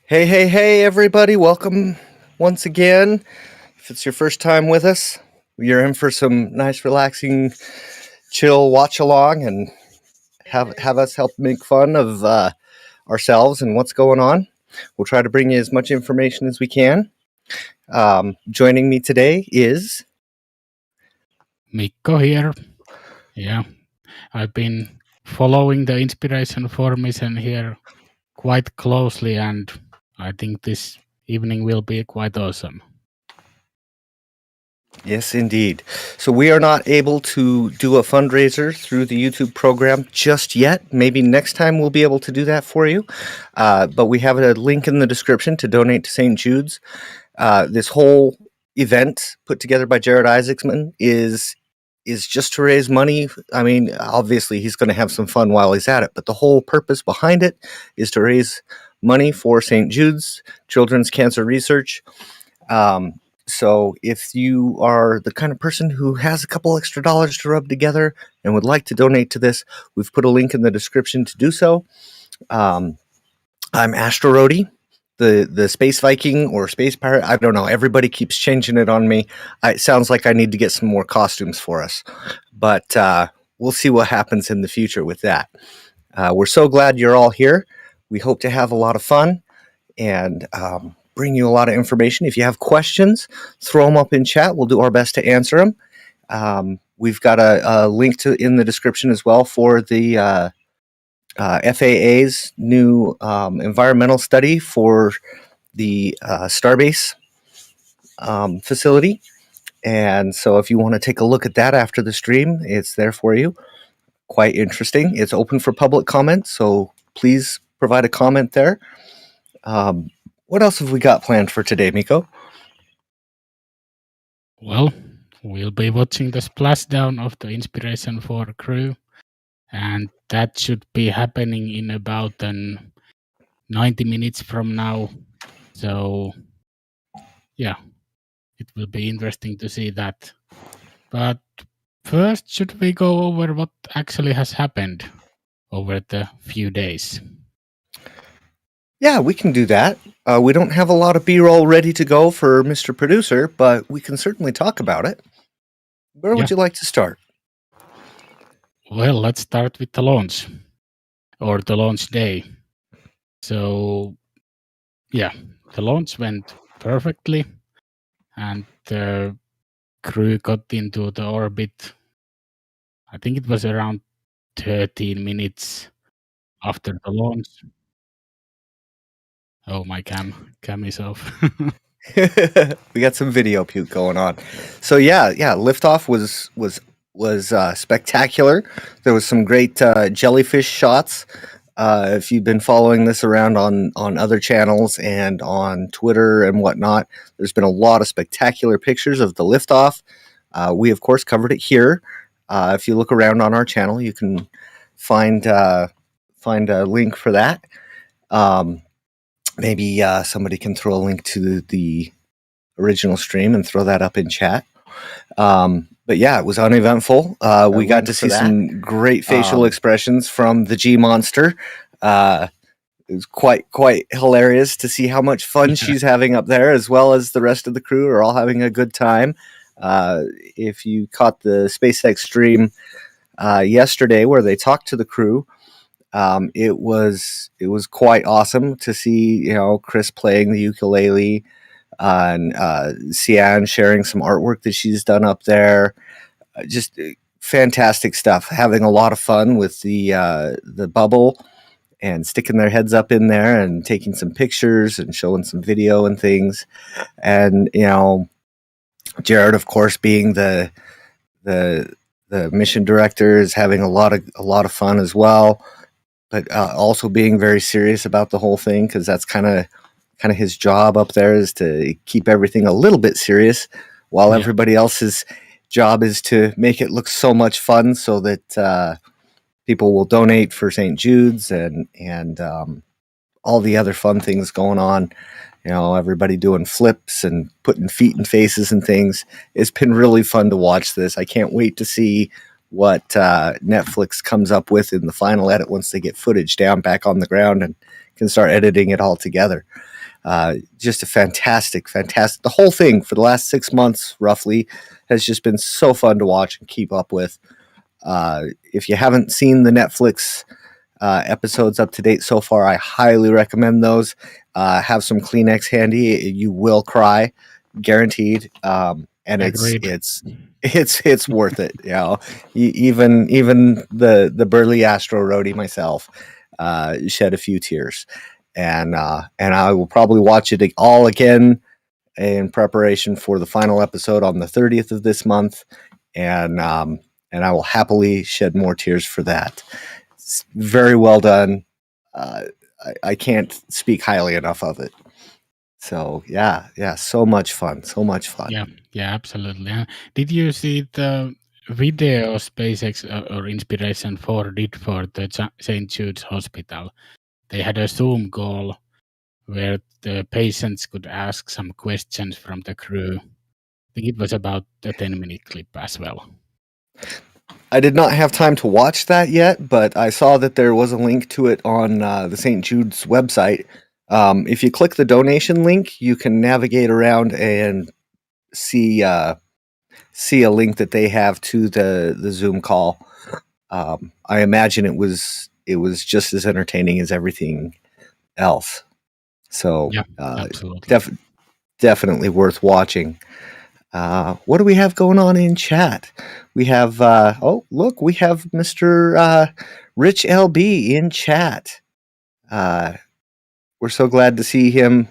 Hey, everybody. Welcome once again. If it's your first time with us, you're in for some nice, relaxing, chill watch along and have us help make fun of ourselves and what's going on. We'll try to bring you as much information as we can. Joining me today is Mikko here. Yeah, I've been following the Inspiration4 mission here quite closely, and I think this evening will be quite awesome. Yes, indeed. So we are not able to do a fundraiser through the YouTube program just yet. Maybe next time we'll be able to do that for you. But we have a link in the description to donate to St. Jude's. This whole event put together by Jared Isaacman is just to raise money. I mean, obviously he's going to have some fun while he's at it, but the whole purpose behind it is to raise money for St. Jude's Children's Cancer Research. So if you are the kind of person who has a couple extra dollars to rub together and would like to donate to this, we've put a link in the description to do so. I'm Astro Rody, the Space Viking or Space Pirate. I don't know. Everybody keeps changing it on me. It sounds like I need to get some more costumes for us. But we'll see what happens in the future with that. We're so glad you're all here. We hope to have a lot of fun and bring you a lot of information. If you have questions, throw them up in chat. We'll do our best to answer them. We've got a link in the description as well for the FAA's new environmental study for the Starbase facility. And so if you want to take a look at that after the stream, it's there for you. Quite interesting. It's open for public comment, so please provide a comment there. What else have we got planned for today, Mikko? Well, we'll be watching the splashdown of the Inspiration4 crew, and that should be happening in about 90 minutes from now. So, yeah, it will be interesting to see that. But first, should we go over what actually has happened over the few days? Yeah, we can do that. We don't have a lot of B-roll ready to go for Mr. Producer, but we can certainly talk about it. Where would you like to start? Well, let's start with the launch, or the launch day. So, yeah, the launch went perfectly, and the crew got into the orbit. I think it was around 13 minutes after the launch. Oh, my cam is off. We got some video puke going on. So yeah, liftoff was spectacular. There was some great jellyfish shots. If you've been following this around on other channels and on Twitter and whatnot, there's been a lot of spectacular pictures of the liftoff. We of course covered it here. If you look around on our channel, you can find a link for that. Maybe somebody can throw a link to the original stream and throw that up in chat. But yeah, it was uneventful. We got to see some great facial expressions from the G Monster. It was quite hilarious to see how much fun she's having up there, as well as the rest of the crew are all having a good time. If you caught the SpaceX stream yesterday where they talked to the crew, it was quite awesome to see, Chris playing the ukulele and Sian sharing some artwork that she's done up there. Just fantastic stuff. Having a lot of fun with the bubble and sticking their heads up in there and taking some pictures and showing some video and things. And Jared, of course, being the mission director, is having a lot of fun as well. But also being very serious about the whole thing, because that's kind of his job up there, is to keep everything a little bit serious, while everybody else's job is to make it look so much fun, so that people will donate for St. Jude's and all the other fun things going on. Everybody doing flips and putting feet in faces and things. It's been really fun to watch this. I can't wait to see what Netflix comes up with in the final edit once they get footage down back on the ground and can start editing it all together. Just a fantastic, fantastic. The whole thing for the last 6 months, roughly, has just been so fun to watch and keep up with. If you haven't seen the Netflix episodes up to date so far, I highly recommend those. Have some Kleenex handy. You will cry, guaranteed. And Agreed. it's worth it. You know, even the burly Astro roadie myself shed a few tears, and I will probably watch it all again in preparation for the final episode on the 30th of this month, and I will happily shed more tears for that. It's very well done. Uh, I can't speak highly enough of it. So yeah, so much fun, so much fun. Yeah, absolutely. Did you see the video SpaceX or Inspiration4 did for the St. Jude's Hospital? They had a Zoom call where the patients could ask some questions from the crew. I think it was about a 10-minute clip as well. I did not have time to watch that yet, but I saw that there was a link to it on the St. Jude's website. If you click the donation link, you can navigate around and see a link that they have to the Zoom call. I imagine it was just as entertaining as everything else. So Yeah, absolutely. definitely worth watching. What do we have going on in chat? We have look, we have Mr. Rich LB in chat. We're so glad to see him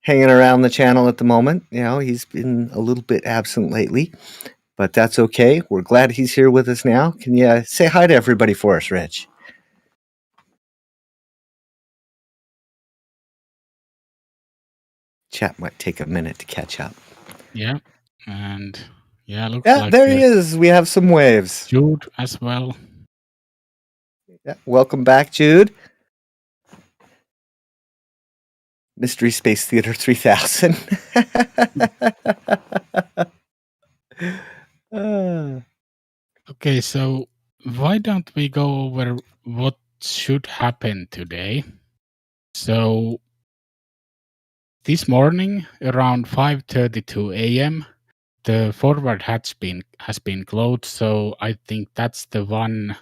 hanging around the channel at the moment. You know, he's been a little bit absent lately, but that's okay. We're glad he's here with us now. Can you say hi to everybody for us, Rich? Chat might take a minute to catch up. Yeah, and looks Yeah, like there he is. We have some waves. Jude as well. Yeah, welcome back, Jude. Mystery Space Theater 3000. Okay, so why don't we go over what should happen today? So this morning around 5:32 a.m. the forward hatch has been closed, so I think that's the one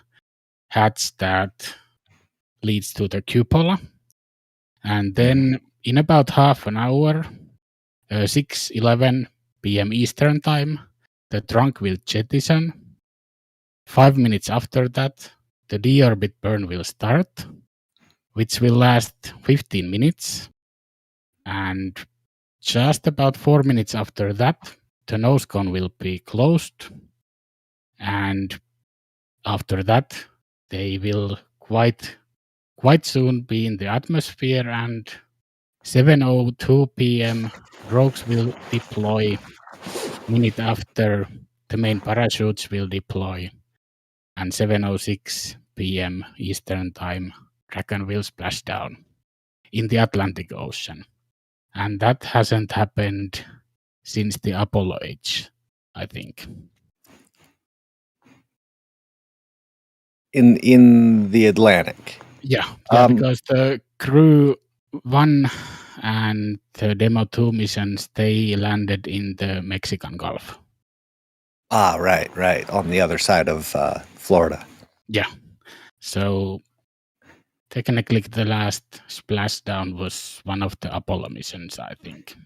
hatch that leads to the cupola. And then in about half an hour, 6:11 p.m. Eastern time, the trunk will jettison. 5 minutes after that, the deorbit burn will start, which will last 15 minutes. And just about 4 minutes after that, the nose cone will be closed. And after that, they will quite soon be in the atmosphere, and 7:02 p.m. rogues will deploy. Minute after, the main parachutes will deploy, and 7:06 p.m. Eastern time, Dragon will splash down in the Atlantic Ocean. And that hasn't happened since the Apollo age, I think. In the Atlantic. Yeah, because the Crew 1 and the Demo 2 missions, they landed in the Mexican Gulf. Right. On the other side of Florida. Yeah. So technically the last splashdown was one of the Apollo missions, I think.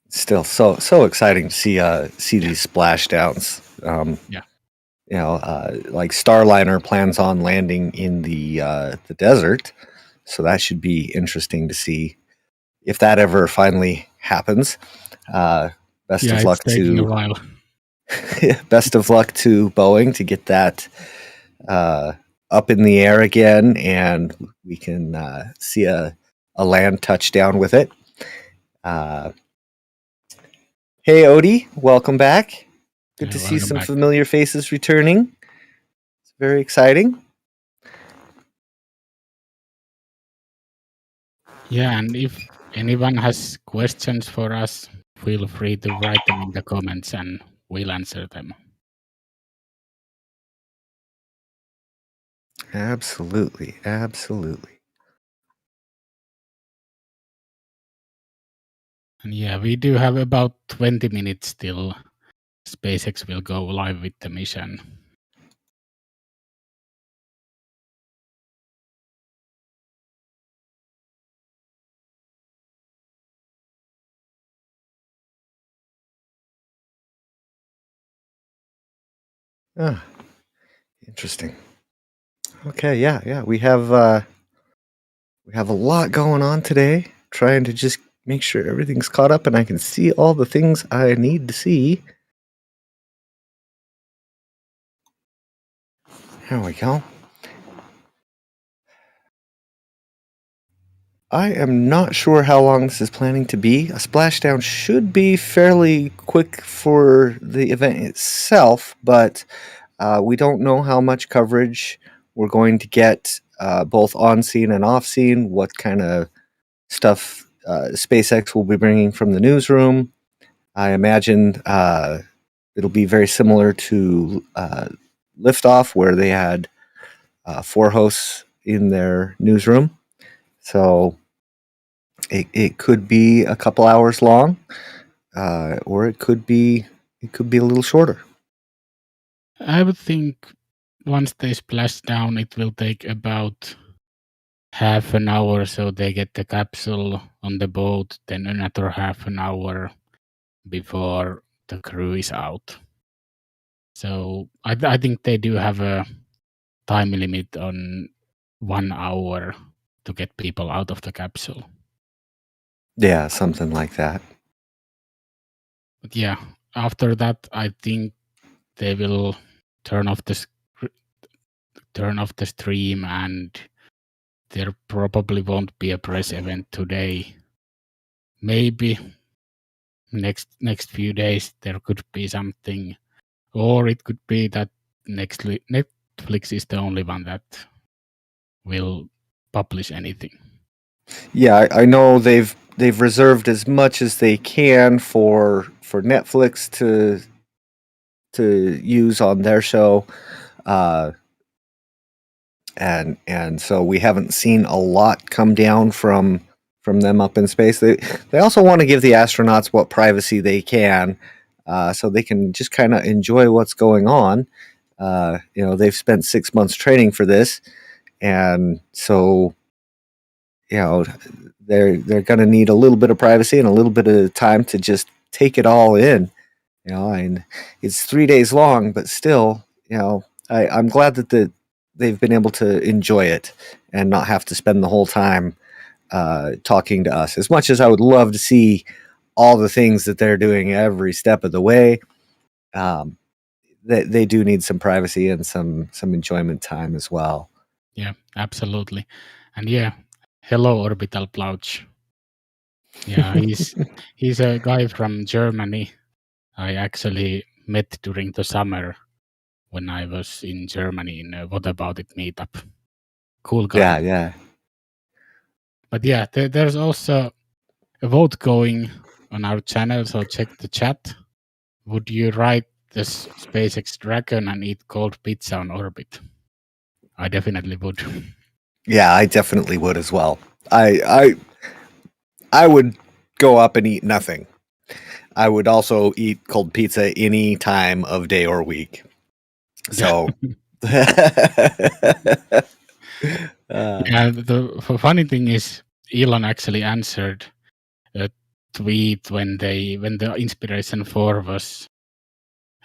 Still so exciting to see these splashdowns. Yeah. You know, like Starliner plans on landing in the desert, so that should be interesting to see if that ever finally happens. Best of It's luck taking a to while. best of luck to Boeing to get that up in the air again, and we can see a land touchdown with it. Hey, Odie, welcome back. Good to see Welcome some back. familiar faces returning. It's very exciting. Yeah, and if anyone has questions for us, feel free to write them in the comments and we'll answer them. Absolutely. And yeah, we do have about 20 minutes till SpaceX will go live with the mission. Ah, interesting. Okay, yeah. We have a lot going on today. Trying to just make sure everything's caught up and I can see all the things I need to see. There we go. I am not sure how long this is planning to be. A splashdown should be fairly quick for the event itself, but we don't know how much coverage we're going to get, both on scene and off scene, what kind of stuff SpaceX will be bringing from the newsroom. I imagine it'll be very similar to Liftoff, where they had 4 hosts in their newsroom. So it could be a couple hours long, or it could be a little shorter. I would think once they splash down, it will take about half an hour, so they get the capsule on the boat, then another half an hour before the crew is out. So I think they do have a time limit on 1 hour to get people out of the capsule. Yeah, something like that. But yeah, after that, I think they will turn off the stream, and there probably won't be a press event today. Maybe next few days there could be something, or it could be that Netflix is the only one that will publish anything. Yeah, I know they've reserved as much as they can for Netflix to use on their show, uh, and so we haven't seen a lot come down from them up in space. They also want to give the astronauts what privacy they can, so they can just kind of enjoy what's going on. They've spent 6 months training for this, and so they're going to need a little bit of privacy and a little bit of time to just take it all in. And it's 3 days long, but still, I'm glad that they've been able to enjoy it and not have to spend the whole time talking to us. As much as I would love to see all the things that they're doing every step of the way, um, they do need some privacy and some enjoyment time as well. Yeah, absolutely. And yeah, hello Orbital Plouch. Yeah, he's a guy from Germany. I actually met during the summer when I was in Germany in a What About It meetup. Cool guy. Yeah. But yeah, there's also a vote going on our channel, so check the chat. Would you ride this SpaceX Dragon and eat cold pizza on orbit? I definitely would. Yeah, I definitely would as well. I would go up and eat nothing. I would also eat cold pizza any time of day or week. So, Yeah, the funny thing is, Elon actually answered a tweet when the Inspiration4 was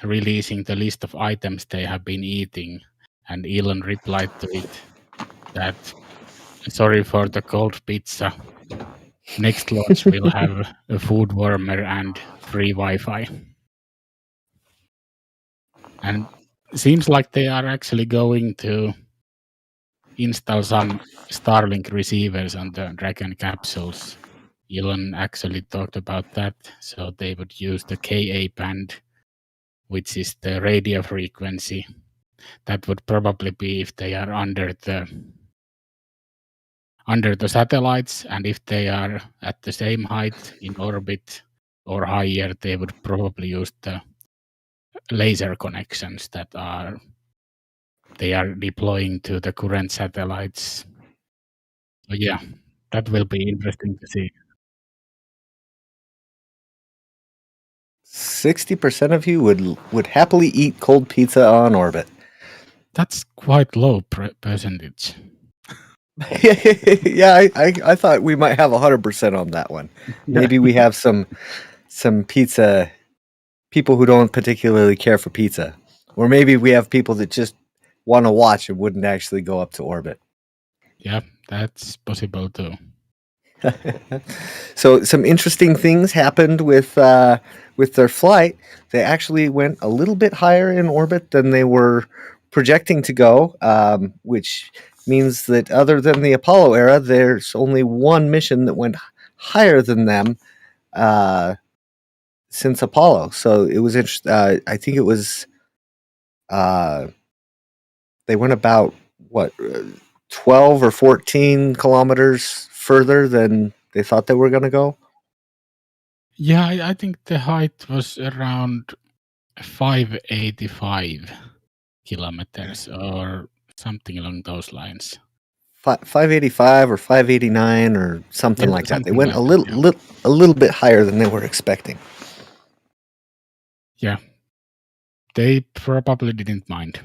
releasing the list of items they have been eating, and Elon replied to it that sorry for the cold pizza. Next launch will have a food warmer and free Wi-Fi. And it seems like they are actually going to install some Starlink receivers on the Dragon capsules. Elon actually talked about that, so they would use the Ka band, which is the radio frequency. That would probably be if they are under the satellites, and if they are at the same height in orbit or higher, they would probably use the laser connections that they are deploying to the current satellites. So yeah, that will be interesting to see. 60% of you would happily eat cold pizza on orbit. That's quite low percentage. Yeah, I thought we might have 100% on that one. Yeah. Maybe we have some pizza people who don't particularly care for pizza, or maybe we have people that just want to watch and wouldn't actually go up to orbit. Yeah, that's possible too. So some interesting things happened with their flight. They actually went a little bit higher in orbit than they were projecting to go, which means that other than the Apollo era, there's only one mission that went higher than them since Apollo. So it was interesting. I think it was they went about what 12 or 14 kilometers further than they thought they were going to go. Yeah, I think the height was around 585 kilometers or something along those lines. 585 or 589 or something Yeah, like that. They something went like that. Yeah. a little bit higher than they were expecting. Yeah. They probably didn't mind.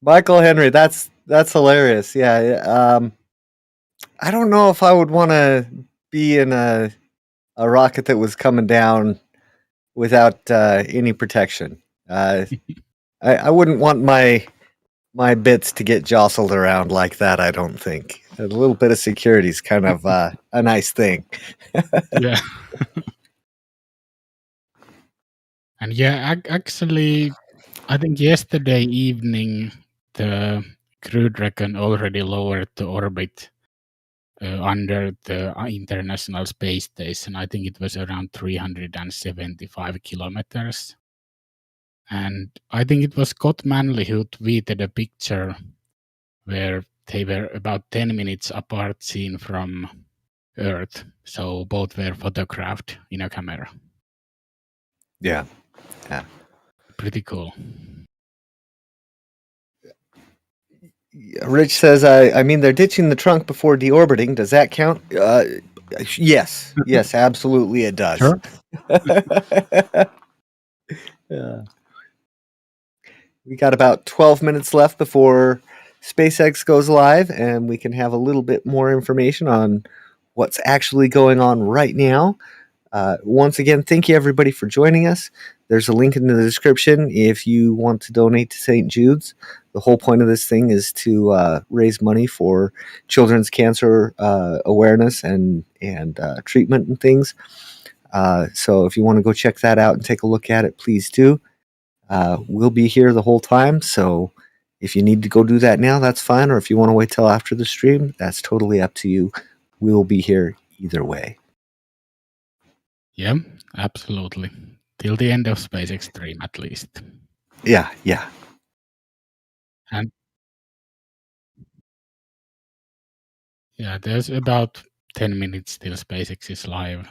Michael Henry, that's hilarious. Yeah, I don't know if I would want to be in a rocket that was coming down without any protection. I wouldn't want my bits to get jostled around like that. I don't think a little bit of security is kind of a nice thing. Yeah. And yeah, actually, I think yesterday evening the Crew Dragon already lowered to orbit under the International Space Station. I think it was around 375 kilometers. And I think it was Scott Manley who tweeted a picture where they were about 10 minutes apart seen from Earth. So both were photographed in a camera. Yeah. Pretty cool. Rich says, I mean, they're ditching the trunk before deorbiting. Does that count? Yes. Yes, absolutely it does. Sure. Yeah. We got about 12 minutes left before SpaceX goes live, and we can have a little bit more information on what's actually going on right now. Once again, thank you everybody for joining us. There's a link in the description if you want to donate to St. Jude's. The whole point of this thing is to raise money for children's cancer awareness and treatment and things. So if you want to go check that out and take a look at it, please do. We'll be here the whole time, so if you need to go do that now, that's fine. Or if you want to wait till after the stream, that's totally up to you. We will be here either way. Yeah, absolutely. Till the end of SpaceX stream, at least. Yeah. And yeah, there's about 10 minutes till SpaceX is live.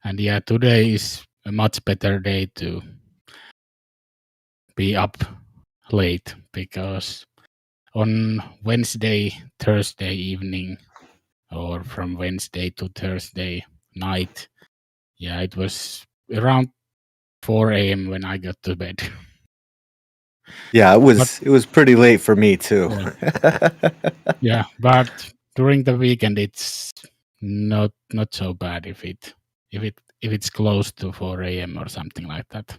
And yeah, today is a much better day to be up late because on Wednesday, Thursday evening, or from Wednesday to Thursday night, yeah, it was around 4 a.m. when I got to bed. Yeah, it was pretty late for me too. Yeah, but during the weekend it's not so bad if it's close to 4 a.m. or something like that.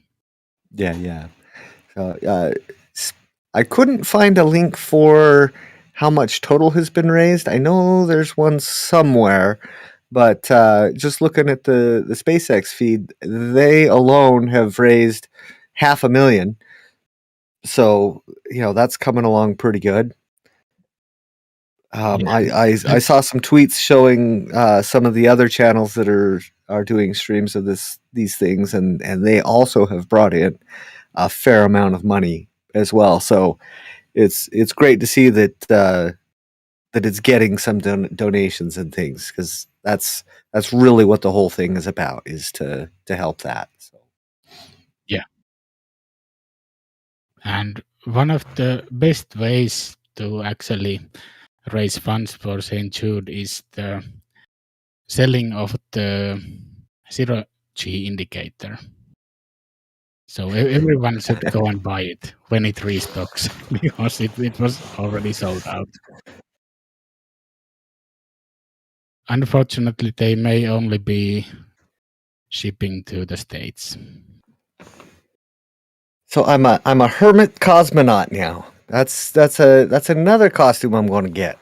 Yeah. So, I couldn't find a link for how much total has been raised. I know there's one somewhere, but just looking at the SpaceX feed, they alone have raised $500,000. So that's coming along pretty good. I saw some tweets showing some of the other channels that are doing streams of these things, and they also have brought in a fair amount of money as well. So it's great to see that that it's getting some donations and things, because that's really what the whole thing is about, is to help that. So. Yeah. And one of the best ways to actually raise funds for St. Jude is the selling of the zero G indicator. So everyone should go and buy it when it restocks because it was already sold out. Unfortunately, they may only be shipping to the States. So I'm a hermit cosmonaut now. That's another costume I'm going to get.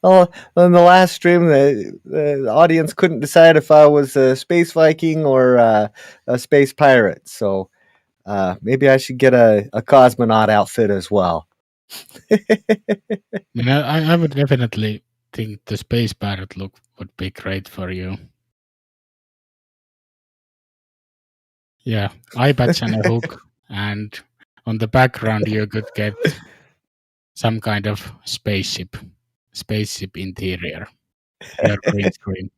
Oh, on the last stream, the audience couldn't decide if I was a space Viking or a space pirate. So maybe I should get a cosmonaut outfit as well. I would definitely think the space pirate look would be great for you. Yeah, eye patch and a hook, and on the background you could get some kind of spaceship interior, your green screen.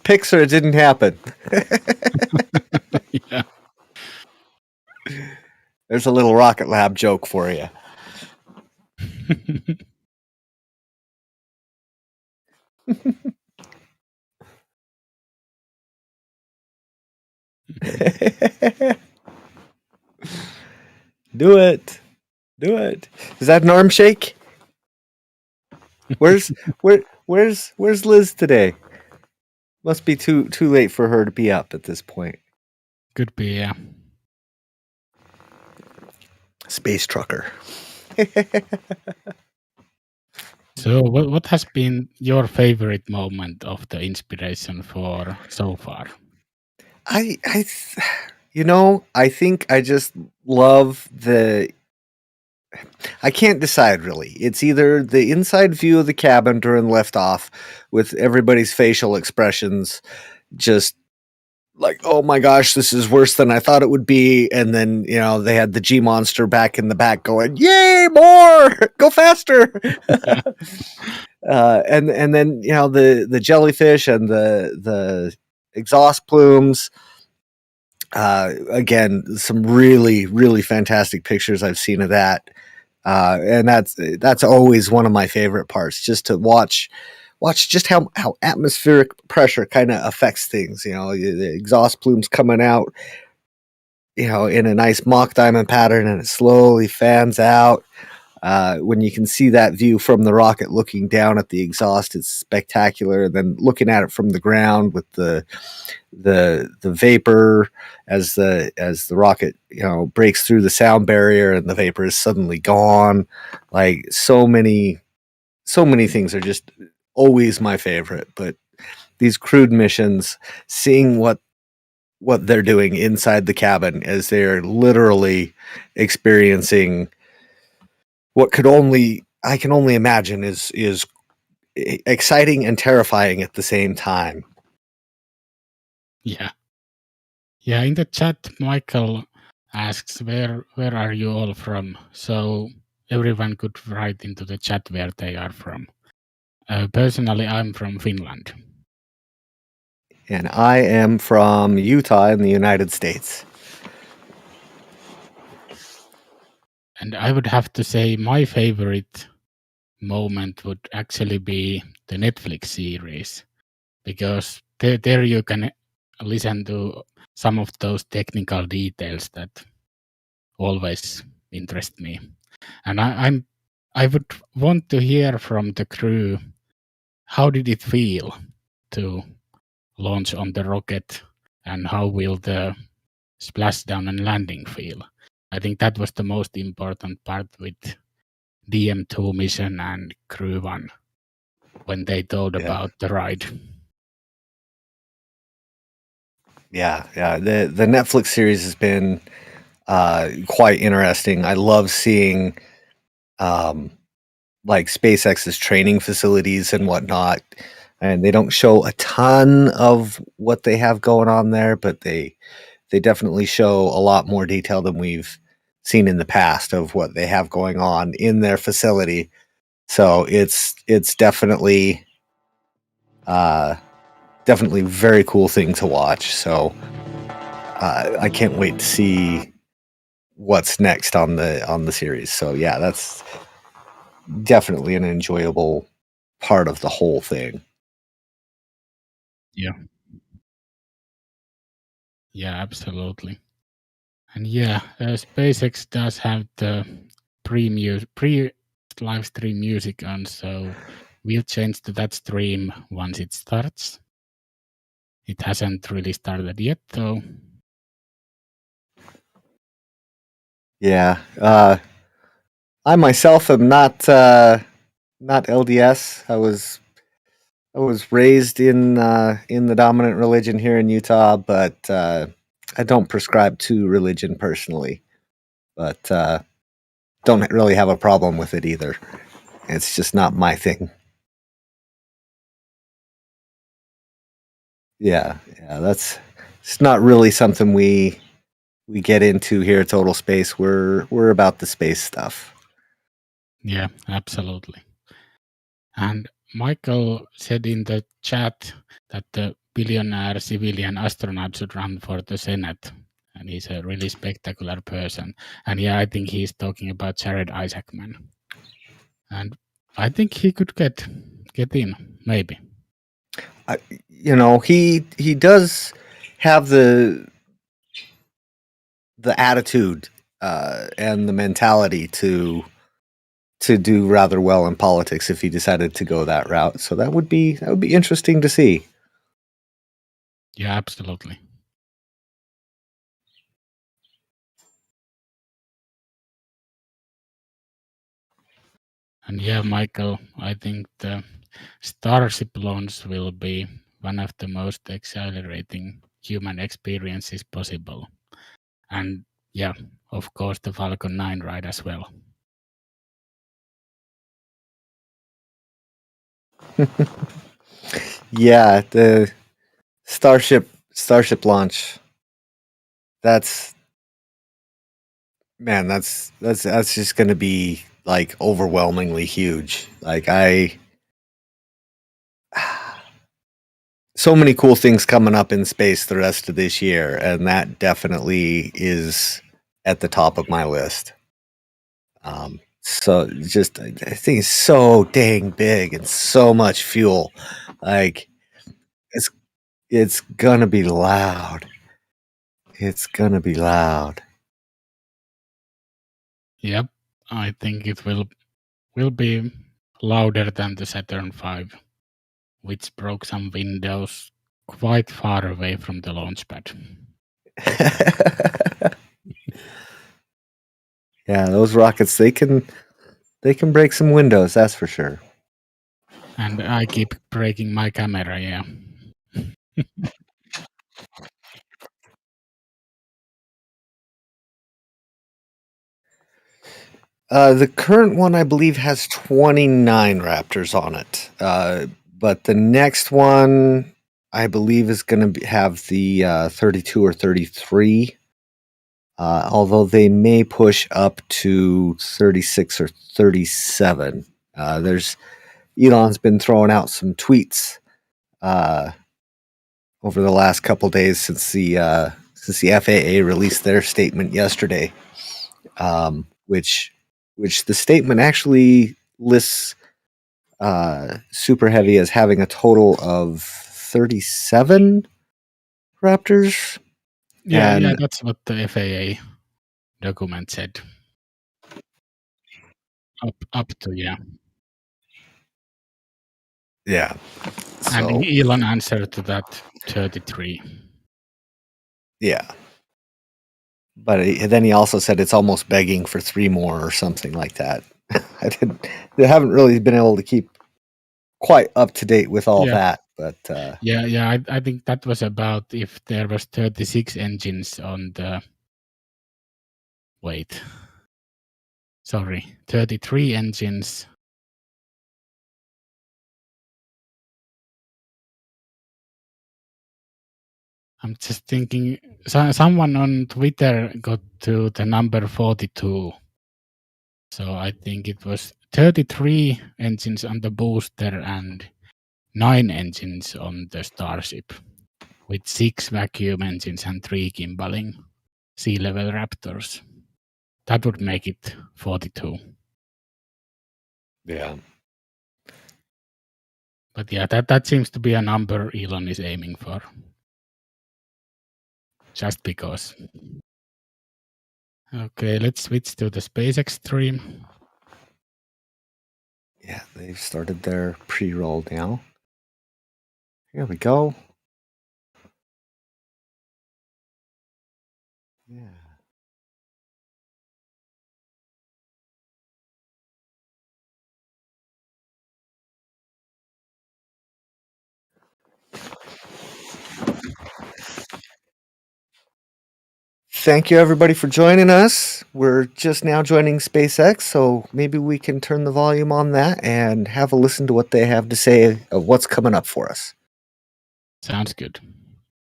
Pixar, it didn't happen. Yeah. There's a little Rocket Lab joke for you. Do it. Do it. Is that an arm shake? Where's Liz today? Must be too late for her to be up at this point. Could be, yeah. Space trucker. So what has been your favorite moment of the Inspiration4 so far? I think I just love I can't decide really. It's either the inside view of the cabin during liftoff with everybody's facial expressions just like, oh my gosh, this is worse than I thought it would be. And then, they had the G monster back in the back going, yay, more, go faster. And then, the jellyfish and the exhaust plumes. Again, some really, really fantastic pictures I've seen of that. And that's always one of my favorite parts, just to watch just how atmospheric pressure kind of affects things. The exhaust plumes coming out, in a nice mock diamond pattern, and it slowly fans out. When you can see that view from the rocket looking down at the exhaust, it's spectacular. And then looking at it from the ground with the vapor as the rocket breaks through the sound barrier and the vapor is suddenly gone. Like so many things are just always my favorite. But these crewed missions, seeing what they're doing inside the cabin as they're literally experiencing what I can only imagine is exciting and terrifying at the same time. Yeah. Yeah, in the chat, Michael asks, where are you all from? So everyone could write into the chat where they are from. Personally, I'm from Finland. And I am from Utah in the United States. And I would have to say my favorite moment would actually be the Netflix series, because there you can listen to some of those technical details that always interest me. And I would want to hear from the crew, how did it feel to launch on the rocket, and how will the splashdown and landing feel? I think that was the most important part with DM2 mission and Crew 1 when they told about the ride. Yeah. The Netflix series has been quite interesting. I love seeing like SpaceX's training facilities and whatnot. And they don't show a ton of what they have going on there, but they definitely show a lot more detail than we've seen in the past of what they have going on in their facility. So it's definitely definitely very cool thing to watch. So I can't wait to see what's next on the series. So yeah, that's definitely an enjoyable part of the whole thing. Yeah. Yeah, absolutely. And yeah, SpaceX does have the pre live stream music on, so we'll change to that stream once it starts. It hasn't really started yet, though. Yeah, I myself am not LDS. I was raised in the dominant religion here in Utah, but I don't prescribe to religion personally. But don't really have a problem with it either. It's just not my thing. Yeah, yeah, that's it's not really something we get into here at Total Space. We're about the space stuff. Yeah, absolutely. And Michael said in the chat that the billionaire civilian astronaut should run for the Senate. And he's a really spectacular person. And yeah, I think he's talking about Jared Isaacman. And I think he could get in, maybe. He does have the attitude and the mentality to do rather well in politics if he decided to go that route. So that would be interesting to see. Yeah, absolutely. And yeah, Michael, I think the Starship launch will be one of the most exhilarating human experiences possible. And yeah, of course, the Falcon 9 ride as well. Yeah, the Starship launch. That's man, that's just going to be like overwhelmingly huge. Like so many cool things coming up in space the rest of this year, and that definitely is at the top of my list. So just I think it's so dang big and so much fuel. Like it's it's gonna be loud. It's gonna be loud. Yep, I think it will be louder than the Saturn V, which broke some windows quite far away from the launch pad. Yeah, those rockets they can break some windows, that's for sure. And I keep breaking my camera, yeah. The current one, I believe, has 29 Raptors on it. But the next one, I believe, is going to have the 32 or 33. Although they may push up to 36 or 37. There's Elon's been throwing out some tweets over the last couple days since the FAA released their statement yesterday, which the statement actually lists Super Heavy as having a total of 37 Raptors. Yeah, that's what the FAA document said. Up to, yeah. Yeah. So, and Elon answered to that 33. Yeah. But then he also said it's almost begging for 3 more or something like that. They haven't really been able to keep quite up to date with all that, but yeah, I think that was about if there was 36 engines on the 33 engines. I'm just thinking, someone on Twitter got to the number 42. So I think it was 33 engines on the booster and 9 engines on the Starship, with 6 vacuum engines and 3 gimbaling sea level Raptors. That would make it 42. Yeah. But yeah, that seems to be a number Elon is aiming for. Just because. Okay, let's switch to the SpaceX stream. Yeah, they've started their pre-roll now. Here we go. Yeah. Thank you, everybody, for joining us. We're just now joining SpaceX, so maybe we can turn the volume on that and have a listen to what they have to say of what's coming up for us. Sounds good.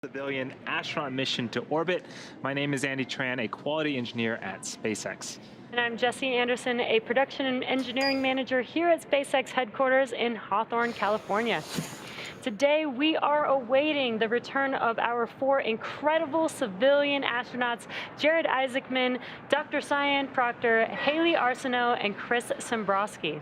Civilian astronaut mission to orbit. My name is Andy Tran, a quality engineer at SpaceX. And I'm Jessie Anderson, a production and engineering manager here at SpaceX headquarters in Hawthorne, California. Today, we are awaiting the return of our 4 incredible civilian astronauts, Jared Isaacman, Dr. Cyan Proctor, Haley Arsenault, and Chris Sembrowski.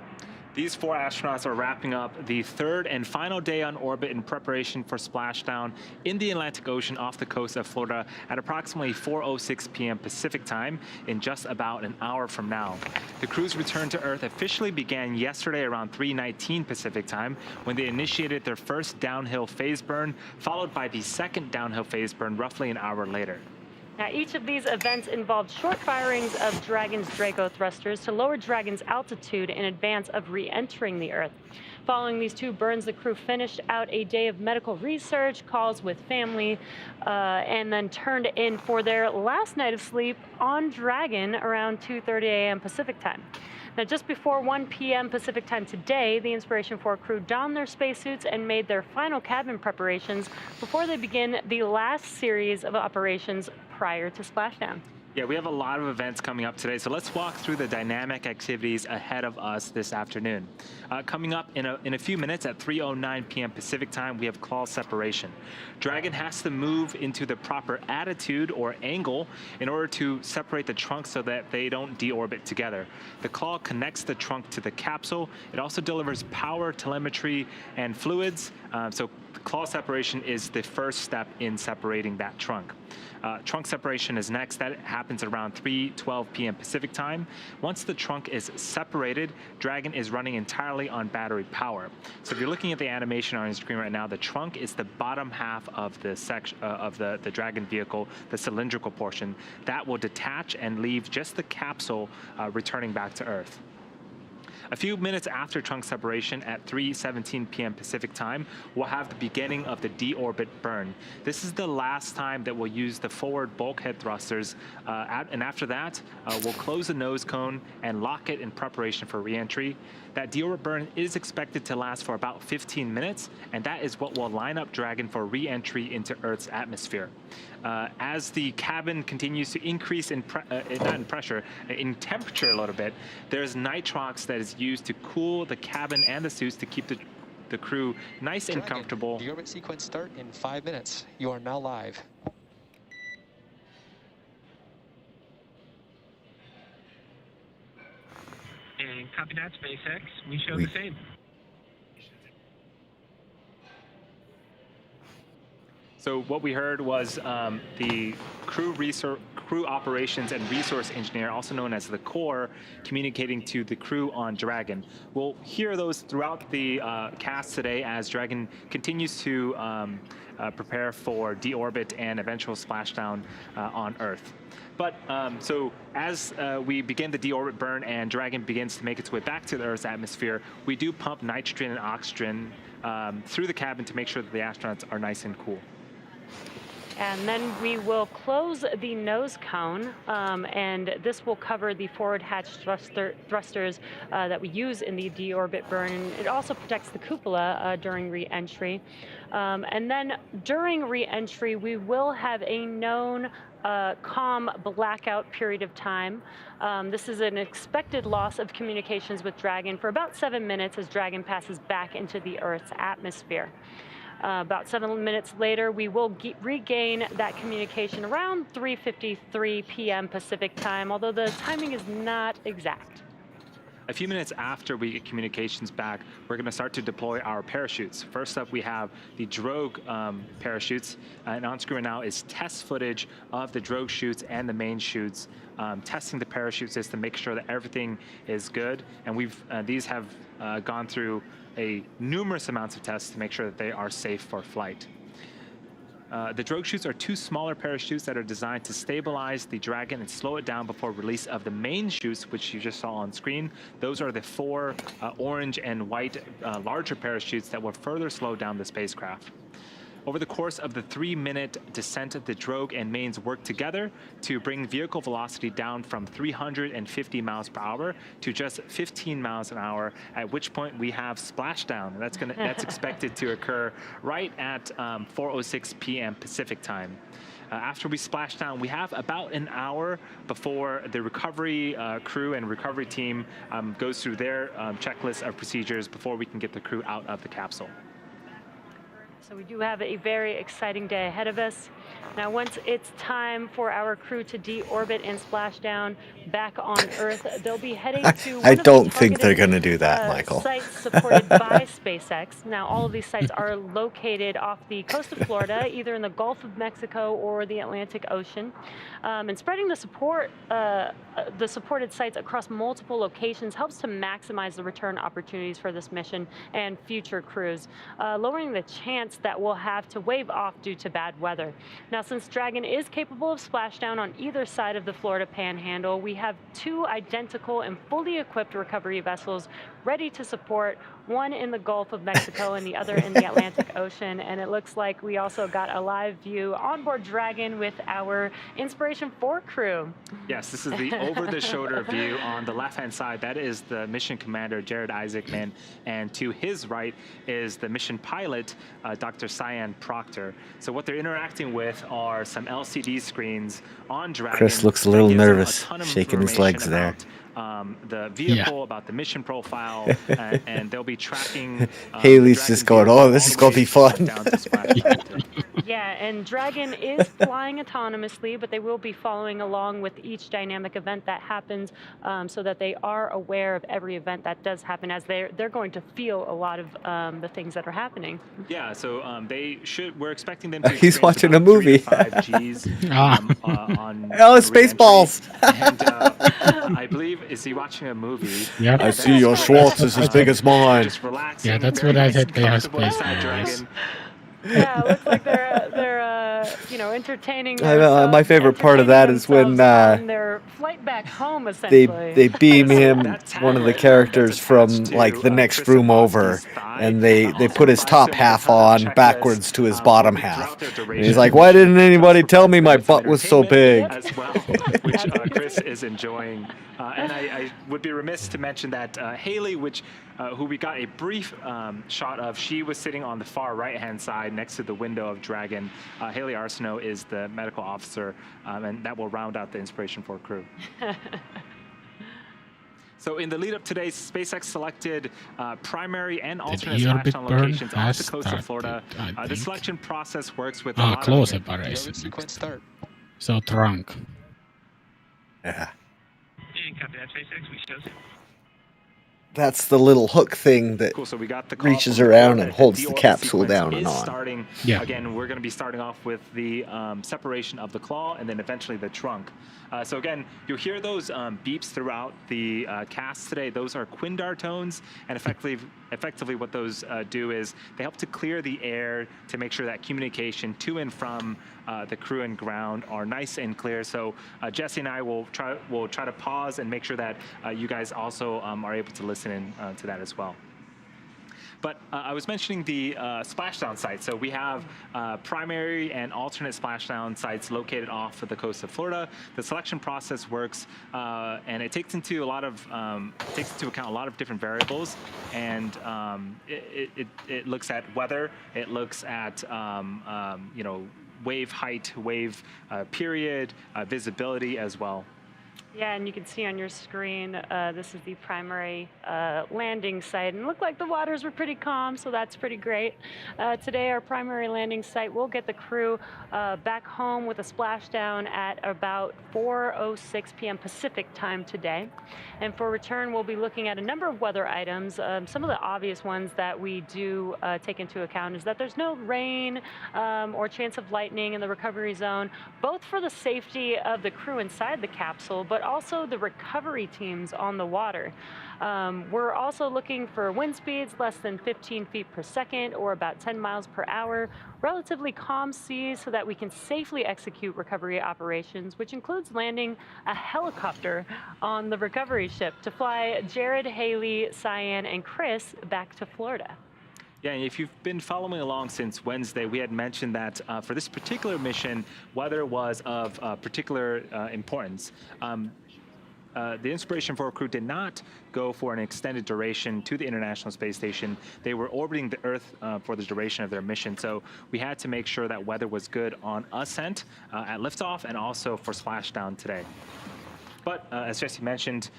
These 4 astronauts are wrapping up the 3rd and final day on orbit in preparation for splashdown in the Atlantic Ocean off the coast of Florida at approximately 4:06 p.m. Pacific time in just about an hour from now. The crew's return to Earth officially began yesterday around 3:19 Pacific time when they initiated their first downhill phase burn, followed by the second downhill phase burn roughly an hour later. Now, each of these events involved short firings of Dragon's Draco thrusters to lower Dragon's altitude in advance of re-entering the Earth. Following these 2 burns, the crew finished out a day of medical research, calls with family, and then turned in for their last night of sleep on Dragon around 2:30 a.m. Pacific time. Now, just before 1 p.m. Pacific time today, the Inspiration4 crew donned their spacesuits and made their final cabin preparations before they begin the last series of operations prior to splashdown. Yeah, we have a lot of events coming up today, so let's walk through the dynamic activities ahead of us this afternoon. Coming up in a few minutes at 3:09 p.m. Pacific time, we have claw separation. Dragon has to move into the proper attitude or angle in order to separate the trunk so that they don't deorbit together. The claw connects the trunk to the capsule. It also delivers power, telemetry, and fluids. So claw separation is the first step in separating that trunk. Trunk separation is next. That happens around 3:12 p.m. Pacific time. Once the trunk is separated, Dragon is running entirely on battery power. So if you're looking at the animation on your screen right now, the trunk is the bottom half of the section of the Dragon vehicle, the cylindrical portion. That will detach and leave just the capsule returning back to Earth. A few minutes after trunk separation at 3:17 p.m. Pacific time, we'll have the beginning of the deorbit burn. This is the last time that we'll use the forward bulkhead thrusters, and after that, we'll close the nose cone and lock it in preparation for re-entry. That deorbit burn is expected to last for about 15 minutes, and that is what will line up Dragon for re-entry into Earth's atmosphere. As the cabin continues to increase in temperature a little bit, there's nitrox that is used to cool the cabin and the suits to keep the crew nice and comfortable. The orbit sequence start in 5 minutes. You are now live. And copy that, SpaceX. We show the same. So what we heard was the crew operations and resource engineer, also known as the core, communicating to the crew on Dragon. We'll hear those throughout the cast today as Dragon continues to prepare for deorbit and eventual splashdown on Earth. But so as we begin the deorbit burn and Dragon begins to make its way back to the Earth's atmosphere, we do pump nitrogen and oxygen through the cabin to make sure that the astronauts are nice and cool. And then we will close the nose cone, and this will cover the forward hatch thrusters that we use in the deorbit burn. It also protects the cupola during re-entry. And then during re-entry, we will have a known calm blackout period of time. This is an expected loss of communications with Dragon for about 7 minutes as Dragon passes back into the Earth's atmosphere. About 7 minutes later, we will regain that communication around 3:53 p.m. Pacific time, although the timing is not exact. A few minutes after we get communications back, we're going to start to deploy our parachutes. First up, we have the drogue parachutes, and on screen now is test footage of the drogue chutes and the main chutes, testing the parachute system, make sure that everything is good. And these have gone through numerous amounts of tests to make sure that they are safe for flight. The drogue chutes are 2 smaller parachutes that are designed to stabilize the Dragon and slow it down before release of the main chutes, which you just saw on screen. Those are the 4 orange and white larger parachutes that will further slow down the spacecraft. Over the course of the 3-minute descent, the drogue and mains work together to bring vehicle velocity down from 350 miles per hour to just 15 miles an hour, at which point we have splashdown. That's expected to occur right at 4:06 p.m. Pacific time. After we splash down, we have about an hour before the recovery crew and recovery team goes through their checklist of procedures before we can get the crew out of the capsule. So we do have a very exciting day ahead of us. Now, once it's time for our crew to deorbit and splash down back on Earth, they'll be heading to I don't think they're going to do that, Michael. Sites supported by SpaceX. Now, all of these sites are located off the coast of Florida, either in the Gulf of Mexico or the Atlantic Ocean. And spreading the supported sites across multiple locations helps to maximize the return opportunities for this mission and future crews, lowering the chance that we'll have to wave off due to bad weather. Now, since Dragon is capable of splashdown on either side of the Florida Panhandle, we have 2 identical and fully equipped recovery vessels ready to support, one in the Gulf of Mexico and the other in the Atlantic Ocean. And it looks like we also got a live view onboard Dragon with our Inspiration4 crew. Yes, this is the over-the-shoulder view. On the left-hand side, that is the mission commander, Jared Isaacman, and to his right is the mission pilot, Dr. Cyan Proctor. So what they're interacting with are some LCD screens on Dragon. Chris looks a little nervous, shaking his legs there. The vehicle, about the mission profile, and they'll be tracking. Haley's just going, "Oh, this is going to be fun." Yeah, and Dragon is flying autonomously, but they will be following along with each dynamic event that happens, so that they are aware of every event that does happen, as they're going to feel a lot of the things that are happening. Yeah, so we're expecting them to. He's watching a movie. 3 to 5 Gs on Spaceballs. And I believe, is he watching a movie? Yeah. I see your Schwartz is as big as mine. Just relaxing. Yeah, that's very what I nice said. and They have comfortable space inside balls. Dragon. Yeah, it looks like they're entertaining. I know, my favorite part of that is when on their flight back home, essentially. they beam him, one of the characters, from like the next room over, and they put his top half on backwards to his bottom half. And he's like, "Why didn't anybody tell me my butt was so big?" As well, which Chris is enjoying. And I would be remiss to mention that Haley, who we got a brief shot of, she was sitting on the far right-hand side next to the window of Dragon. Haley Arsenault is the medical officer, and that will round out the Inspiration4 crew. So in the lead-up today, SpaceX selected primary and alternate splashdown locations off the coast of Florida. The selection process works with a lot close of... separation. Sequence start. So trunk. Yeah. And copy that, SpaceX. We show. That's the little hook thing that Cool, so we got the reaches call around that and holds the deorbit capsule sequence down and is on. Starting, Yeah. Again, we're going to be starting off with the separation of the claw and then eventually the trunk. So again, you'll hear those beeps throughout the cast today. Those are Quindar tones, and effectively what those do is they help to clear the air to make sure that communication to and from the crew and ground are nice and clear. So Jesse and I will try to pause and make sure that you guys also are able to listen in to that as well. But I was mentioning the splashdown sites. So we have primary and alternate splashdown sites located off of the coast of Florida. The selection process works, and it takes into account a lot of different variables. And it looks at weather. It looks at wave height, wave period, visibility as well. Yeah, and you can see on your screen, this is the primary landing site. And it looked like the waters were pretty calm, so that's pretty great. Today, our primary landing site will get the crew back home with a splashdown at about 4:06 p.m. Pacific time today. And for return, we'll be looking at a number of weather items. Some of the obvious ones that we do take into account is that there's no rain or chance of lightning in the recovery zone, both for the safety of the crew inside the capsule, but also the recovery teams on the water. We're also looking for wind speeds less than 15 feet per second or about 10 miles per hour, relatively calm seas so that we can safely execute recovery operations, which includes landing a helicopter on the recovery ship to fly Jared, Haley, Cyan, and Chris back to Florida. Yeah, and if you've been following along since Wednesday, we had mentioned that for this particular mission, weather was of particular importance. The Inspiration4 crew did not go for an extended duration to the International Space Station. They were orbiting the Earth for the duration of their mission, so we had to make sure that weather was good on ascent, at liftoff, and also for splashdown today. But as Jesse mentioned,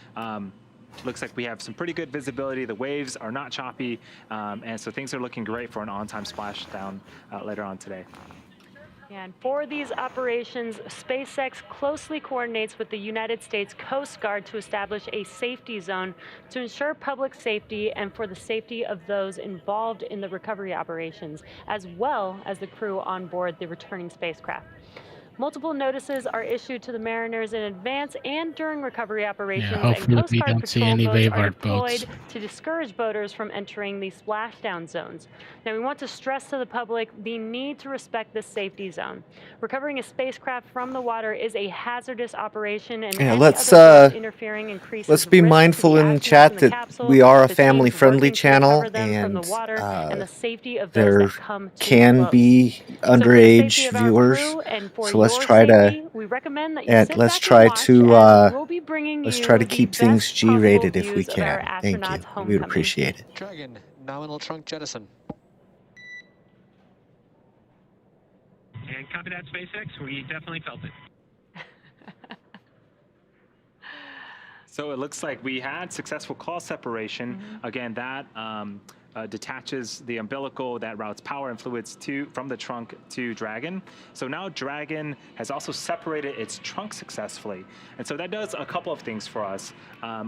looks like we have some pretty good visibility. The waves are not choppy, and so things are looking great for an on-time splashdown later on today. And for these operations, SpaceX closely coordinates with the United States Coast Guard to establish a safety zone to ensure public safety and for the safety of those involved in the recovery operations, as well as the crew on board the returning spacecraft. Multiple notices are issued to the mariners in advance and during recovery operations, and hopefully Coast we Guard don't see patrol any boats are waveboard boats. deployed to discourage boaters from entering the splashdown zones. Now, we want to stress to the public the need to respect this safety zone. Recovering a spacecraft from the water is a hazardous operation, and Yeah, any let's other boat interfering increases let's be risk to mindful the in the astronauts chat in the that capsule, we are a the teams family-friendly working to channel, recover them from the and water, and the safety of those there that come to can the boat. be So for the underage safety of our viewers. crew and for So let's your try safety, to we recommend that you sit let's back try and watch, to as we will be bringing let's you try to the keep things best possible G-rated if we views of our can. Thank you. astronauts' We would homecoming. appreciate it. Dragon, nominal trunk jettison. And copy that, SpaceX. We definitely felt it. So it looks like we had successful call separation. Again, that detaches the umbilical that routes power and fluids from the trunk to Dragon. So now Dragon has also separated its trunk successfully. And so that does a couple of things for us.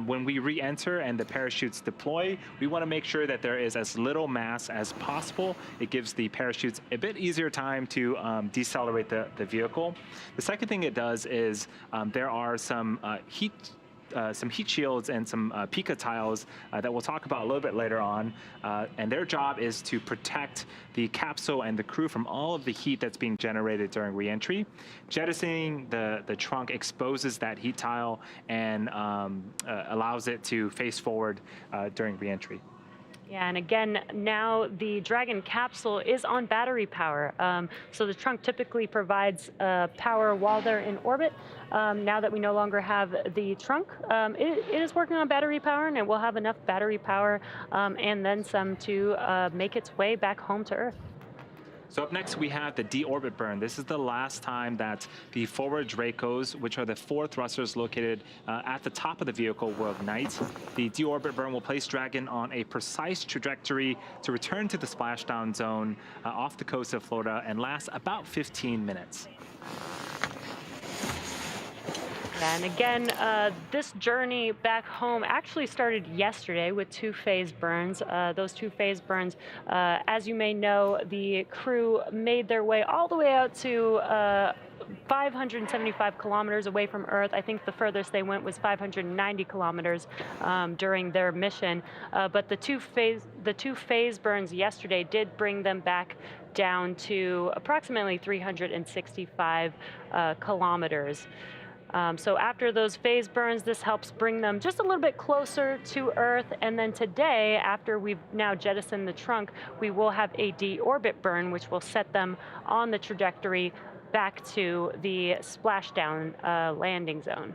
When we re-enter and the parachutes deploy, we want to make sure that there is as little mass as possible. It gives the parachutes a bit easier time to decelerate the vehicle. The second thing it does is there are some heat shields and some Pika tiles that we'll talk about a little bit later on. And their job is to protect the capsule and the crew from all of the heat that's being generated during reentry. Jettisoning the trunk exposes that heat tile and allows it to face forward during reentry. Yeah, and again, now the Dragon capsule is on battery power. So the trunk typically provides power while they're in orbit. Now that we no longer have the trunk, it is working on battery power, and it will have enough battery power and then some to make its way back home to Earth. So up next, we have the deorbit burn. This is the last time that the forward Dracos, which are the 4 thrusters located at the top of the vehicle, will ignite. The deorbit burn will place Dragon on a precise trajectory to return to the splashdown zone off the coast of Florida and last about 15 minutes. And again, this journey back home actually started yesterday with 2 phase burns. Those 2 phase burns, as you may know, the crew made their way all the way out to 575 kilometers away from Earth. I think the furthest they went was 590 kilometers during their mission. But the two phase burns yesterday did bring them back down to approximately 365 kilometers. So after those phase burns, this helps bring them just a little bit closer to Earth. And then today, after we've now jettisoned the trunk, we will have a deorbit burn, which will set them on the trajectory back to the splashdown landing zone.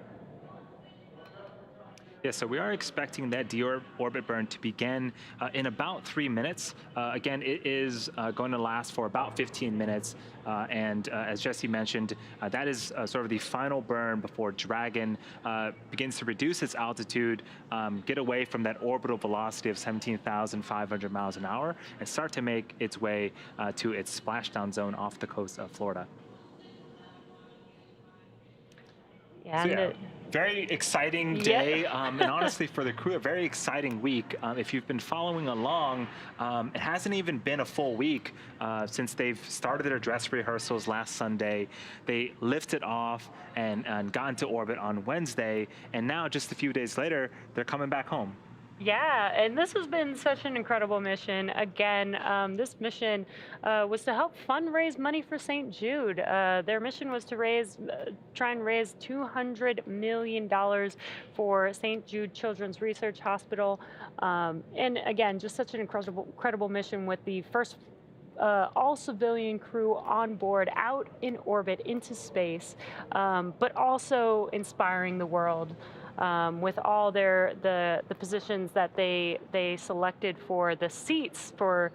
Yeah, so we are expecting that deorbit burn to begin in about 3 minutes. Again, it is going to last for about 15 minutes. And as Jesse mentioned, that is sort of the final burn before Dragon begins to reduce its altitude, get away from that orbital velocity of 17,500 miles an hour, and start to make its way to its splashdown zone off the coast of Florida. Yeah, So, and yeah, very exciting day, and honestly for the crew, a very exciting week. If you've been following along, it hasn't even been a full week since they've started their dress rehearsals last Sunday. They lifted off and got into orbit on Wednesday, and now just a few days later, they're coming back home. Yeah, and this has been such an incredible mission. Again, this mission was to help fundraise money for St. Jude. Their mission was to try and raise $200 million for St. Jude Children's Research Hospital. And again, just such an incredible mission with the first all civilian crew on board, out in orbit into space, but also inspiring the world. With all the positions that they selected for the seats for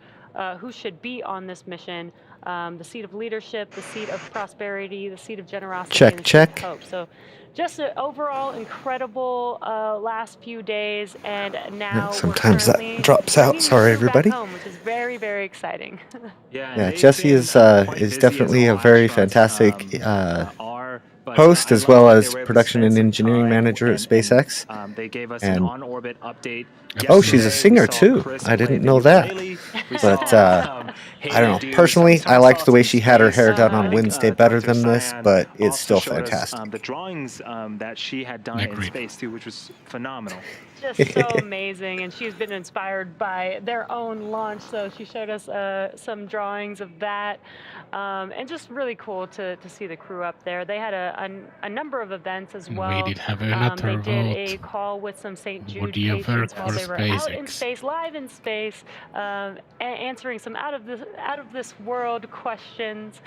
who should be on this mission, the seat of leadership, the seat of prosperity, the seat of generosity, and the seat of hope. So just an overall incredible last few days, and now sometimes that drops out. Sorry, everybody. Home, which is very, very exciting. Yeah, Jesse is definitely a very fantastic host, as well as production and engineering manager at SpaceX. They gave us an on-orbit update. Oh, she's a singer too. I didn't know that. But I don't know. Personally, I liked the way she had her hair done on Wednesday better than this, but it's still fantastic. The drawings that she had done in space too, which was phenomenal. Just so amazing, and she's been inspired by their own launch, so she showed us some drawings of that, and just really cool to see the crew up there. They had a number of events as well. We did have another they did a call with some St. Jude patients while they were out in space, live in space, answering some out of this world questions.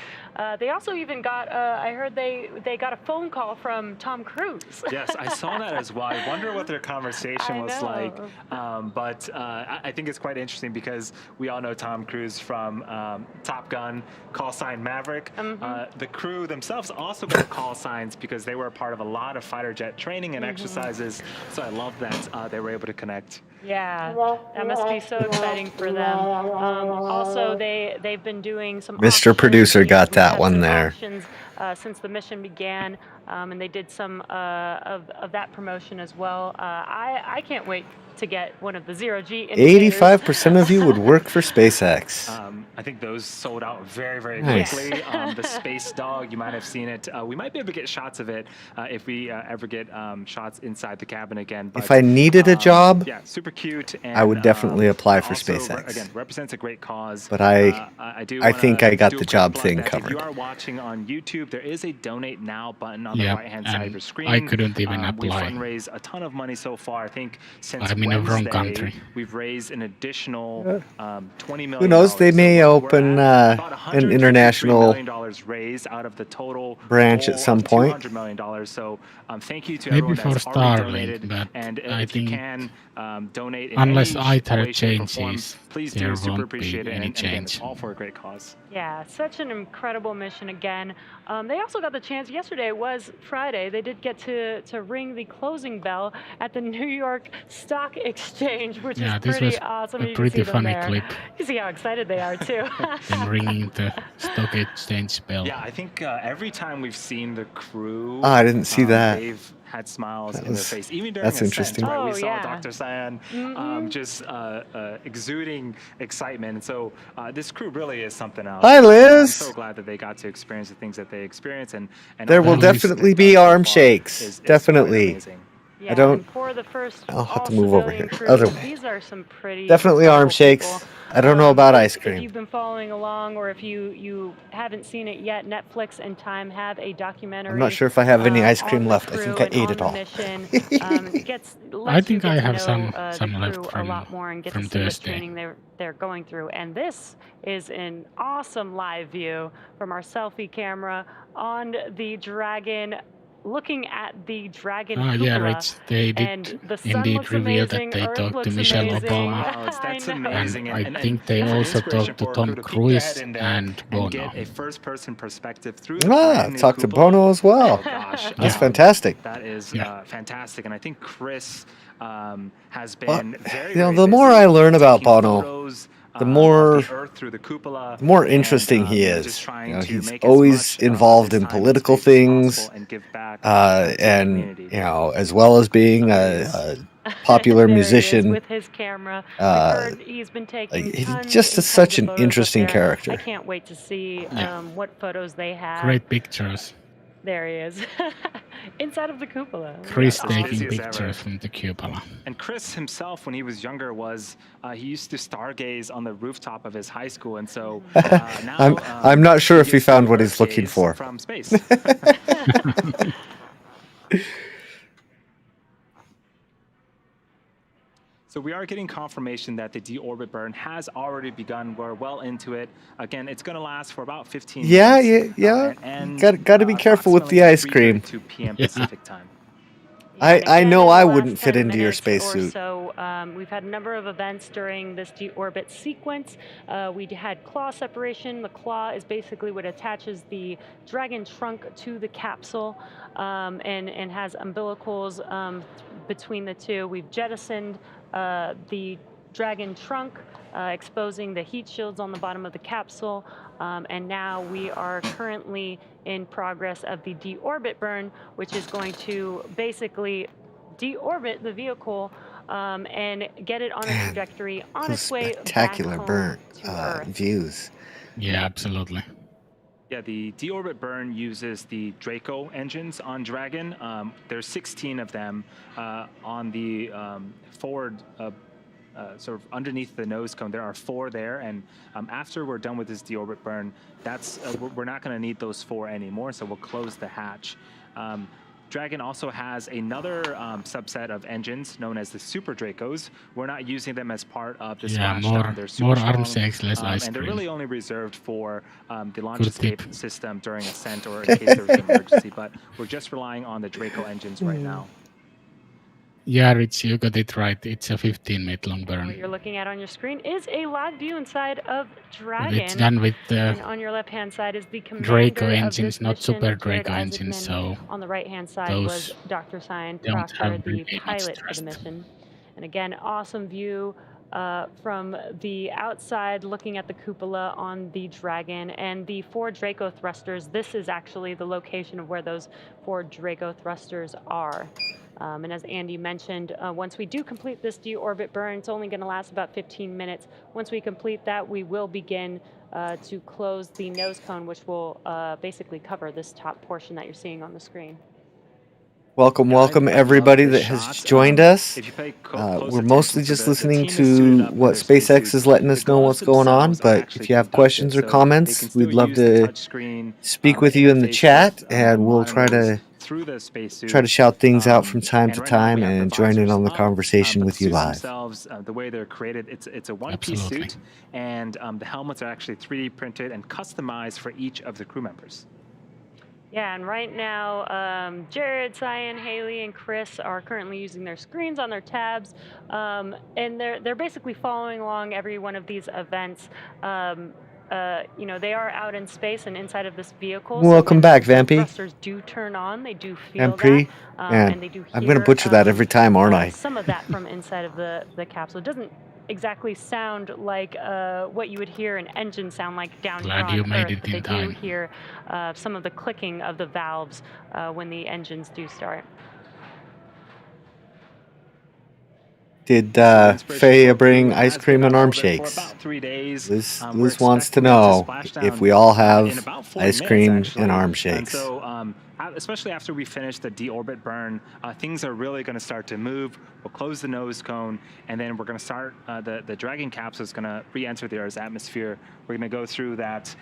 They also even got I heard they got a phone call from Tom Cruise. Yes, I saw that as well. I wonder what their conversation was like. But I think it's quite interesting because we all know Tom Cruise from Top Gun, call sign Maverick. The crew themselves also got call signs because they were a part of a lot of fighter jet training and exercises. So I love that they were able to connect. Yeah, that must be so exciting for them. Also, they've been doing some Mr. Producer got that one there. Since the mission began, and they did some of that promotion as well. I can't wait to get one of the zero-G indicators. 85% of you would work for SpaceX. I think those sold out very, very quickly. The Space Dog, you might have seen it. We might be able to get shots of it if we ever get shots inside the cabin again. But, if I needed a job, yeah, super cute. And, I would definitely apply for also, SpaceX. Again, represents a great cause. But I think I got the job thing covered. If you are watching on YouTube, there is a donate now button on the right-hand side of your screen. I couldn't even apply. We fundraised a ton of money so far. I think since I'm in a wrong country. We've raised an additional $20 million. Who knows? They may open an international raised out of the total branch at some point. $200 million. So thank you to maybe everyone for that's already Starlink, donated. but And I if you think can donate in unless any ITER way, shape, or form, changes, please there do. Super won't appreciate be it. any And again, it's change. all for a great cause. Yeah, such an incredible mission again. They also got the chance, yesterday was Friday, they did get to ring the closing bell at the New York Stock Exchange, which is pretty awesome. A pretty funny clip. You see how excited they are too. Them ringing the stock exchange bell. Yeah, I think every time we've seen the crew, I didn't see that. They've had smiles in their face, even during that's interesting. Right? We Oh, saw yeah. Dr. Cyan just exuding excitement, and so this crew really is something else. Hi, Liz. I'm so glad that they got to experience the things that they experienced, and There will definitely be arm shakes. Definitely. Yeah, I don't. and for the first I'll have to move over here. crew, Other way. These are some pretty Definitely arm incredible shakes. people. I don't know about ice If cream. you've been following along, or if you haven't seen it yet, Netflix and Time have a documentary. I'm not sure if I have any ice cream on the left. I crew think I and ate on it the all. mission. I think I have some some left a from lot more and get from to see the Thursday. training they're going through. And this is an awesome live view from our selfie camera on the Dragon looking at the Dragon Oh, cupola, yeah, right. They and did the sun indeed looks reveal that amazing, they Earth talked to looks Michelle amazing. Obama. Wow, that's I know. And amazing. I think they for the also talked to Inspiration4 Tom crew to peek their head Cruise in there and and Bono. get a first-person perspective through the brand I've new talked to cupola. Bono as well. Oh gosh, That's Yeah. fantastic. that is Yeah. fantastic, and I think Chris has Well, been very, you know, very the more busy I learn about taking Bono, photos the of more the Earth through the cupola, the more and, interesting he just is. trying You know, to he's make as always much of involved his in time and political space as things, possible and give back to the and community. you know, as well as being There he a popular There he is musician. with his camera. I've Uh, heard he's been taking he tons just and is such tons of an photos up interesting there. character. I can't wait to see Yeah. what photos they have. Great pictures. There he is. Inside of the cupola. Chris as busy taking as ever. pictures from the cupola. And Chris himself, when he was younger, was he used to stargaze on the rooftop of his high school, and so now I'm not sure if he gets to found what he's looking Earth for. gaze from space. So we are getting confirmation that the deorbit burn has already begun. We're well into it. Again, it's going to last for about 15 minutes. Yeah. And Got to be careful with the ice cream. 2 p.m. Yeah. Pacific time. And I again, know in the I last wouldn't fit 10 into your minutes or spacesuit. So we've had a number of events during this deorbit sequence. We had claw separation. The claw is basically what attaches the Dragon trunk to the capsule and has umbilicals between the two. We've jettisoned the Dragon trunk, exposing the heat shields on the bottom of the capsule. And now we are currently in progress of the deorbit burn, which is going to basically deorbit the vehicle and get it on a trajectory on Those its way spectacular back home burnt to Earth. views. Yeah, absolutely. Yeah, the deorbit burn uses the Draco engines on Dragon. There's 16 of them on the forward sort of underneath the nose cone. There are 4 there, and after we're done with this deorbit burn, that's we're not going to need those 4 anymore, so we'll close the hatch. Dragon also has another subset of engines known as the Super Dracos. We're not using them as part of the Splashdown. They're super more strong, arms, less ice and they're cream. really only reserved for the launch Good escape tip. system during ascent or in case there's an emergency. But we're just relying on the Draco engines right now. Yeah, Rich, you got it right. It's a 15-minute long What burn. you're looking at on your screen is a live view inside of But Dragon. it's done with And the on your left-hand side is the commander Draco of engines, this not mission, Super Jared Draco engines, Isaacman. so On the right-hand side those was Dr. Cyan don't Proctor, have the really much pilot for the thrust. mission. And again, awesome view from the outside looking at the cupola on the Dragon and the 4 Draco thrusters. This is actually the location of where those 4 Draco thrusters are. And as Andy mentioned, once we do complete this deorbit burn, it's only going to last about 15 minutes. Once we complete that, we will begin to close the nose cone, which will basically cover this top portion that you're seeing on the screen. Welcome, Yeah, welcome I love everybody this that has shot. joined us. If you pay We're mostly just listening the team is suited to up in what their SpaceX spacesuits. is letting The us know what's gloves going on, themselves are but actually if you have questions or conductive, so they comments, can still we'd love use the to touchscreen, speak with you in the interface chat, with, and we'll try monitors to through the spacesuit. shout things out from time And to right now time we have the and join in visors on the up, conversation but with the you suits live. themselves, the way they're created, it's a one-piece Absolutely. suit, and the helmets are actually 3D printed and customized for each of the crew members. Yeah, and right now, Jared, Cyan, Haley, and Chris are currently using their screens on their tabs, and they're basically following along every one of these events. You know, they are out in space and inside of this vehicle. Welcome when back, the Vampy. thrusters do turn on, they do feel Vampy? that, Man, and they do hear. I'm going to butcher that every time, aren't I? Some of that from inside of the capsule. It doesn't exactly sound like what you would hear an engine sound like down Glad here you on made Earth, it but in they time. do hear some of the clicking of the valves when the engines do start. Did Inspiration4 Faye bring crew ice has cream been and on arm orbit for shakes? about 3 days. Liz We're wants to expecting know Splashdown, if we all in have about 40 ice minutes, cream actually. and arm And shakes. so, especially after we finish the deorbit burn, things are really going to start to move. We'll close the nose cone, and then we're going to start, the Dragon capsule is going to re-enter the Earth's atmosphere. We're going to go through that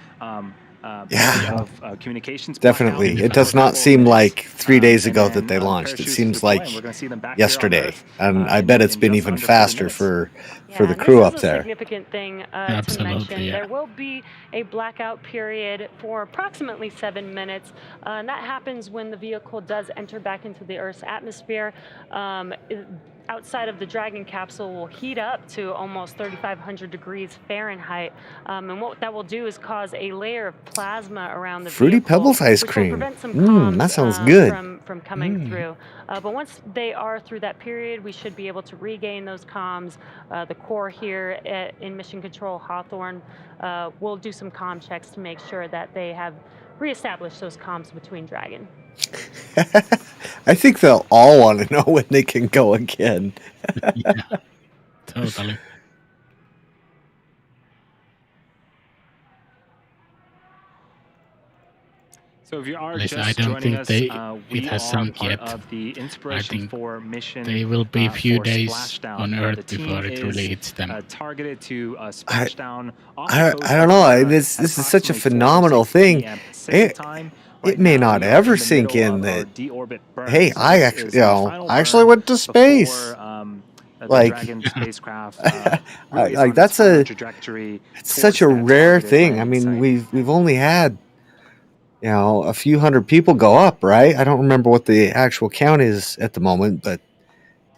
Yeah. of communications. Definitely. blackout It does for a not couple of seem minutes. like 3 days And ago that then, they launched. It parachutes seems deploy, like and we're going to see them back here on yesterday. Earth, And I in- bet it's in been just even under 40 faster minutes. for Yeah, the and crew this up is a there. significant thing to Absolutely, mention. yeah. There will be a blackout period for approximately 7 minutes, and that happens when the vehicle does enter back into the Earth's atmosphere. Outside of the Dragon capsule will heat up to almost 3,500 degrees Fahrenheit, and what that will do is cause a layer of plasma around the Fruity vehicle, Pebbles ice which cream. will prevent some comms That sounds good. from coming through. But once they are through that period, we should be able to regain those comms. The core here in Mission Control Hawthorne will do some comm checks to make sure that they have reestablished those comms between Dragon. I think they'll all want to know when they can go again. Yeah, totally. So if you are Least just I don't joining think us, it we has are sunk part yet. of the Inspiration4 mission. They will be a few for days Splashdown. on The Earth team before it is, really hits them. targeted to Splashdown off the I coast don't of know. Florida This at is such a approximately 4 to phenomenal 6 thing. p.m. Pacific time. Right may now, not we are ever in the sink middle in of our that, deorbit burn. hey, So I this actually, is the final I actually burn went to space. before, the Like, Dragon spacecraft really is like on that's its final a trajectory it's such towards a that rare targeted thing. I landing mean, site. we've only had a few hundred people go up, right? I don't remember what the actual count is at the moment, but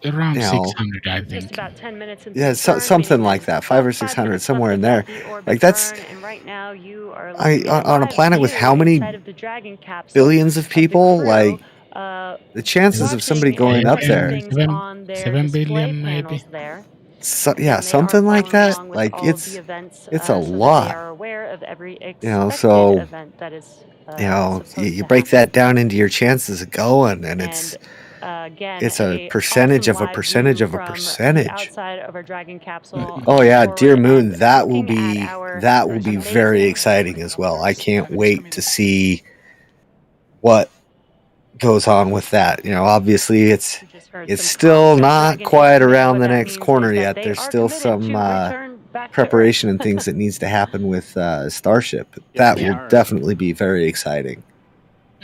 Around you know, 600, I Just think. about 10 minutes into yeah, the burn, something meaning like there's that, 500 or about 5 600, minutes somewhere left in of there. that deorbit Like that's burn, and right now you are looking at a on a live planet with view how many inside of the Dragon capsule billions of the people? crew, Like uh, the chances of somebody watching going and up pressing there, things on their 7 display billion panels maybe. there. yeah, Again, they are something like following that. along with Like all of the events it's a so that they lot. are aware of every expected So event that is supposed you to break happen. that down into your chances of going, and it's Again, a percentage awesome of a live percentage view of a from the percentage. outside of our Dragon capsule. Oh looking yeah, dear forward moon, and that will looking at be our very amazing exciting as well. I can't wait to see what goes on with that. Obviously it's We just heard it's some still comms that not Dragon is quite committed. around What the that next means corner is that yet. they There's are still committed some to return back to Earth. preparation and things that needs to happen with Starship. Yeah, That they will are. definitely be very exciting.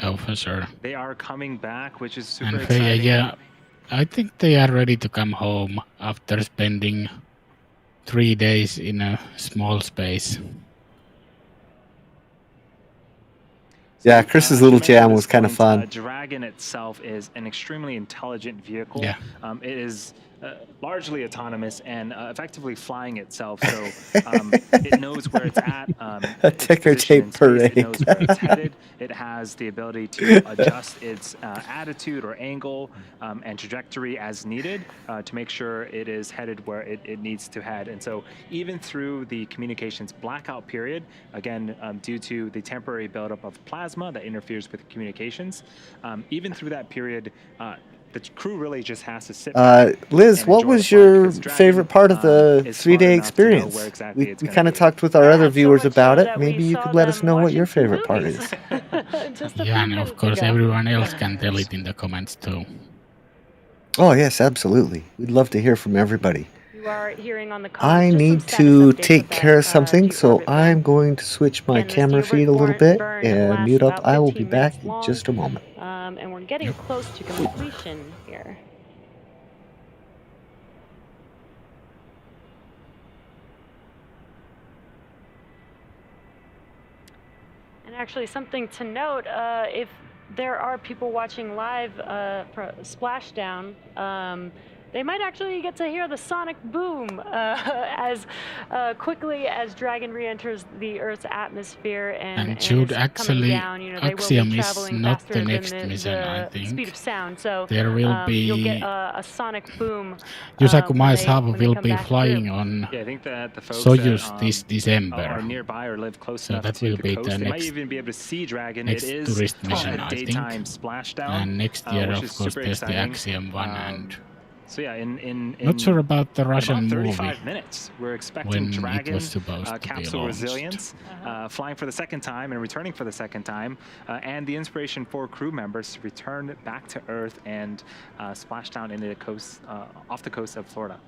Oh, for sure. They are coming back, which is super And exciting. yeah, I think they are ready to come home after spending 3 days in a small space. Yeah, Chris's little jam was kind of fun. Dragon itself is an extremely intelligent vehicle. Yeah. It is largely autonomous and effectively flying itself. So it knows where it's at. A its ticker position tape in space, parade. It knows where it's headed. It has the ability to adjust its attitude or angle and trajectory as needed to make sure it is headed where it needs to head. And so even through the communications blackout period, again, due to the temporary buildup of plasma that interferes with communications, even through that period, the crew really just has to sit back. Liz, what was your favorite part of the 3-day experience? Exactly We kind of talked with our other viewers about it. Maybe you could let us know what your favorite part is. Yeah, and of course everyone else can tell it in the comments too. Oh yes, absolutely. We'd love to hear from everybody. You are hearing on the comments I just some need status to updates take of that, care of something, so deorbit burn. I'm going to switch my Again, this camera deorbit feed a little burn bit and mute lasts up. about I will be 15 back minutes in long, just a moment. and we're getting close to completion here. And actually, something to note, if there are people watching live Splashdown, they might actually get to hear the sonic boom as quickly as Dragon re-enters the Earth's atmosphere and should is actually, coming down. They will Axiom be is traveling not faster the than next mission, I the think. speed of sound. So There will be you'll get a sonic boom. Yusaku Hub when they will come be back flying through. on Yeah, I think that the folks Soyuz that this December. are nearby or live close So enough that to will the be coast, the they might next- even be able to see Dragon. next It is tourist mission, a I think. daytime splashdown. And next year, which of is course, super there's the exciting. Axiom one. And So yeah, in not sure about the about Russian 35 movie minutes, we're expecting when it Dragon was supposed to be capsule launched. resilience flying for the second time and returning for the second time, and the Inspiration4 crew members to return back to Earth and splash down into the coast, off the coast of Florida.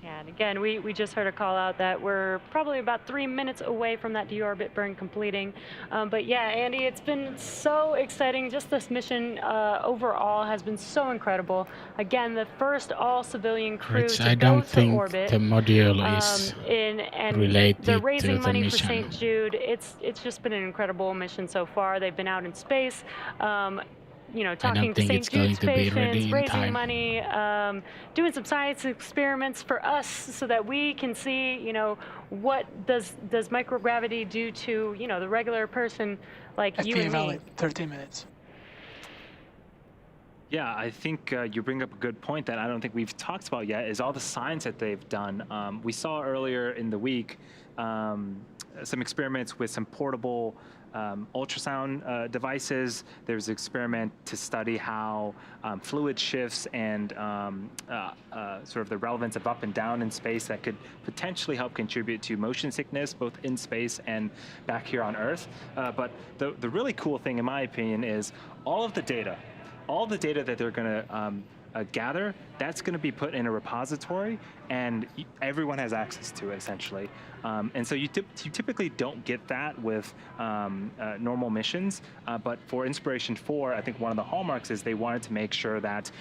Yeah, and again, we just heard a call out that we're probably about 3 minutes away from that deorbit burn completing. But yeah, Andy, it's been so exciting. Just this mission overall has been so incredible. Again, the first all-civilian crew Rich, to I go don't to think orbit. the module is And related they're to raising the money for mission. St. Jude. It's just been an incredible mission so far. They've been out in space. You know, talking to think St. it's going Jude's to be ready patients, in raising time. money, doing some science experiments for us so that we can see, you know, what does microgravity do to, you know, the regular person like you and me. 13 minutes. Yeah, I think you bring up a good point that I don't think we've talked about yet, is all the science that they've done. We saw earlier in the week some experiments with some portable ultrasound devices. There's an experiment to study how fluid shifts and sort of the relevance of up and down in space that could potentially help contribute to motion sickness, both in space and back here on Earth. But the really cool thing, in my opinion, is all of the data. All the data that they're going to gather, that's going to be put in a repository, and everyone has access to it, essentially. And so you typically don't get that with normal missions, but for Inspiration4, I think one of the hallmarks is they wanted to make sure that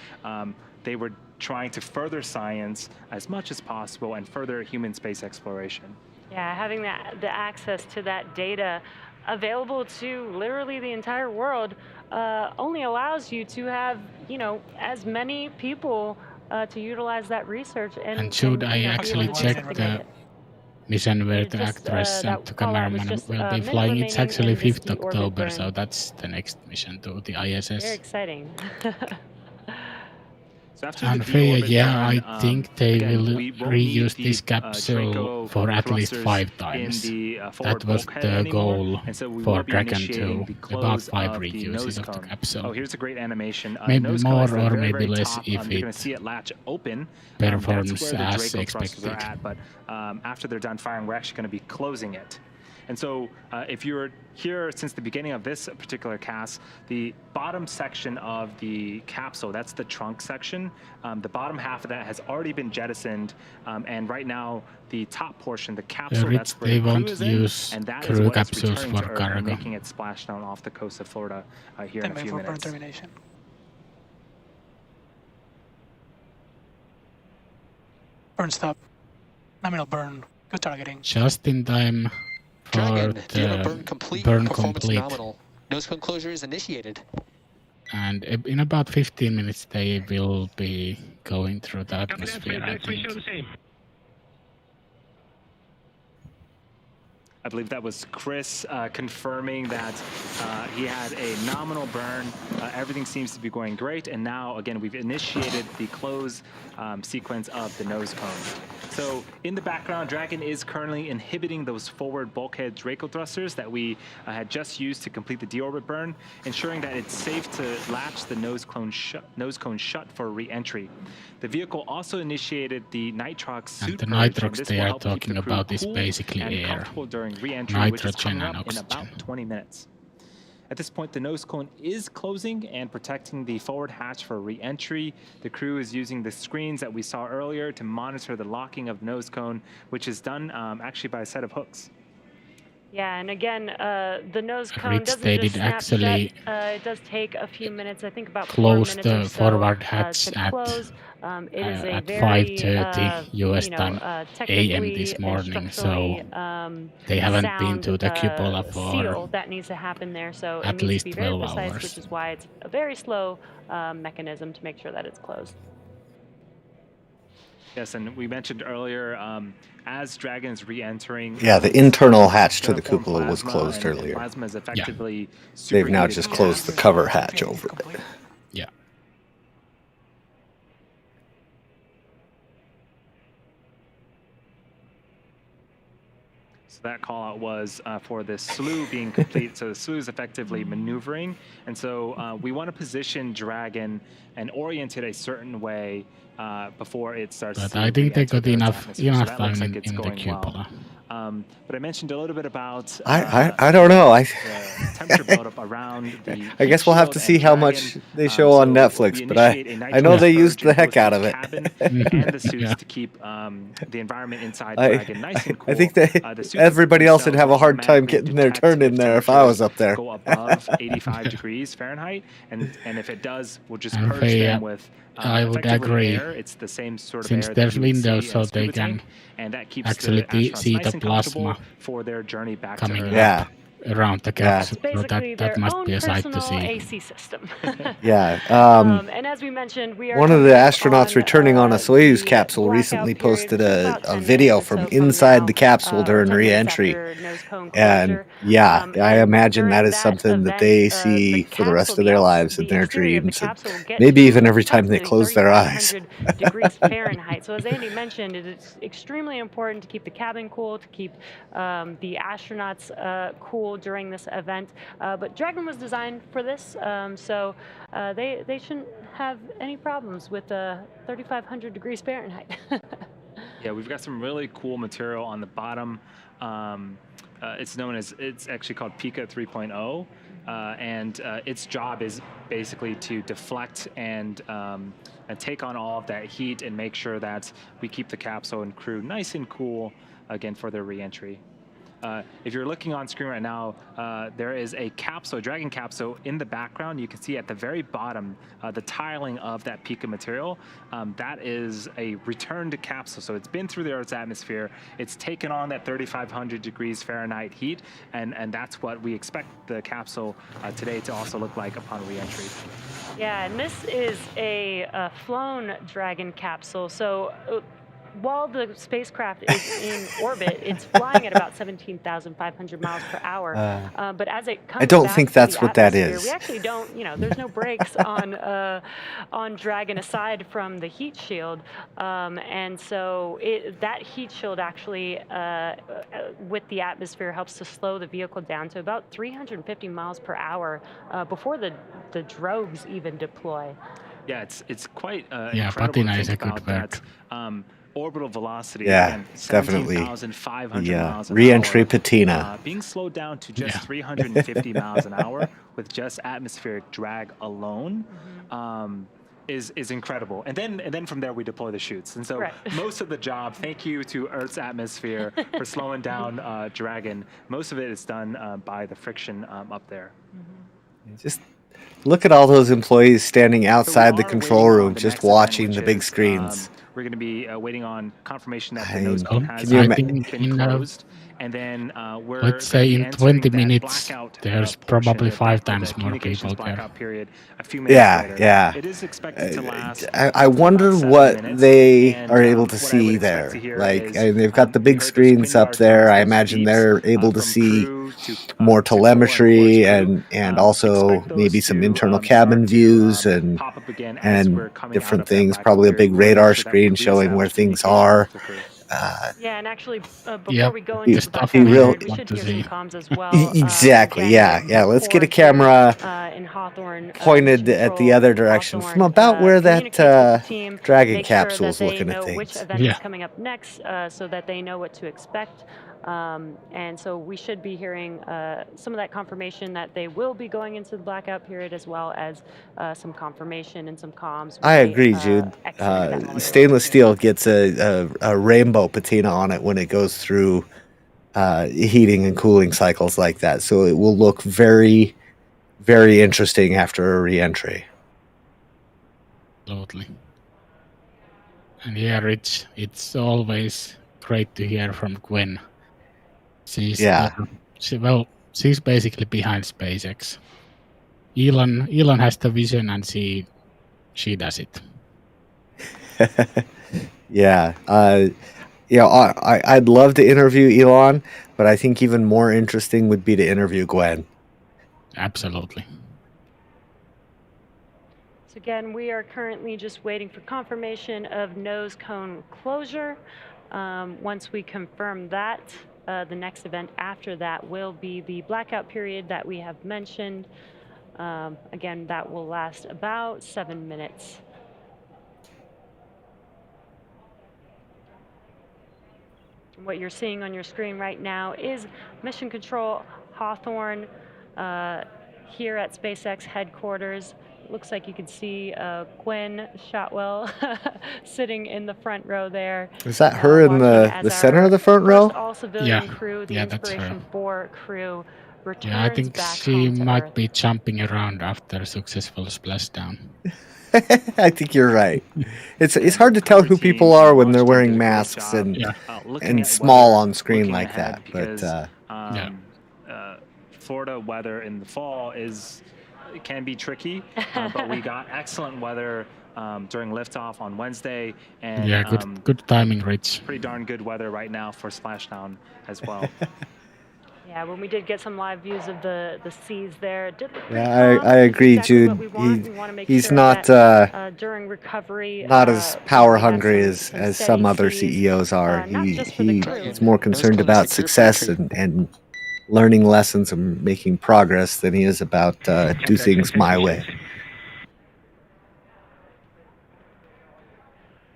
they were trying to further science as much as possible and further human space exploration. Yeah, having the access to that data available to literally the entire world only allows you to have, you know, as many people to utilize that research. And should I actually check the mission where the actress and the cameraman will be flying? It's actually 5th October, so that's the next mission to the ISS. Very exciting. So after And the Freya, deorbit yeah, burn, I think they again, will we won't reuse need this the, capsule Draco for at least thrusters 5 times. in the, That was bulkhead the anymore, goal and so we for will be Dragon initiating 2, the close about 5 of the reuses nose of the cone. capsule. Oh, here's a great animation. Maybe nose cone more is the or very, maybe very less top. if You're going to it see it latch open. performs That's where the as Draco thrusters are expected. at, but after they're done firing, we're actually going to be closing it. And so if you're here since the beginning of this particular cast, the bottom section of the capsule, that's the trunk section, the bottom half of that has already been jettisoned, and right now the top portion, the capsule, Rich, that's where they the crew won't is in, use and that is crew what is capsules returning to for Earth and cargo. making it splash down off the coast of Florida here in a few for burn minutes. termination. Burn stop. Nominal burn. Good targeting. Just in time for Dragon, the deorbit burn complete. burn Performance complete. nominal. Nose cone closure is initiated. And in about 15 minutes, they will be going through the Copy that, atmosphere, I SpaceX, we think. show the same. I believe that was Chris confirming that he had a nominal burn. Everything seems to be going great. And now, again, we've initiated the close sequence of the nose cone. So in the background, Dragon is currently inhibiting those forward bulkhead Draco thrusters that we had just used to complete the deorbit burn, ensuring that it's safe to latch the nose cone shut for re-entry. The vehicle also initiated the nitrox suit And the purge, nitrox this they will are help keep talking the crew about is cool basically and air. comfortable during re-entry, which is Nitrogen coming and up in oxygen. about 20 minutes. At this point, the nose cone is closing and protecting the forward hatch for re-entry. The crew is using the screens that we saw earlier to monitor the locking of the nose cone, which is done actually by a set of hooks. Yeah, and again, the nose cone Rich, doesn't they just did snap actually shut. It does take a few minutes, I think about 4 close minutes or the so, forward hatch to at close. It is a at very 5:30 US you know, time AM technically this and morning, so structurally, they haven't been sound, to the cupola for seal that needs to happen there. So it at needs to least be very 12 precise, hours. which is why it's a very slow mechanism to make sure that it's closed. Yes, and we mentioned earlier, as Dragon is re-entering... Yeah, the internal hatch to the gonna form cupola was plasma, closed and earlier. Plasma is effectively They've now superheated just gas. closed the cover hatch over it. Yeah. So that call out was for the slew being complete. So the slew is effectively maneuvering. And so we want to position Dragon and orient it a certain way before it starts But to I think they re-enter got the Earth's enough atmosphere. So that time looks like in it's the going well. cupola. But I mentioned a little bit about I don't know. the temperature buildup around the I guess we'll have to heat see shield how and much Dragon. they show on We Netflix, but I initiate a know nitrogen they used purge the in heck both out the of it. cabin and the suits to keep the environment inside I Dragon nice and cool. I think that The suits everybody else would themselves have a hard time automatically getting their detect turn in if there if I was temperatures up there. go above 85 degrees Fahrenheit, and if it does, we'll just And purge they, them with I would effectively agree. air. It's the same sort of Since air that there's you would windows, see in so a they scuba can tank, and that keeps actually the astronauts see nice the and comfortable plasma for their journey back to coming Earth. Yeah. up around the Yeah. capsule. It's So basically that their must own be a sight to personal see. AC system. Yeah. And as we mentioned, we are One of the coming up astronauts on, returning on a Soyuz the capsule blackout recently period, posted which is a about 10 video minutes or from so from inside now, the capsule or during 10 minutes re-entry. after nose cone And closure. yeah, I And imagine that during is that something that event, they the see for the rest capsule, of their lives the and their exterior of the dreams, and capsule will get maybe to even every time they approximately close their eyes. 3,500 degrees Fahrenheit. So as Andy mentioned, it is extremely important to keep the cabin cool, to keep the astronauts cool during this event. But Dragon was designed for this, so they shouldn't have any problems with 3,500 degrees Fahrenheit. Yeah, we've got some really cool material on the bottom. It's actually called Pika 3.0, and its job is basically to deflect and take on all of that heat and make sure that we keep the capsule and crew nice and cool again for their re-entry. If you're looking on screen right now, there is a capsule, a Dragon capsule in the background. You can see at the very bottom the tiling of that Pika material. That is a returned capsule. So it's been through the Earth's atmosphere. It's taken on that 3,500 degrees Fahrenheit heat, and that's what we expect the capsule today to also look like upon re-entry. Yeah, and this is a flown Dragon capsule. So while the spacecraft is in orbit, it's flying at about 17,500 miles per hour. But as it comes I don't back think through that's the what that atmosphere, is. we actually don't, there's no brakes on Dragon aside from the heat shield. And so that heat shield actually, with the atmosphere, helps to slow the vehicle down to about 350 miles per hour before the drogues even deploy. Yeah, it's quite Yeah, incredible to patina is think a good about word. that. Orbital velocity, Yeah, again, definitely. 17,500 The miles an re-entry hour, patina. being slowed down to just 350 miles an hour with just atmospheric drag alone. Is incredible, and then from there we deploy the chutes, and so most of the job, thank you to Earth's atmosphere for slowing down Dragon. Most of it is done by the friction up there. Just look at all those employees standing outside the are control waiting on room, the just next event, watching which the big is, screens. We're going to be waiting on confirmation that the I nose mean, cone has can you been in, closed, and then we're let's gonna say be in entering 20 that minutes, blackout, there's portion, probably the 5 the times more communications people there. blackout period a few minutes later. Yeah. It is expected to last. I wonder about 7 what minutes, they and, are able to what I would see expect to there. hear Like, is, I mean, they've got the we big heard those screens twin up yards there. noise, I those imagine beeps, they're able to from see crew more to core and telemetry crew. and also Expect those maybe some to, internal start cabin to, views and pop up again as we're coming out different of that things. blackout Probably a period. big We wanna make radar sure that we screen showing where reestablish things communication are. with the crew. Yeah, and actually, before Yep, we go Be into the stuff be blackout real. period, we should hear some comms as well. Exactly. Again, Yeah. with Let's get a Core 3, camera in Hawthorne, pointed Mission at the Control other in direction from Hawthorne, about where that communicates with the team, Dragon make sure capsule that is they looking at know which things. event is Yeah. coming up next, so that they know what to expect. And so we should be hearing some of that confirmation that they will be going into the blackout period, as well as some confirmation and some comms. I agree, Jude. Stainless steel gets a rainbow patina on it when it goes through heating and cooling cycles like that. So it will look very, very interesting after a re-entry. Absolutely. And yeah, Rich, it's always great to hear from Gwen. She's she's basically behind SpaceX. Elon has the vision, and she does it. Yeah. I'd love to interview Elon, but I think even more interesting would be to interview Gwen. Absolutely. So again, we are currently just waiting for confirmation of nose cone closure. Once we confirm that, the next event after that will be the blackout period that we have mentioned. Again, that will last about 7 minutes. What you're seeing on your screen right now is Mission Control Hawthorne here at SpaceX headquarters. Looks like you can see Gwen Shotwell sitting in the front row there. Is that her in the center of the front row? All-civilian crew, the Yeah, that's her. Inspiration4 crew, returns Yeah, I think back she home to might Earth. be jumping around after a successful splashdown. I think you're right. It's hard to tell who people are when they're wearing masks and small on screen like that. But Florida weather in the fall can be tricky, but we got excellent weather during liftoff on Wednesday, and Yeah, good timing, Rich. pretty darn good weather right now for Splashdown as well. Yeah, when we did get some live views of the seas there, it did look pretty yeah, calm. I agree, Exactly Jude. what we want. We want to make He's sure not that, during recovery, not as power we have hungry some as steady some other seas, CEOs are. not just for the crew. He's more concerned about success and learning lessons and making progress than he is about do things my way.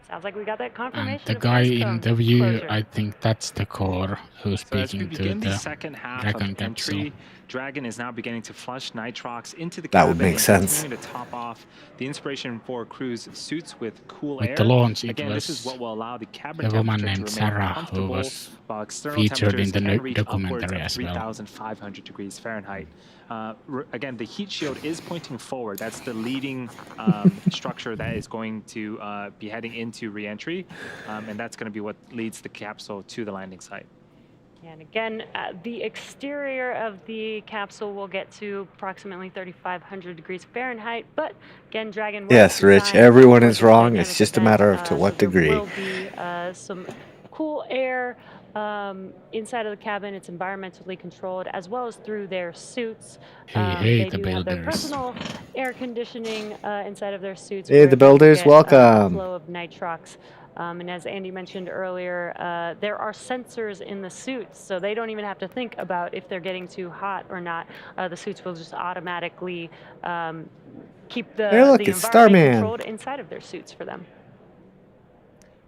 Sounds like we got that confirmation. And the of guy NESCOM in the view, closure. I think that's the core who's So as we speaking to begin the the second half Dragon of capsule. entry, Dragon is now beginning to flush nitrox into the That cabin would make and sense. continuing to top off the Inspiration4 crew's suits with cool With air. the launch, it Again, this is was what will allow the cabin a woman temperature named to remain Sarah who comfortable, was while external featured in temperatures the can reach upwards documentary of as well. 3,500 degrees Fahrenheit. Again, the heat shield is pointing forward. That's the leading structure that is going to be heading into re-entry, and that's going to be what leads the capsule to the landing site. And again, the exterior of the capsule will get to approximately 3,500 degrees Fahrenheit. But again, Dragon was Yes, Rich, designed everyone for is this wrong. dynamic It's just a event, matter of to what so degree. There will be some cool air inside of the cabin. It's environmentally controlled, as well as through their suits. Hey, they the do have their builders. personal air conditioning inside of their suits. Hey, where the they can builders, get, welcome. flow of nitrox. And as Andy mentioned earlier, there are sensors in the suits, so they don't even have to think about if they're getting too hot or not. The suits will just automatically keep the, Hey, look, the it's environment Starman. controlled inside of their suits for them.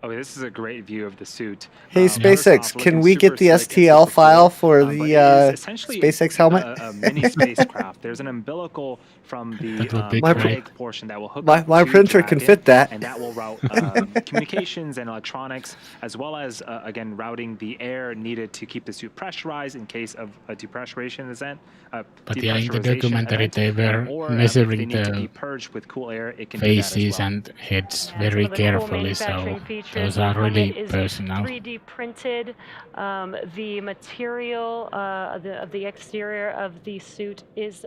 Okay, this is a great view of the suit. Hey, First SpaceX, off, can looking we get super the slick and STL super file cool, for but it the is essentially SpaceX helmet? a mini spacecraft. There's an umbilical from the That would be great. leg portion that will hook My up my to printer can Dragon, fit that. and that will route communications and electronics, as well as again routing the air needed to keep the suit pressurized in case of a depressurization event. But yeah, in the depressurization documentary event, they were or if they measuring need to be the purged with cool air, it can do that as faces well. and heads Yeah, very some of the cool carefully, so manufacturing features. those The are really helmet is personal. 3D printed. The material of the exterior of the suit is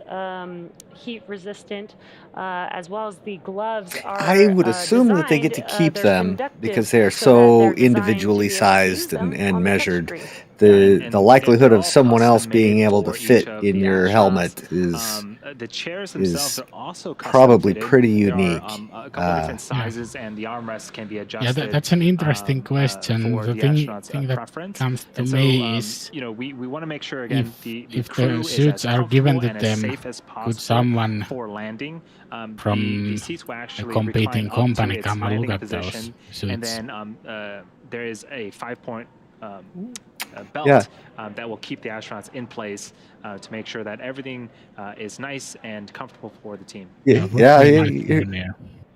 heat resistant, as well as the gloves are. I would assume that they get to designed, keep they're them conductive because they're so that so they're designed individually to be able to use sized them and on the measured. touchscreen. The And the again, likelihood they're of all someone else custom being made able to for each fit of in the your astronauts. helmet is The chairs themselves is are also custom probably fitted. pretty There unique. are a couple different sizes, and the armrests can be Yeah, adjusted. that's an interesting question. For The the thing astronauts' that preference. comes to And so, me is you know, we want to make sure again the if crew the is suits as are given comfortable to and as them, safe as could possible someone for landing. The from seats will a actually competing recline up to company its come and look landing at those position, and suits? then there is a 5-point belt Yeah. that will keep the astronauts in place to make sure that everything is nice and comfortable for the team. yeah, would yeah, be yeah, nice you're, engineer.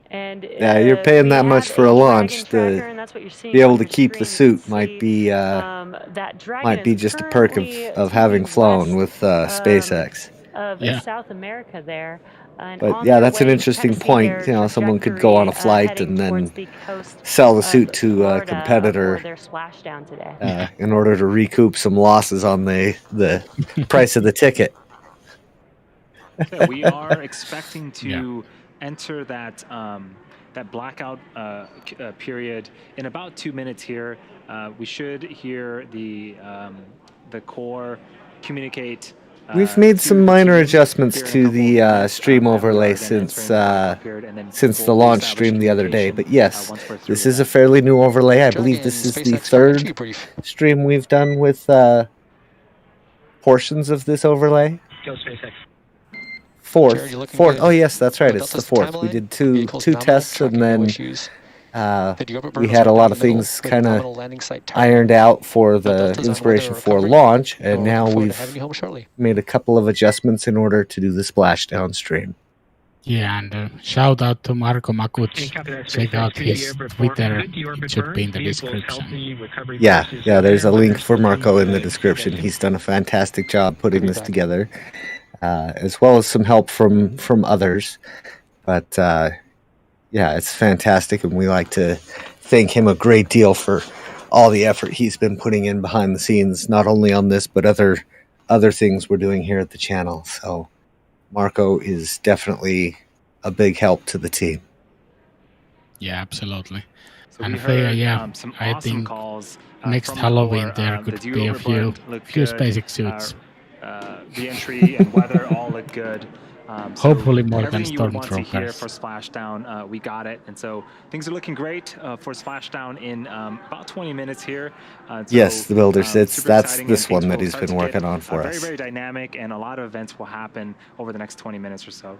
And yeah, you're paying we that much have for a Dragon launch. tracker, To and that's what you're seeing be able on to your keep the screen. You can suit might see, be that Dragon might be is just a perk currently of having taking flown west, with SpaceX. of Yeah. South America there. And But on yeah, their that's an way, you interesting kinda see point. their You know, someone could go on a trajectory, flight heading and then towards the coast sell the of suit to a Florida, competitor for their splashdown today. in order to recoup some losses on the price of the ticket. Yeah, we are expecting to enter that that blackout period in about 2 minutes here. We should hear the core communicate. We've made to some the minor team adjustments here in a to couple of the minutes, stream that we are overlay then entering the blackout period, and then since we'll the launch reestablish stream the other day. But communication, yes, once we're through this with is a that. fairly new overlay. I believe Dragon, this is the SpaceX for entry third brief. stream we've done with portions of this overlay. Go SpaceX. Jared, you looking Fourth. good? Oh yes, that's right. No It's the Delta's fourth. We timeline. did two Vehicles two nominal, tests and tracking no then issues. The deorbit burn we was had a right lot down of the middle, things with kind of nominal landing site target. ironed out for No the deltas on weather or Inspiration4 recovery. launch, and We're now looking forward to having we've you home shortly. made a couple of adjustments in order to do the splashdown stream. Yeah, and shout out to Marko Any Makuc. copy that, Check SpaceX out to his deorbit 4. Twitter. Good deorbit It should burn. be in the Vehicle's description. healthy. Recovery Yeah, course is yeah. There's a there. link for Weather's Marco in the looking description. good. He's done a fantastic job putting Good this feedback. together, as well as some help from others. But yeah, it's fantastic, and we like to thank him a great deal for all the effort he's been putting in behind the scenes, not only on this but other things we're doing here at the channel. So Marco is definitely a big help to the team. Yeah, absolutely. So And we Freya, heard yeah, some I awesome think calls. next from the Halloween core. there The could be a deorbit few burn looked few good. SpaceX suits. Re-entry and weather all look good. Hopefully more than everything you would want to hear Stormtroopers. for Splashdown, we got it. And so things are looking great for Splashdown in about 20 minutes here. Yes, the builders. That's exciting, this and things one that will he's start been to working get, on for very, us. very dynamic, and a lot of events will happen over the next 20 minutes or so.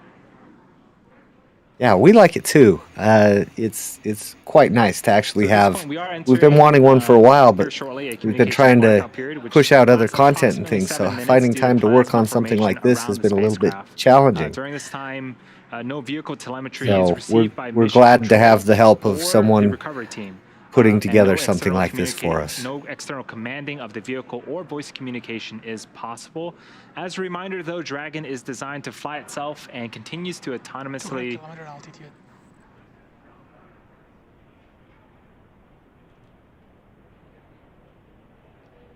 Yeah, we like it too. It's quite nice to actually So at this have. point, we are We've been entering, wanting one for a while, here but shortly, a we've been communications trying to blackout period, which push out other lasts content and approximately things. So 7 minutes finding due to time to work plasma on something formation like this has around been the a little bit spacecraft. challenging. During this time, no vehicle telemetry So is received by we're mission glad to control have the help or of the someone recovery team. putting And together no something external like this for us. No external commanding of the vehicle or voice communication is possible. As a reminder, though, Dragon is designed to fly itself and continues to 200 autonomously. kilometer altitude.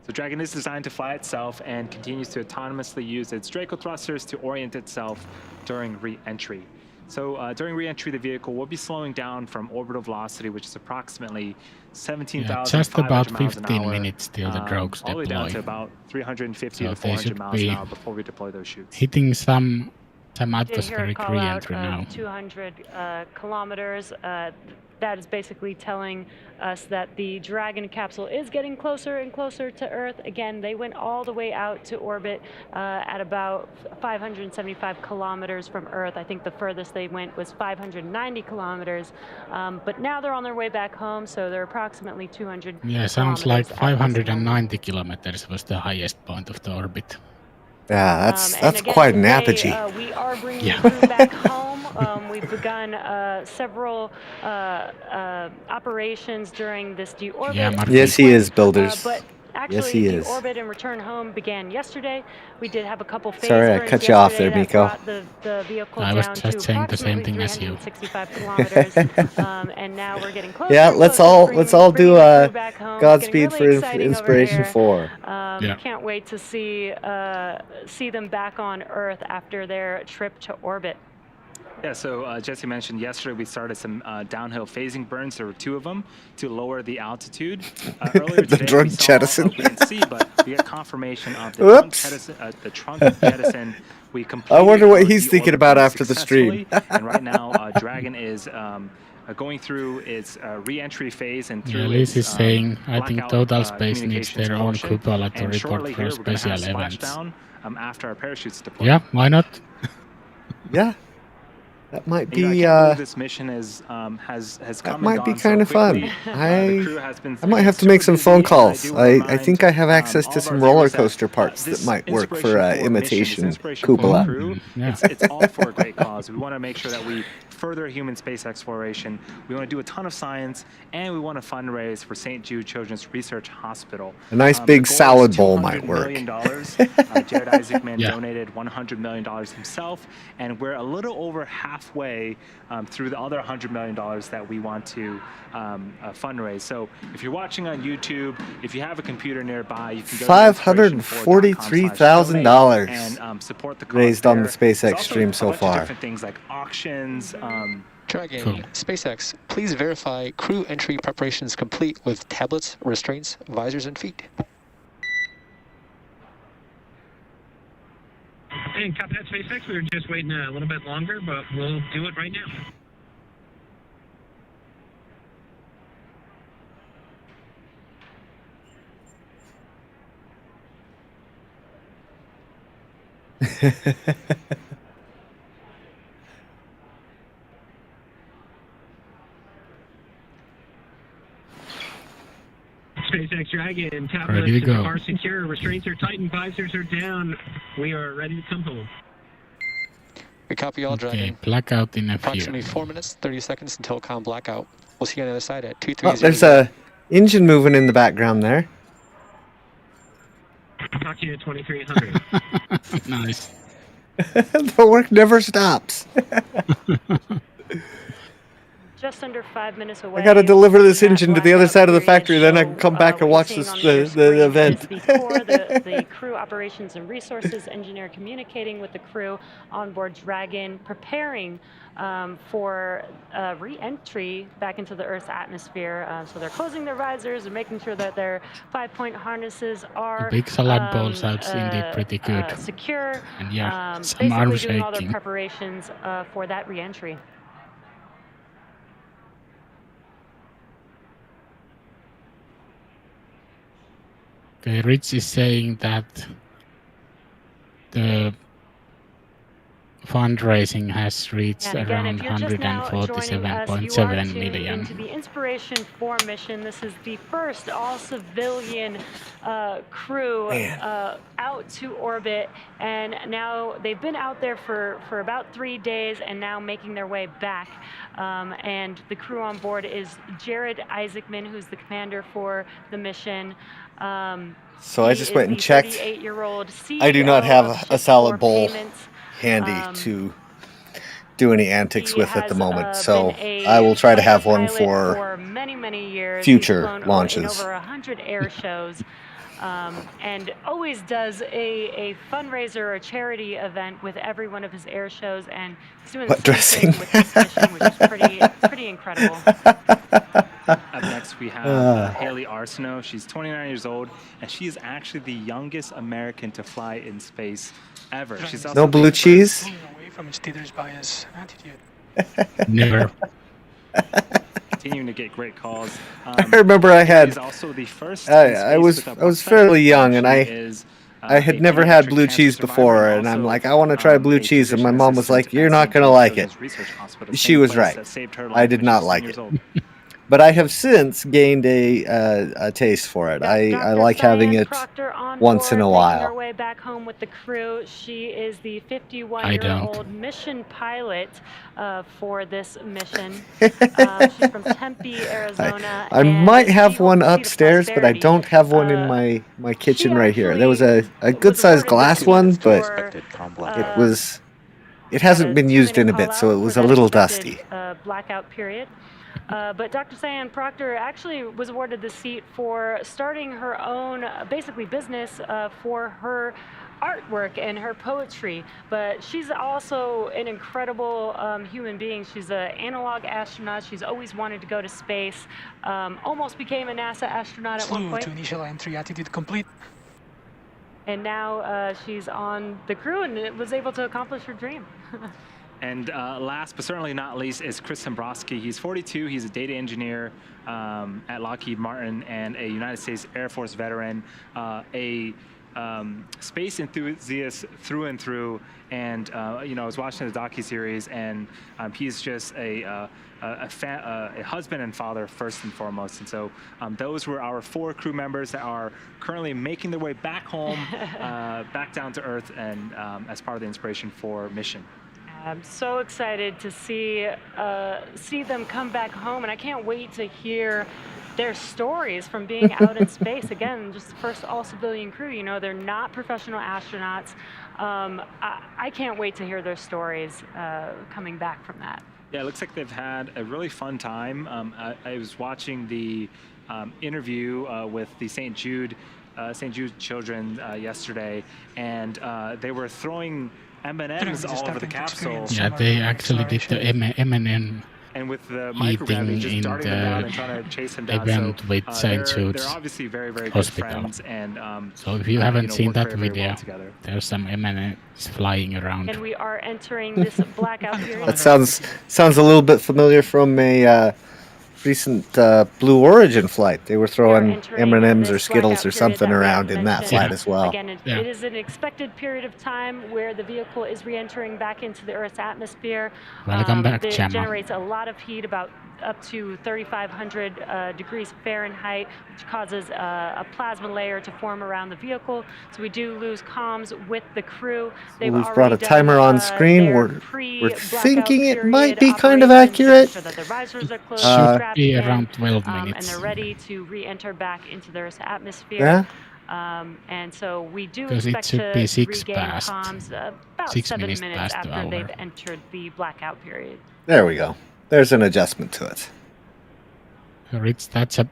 So Dragon is designed to fly itself and continues to autonomously use its Draco thrusters to orient itself during re-entry. So during re-entry, the vehicle will be slowing down from orbital velocity, which is approximately 17,500 just about miles an 15 hour, minutes till the drogues all the way down deploy. to about 350 So to they 400 should miles an be hour before we deploy those chutes. hitting some Did hear a atmospheric call out re-entry now. of 200 kilometers. That is basically telling us that the Dragon capsule is getting closer and closer to Earth. Again, they went all the way out to orbit at about 575 kilometers from Earth. I think the furthest they went was 590 kilometers. But now they're on their way back home, so they're approximately 200 Yeah, sounds like kilometers at this moment. 590 kilometers was the highest point of the orbit. Yeah, And that's again, quite an today, apogee. we are bringing Yeah. the crew back home. We've begun several operations during this deorbit. Yeah, Mark. Yes, he is, builders. But actually, Yes, he is. deorbit and return home began yesterday. We did have a couple phase Sorry, I burns cut you off there, yesterday that Miko. brought the vehicle I was down just to saying the same thing approximately as you. 365 kilometers. And now we're getting closer. Yeah, and let's closer to let's all bringing do the crew back home. It's Godspeed getting for really exciting over here. Inspiration4. Yeah. Can't wait to see them back on Earth after their trip to orbit. Yeah, so Jesse mentioned yesterday we started some downhill phasing burns. There were 2 of them to lower the altitude. Earlier The today, drunk we saw, jettison. we didn't see, but we got confirmation of the Whoops. trunk jettison. We completed I wonder what our he's thinking deorbit about burn after the stream. successfully, and right now, Dragon is going through its re-entry phase and through Yeah, Liz its is saying, I think blackout, Total Space needs communications their own motion. cupola to And report shortly for here, we're going to have special events. Splashdown after our parachutes deploy. Yeah, why not? Yeah, that might You know, I be can't believe this mission has that come might and be gone kind so of fun. quickly. The crew has been I might have to make some super phone busy, and calls. do wanna I think I have remind, access all to of some our roller viewers that, coaster parts this that might work for Inspiration4 mission, this imitation Inspiration4 cupola. crew, Yeah. it's all for a great cause. We want to make sure that we further human space exploration. We want to do a ton of science, and we want to fundraise for St. Jude Children's Research Hospital. A nice The big goal is salad bowl might $200 work. million. Jared Isaacman Yeah. donated $100 million himself, and we're a little over halfway through the other $100 million that we want to fundraise. So if you're watching on YouTube, if you have a computer nearby, you can go to $543,000 and support the cause raised on the there. SpaceX There's also stream a so bunch of far. different things like auctions. Dragon, Cool. SpaceX, please verify crew entry preparations complete with tablets, restraints, visors, and feet. And copy that, SpaceX. We were just waiting a little bit longer, but we'll do it right now. SpaceX Dragon. Ready to Tablets go. are secure. Restraints are tightened. Visors are down. We are ready to come home. We copy all, Okay, Dragon. blackout in a few. Approximately 4 minutes, 30 seconds until comm blackout. We'll see you on the other side at 230. Oh, there's a engine moving in the background there. Talk to you at 2300. Nice. The work never stops. Just under 5 minutes away. I got to deliver this from that engine to the other blackout side of the period. factory, then I can come back and what watch you're this, seeing on your screen the event. is the core, the crew operations and resources engineer communicating with the crew on board Dragon, preparing for re-entry back into the Earth's atmosphere. So they're closing their visors and making sure that their 5-point harnesses are The big salad bowl sounds indeed pretty good. secure. And yeah, some basically arm doing all their shaking. preparations for that re-entry. Okay, Rich is saying that the fundraising has reached And again, around if you're just now joining us, you are 147.7 tuned million. into the Inspiration4 mission. This is the first all-civilian crew out to orbit, and now they've been out there for about 3 days, and now making their way back. And the crew on board is Jared Isaacman, who's the commander for the mission. So I just went and checked. I do not have a salad bowl handy to do any antics with at the moment, so I will try to have one for many years. future He's flown launches. in over 100 air shows, and always does a fundraiser or a charity event with every one of his air shows, and he's doing the same thing with this mission, which is pretty incredible. Up next, we have Haley Arsenault. She's 29 years old, and she is actually the youngest American to fly in space ever. She's also No blue cheese? Pulling away from its leaders by his attitude. Never. continuing to get great calls. I remember I had. He's also the first I was fairly young, and I had never had blue cheese before, and I'm like, I want to try blue cheese, and my mom was like, you're not gonna like it. She was right. I did not like it. But I have since gained a taste for it. I like having it once in a while. Her way back home with the crew. She is the 51-year-old mission pilot for this mission. She's from Tempe, Arizona. I might have one upstairs, but I don't have one in my kitchen right here. There was a good-sized glass one, but it hasn't been used in a bit, so it was a little dusty. Blackout period. But Dr. Cyan Proctor actually was awarded the seat for starting her own, basically, business for her artwork and her poetry. But she's also an incredible human being. She's an analog astronaut. She's always wanted to go to space. Almost became a NASA astronaut at one point. To initial entry attitude complete. And now she's on the crew and was able to accomplish her dream. And last but certainly not least is Chris Dombrowski. He's 42. He's a data engineer at Lockheed Martin and a United States Air Force veteran, a space enthusiast through and through. And you know, I was watching the docuseries, and he's just a husband and father first and foremost. And so those were our 4 crew members that are currently making their way back home, back down to Earth, and as part of the Inspiration4 mission. I'm so excited to see them come back home, and I can't wait to hear their stories from being out in space. Again, just the first all-civilian crew. You know, they're not professional astronauts. I can't wait to hear their stories coming back from that. Yeah, it looks like they've had a really fun time. I was watching the interview with the St. Jude children yesterday, and they were throwing M&Ms all over the capsule. Yeah, they actually did the M&M and with the eating just in darting them down and trying to chase them down. event So, with St. Jude's they're obviously very, very hospital. good friends. And so if you haven't seen work that very, very video, well together. there's some M&Ms flying around. And we are entering this blackout period. That sounds a little bit familiar from recent Blue Origin flight. They were throwing entering M&Ms or this Skittles blackout or period something that we around in that mentioned. flight as well. Again, it is an expected period of time where the vehicle is re-entering back into the Earth's atmosphere. Welcome back, It Gemma. generates a lot of heat, about up to 3,500 degrees Fahrenheit, which causes a plasma layer to form around the vehicle. So we do lose comms with the crew. They've We've already brought a timer on screen. We're thinking it might be kind of accurate. So that the risers are closed, Should strapped be in, around 12 and minutes. they're ready to re-enter back into the Earth's atmosphere. Yeah. And so we do 'Cause it expect should to be 6 regain past. comms about 6 7 minutes minutes past the after they've hour. entered the blackout period. There we go. There's an adjustment to it. Rich, that's a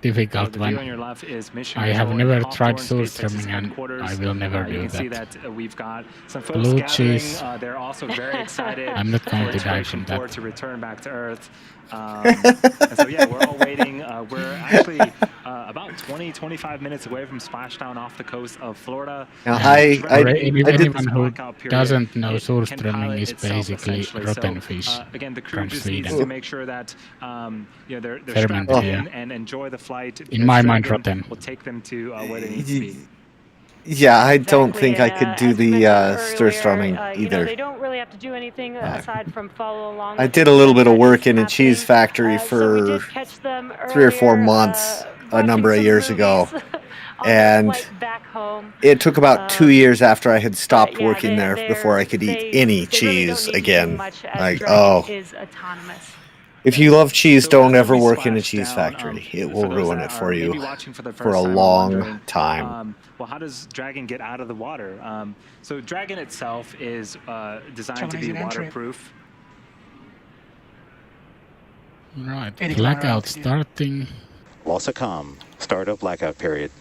difficult the one. view on your left is mission I have control never in tried Hawthorne, source SpaceX's streaming and headquarters. I will never You do can see that. that we've got some folks Blue gathering. cheese. They're also very excited I'm not going to die from Inspiration4 that. to return back to Earth. And so yeah, we're all waiting. We're actually about 20-25 minutes away from Splashdown off the coast of Florida. Now, And I did anyone who blackout period, doesn't know it source can streaming pilot is itself, basically essentially. rotten So, fish again, the crew from just needs Sweden. to make sure that they're Ferment, strapped yeah. in and enjoy the flight. In my mind, Dragon rotten. will take them to where they need to be. Yeah, I don't Exactly, think I and, could do as we the mentioned stir earlier, strumming You know, either. they don't really have to do anything aside from follow along. I with did the a little bit of event work that in a is cheese happening. factory So we for did catch them 3 or 4 earlier, months a watching number of some years ago. movies on their And flight back home. it took about 2 years after I had stopped Yeah, working there before I could eat they any really don't cheese need to do again. much as Like, Dragon is autonomous. if you love cheese, So don't after ever we work in a splash cheese down, factory. It for will those ruin that it are for you maybe watching for the for a first time, long wondering, time. well, how does Dragon get out of the water? So Dragon itself is designed to be Terminating entry. waterproof. Right, 80 blackout kilometer altitude. starting. Loss of comm. Start of blackout period.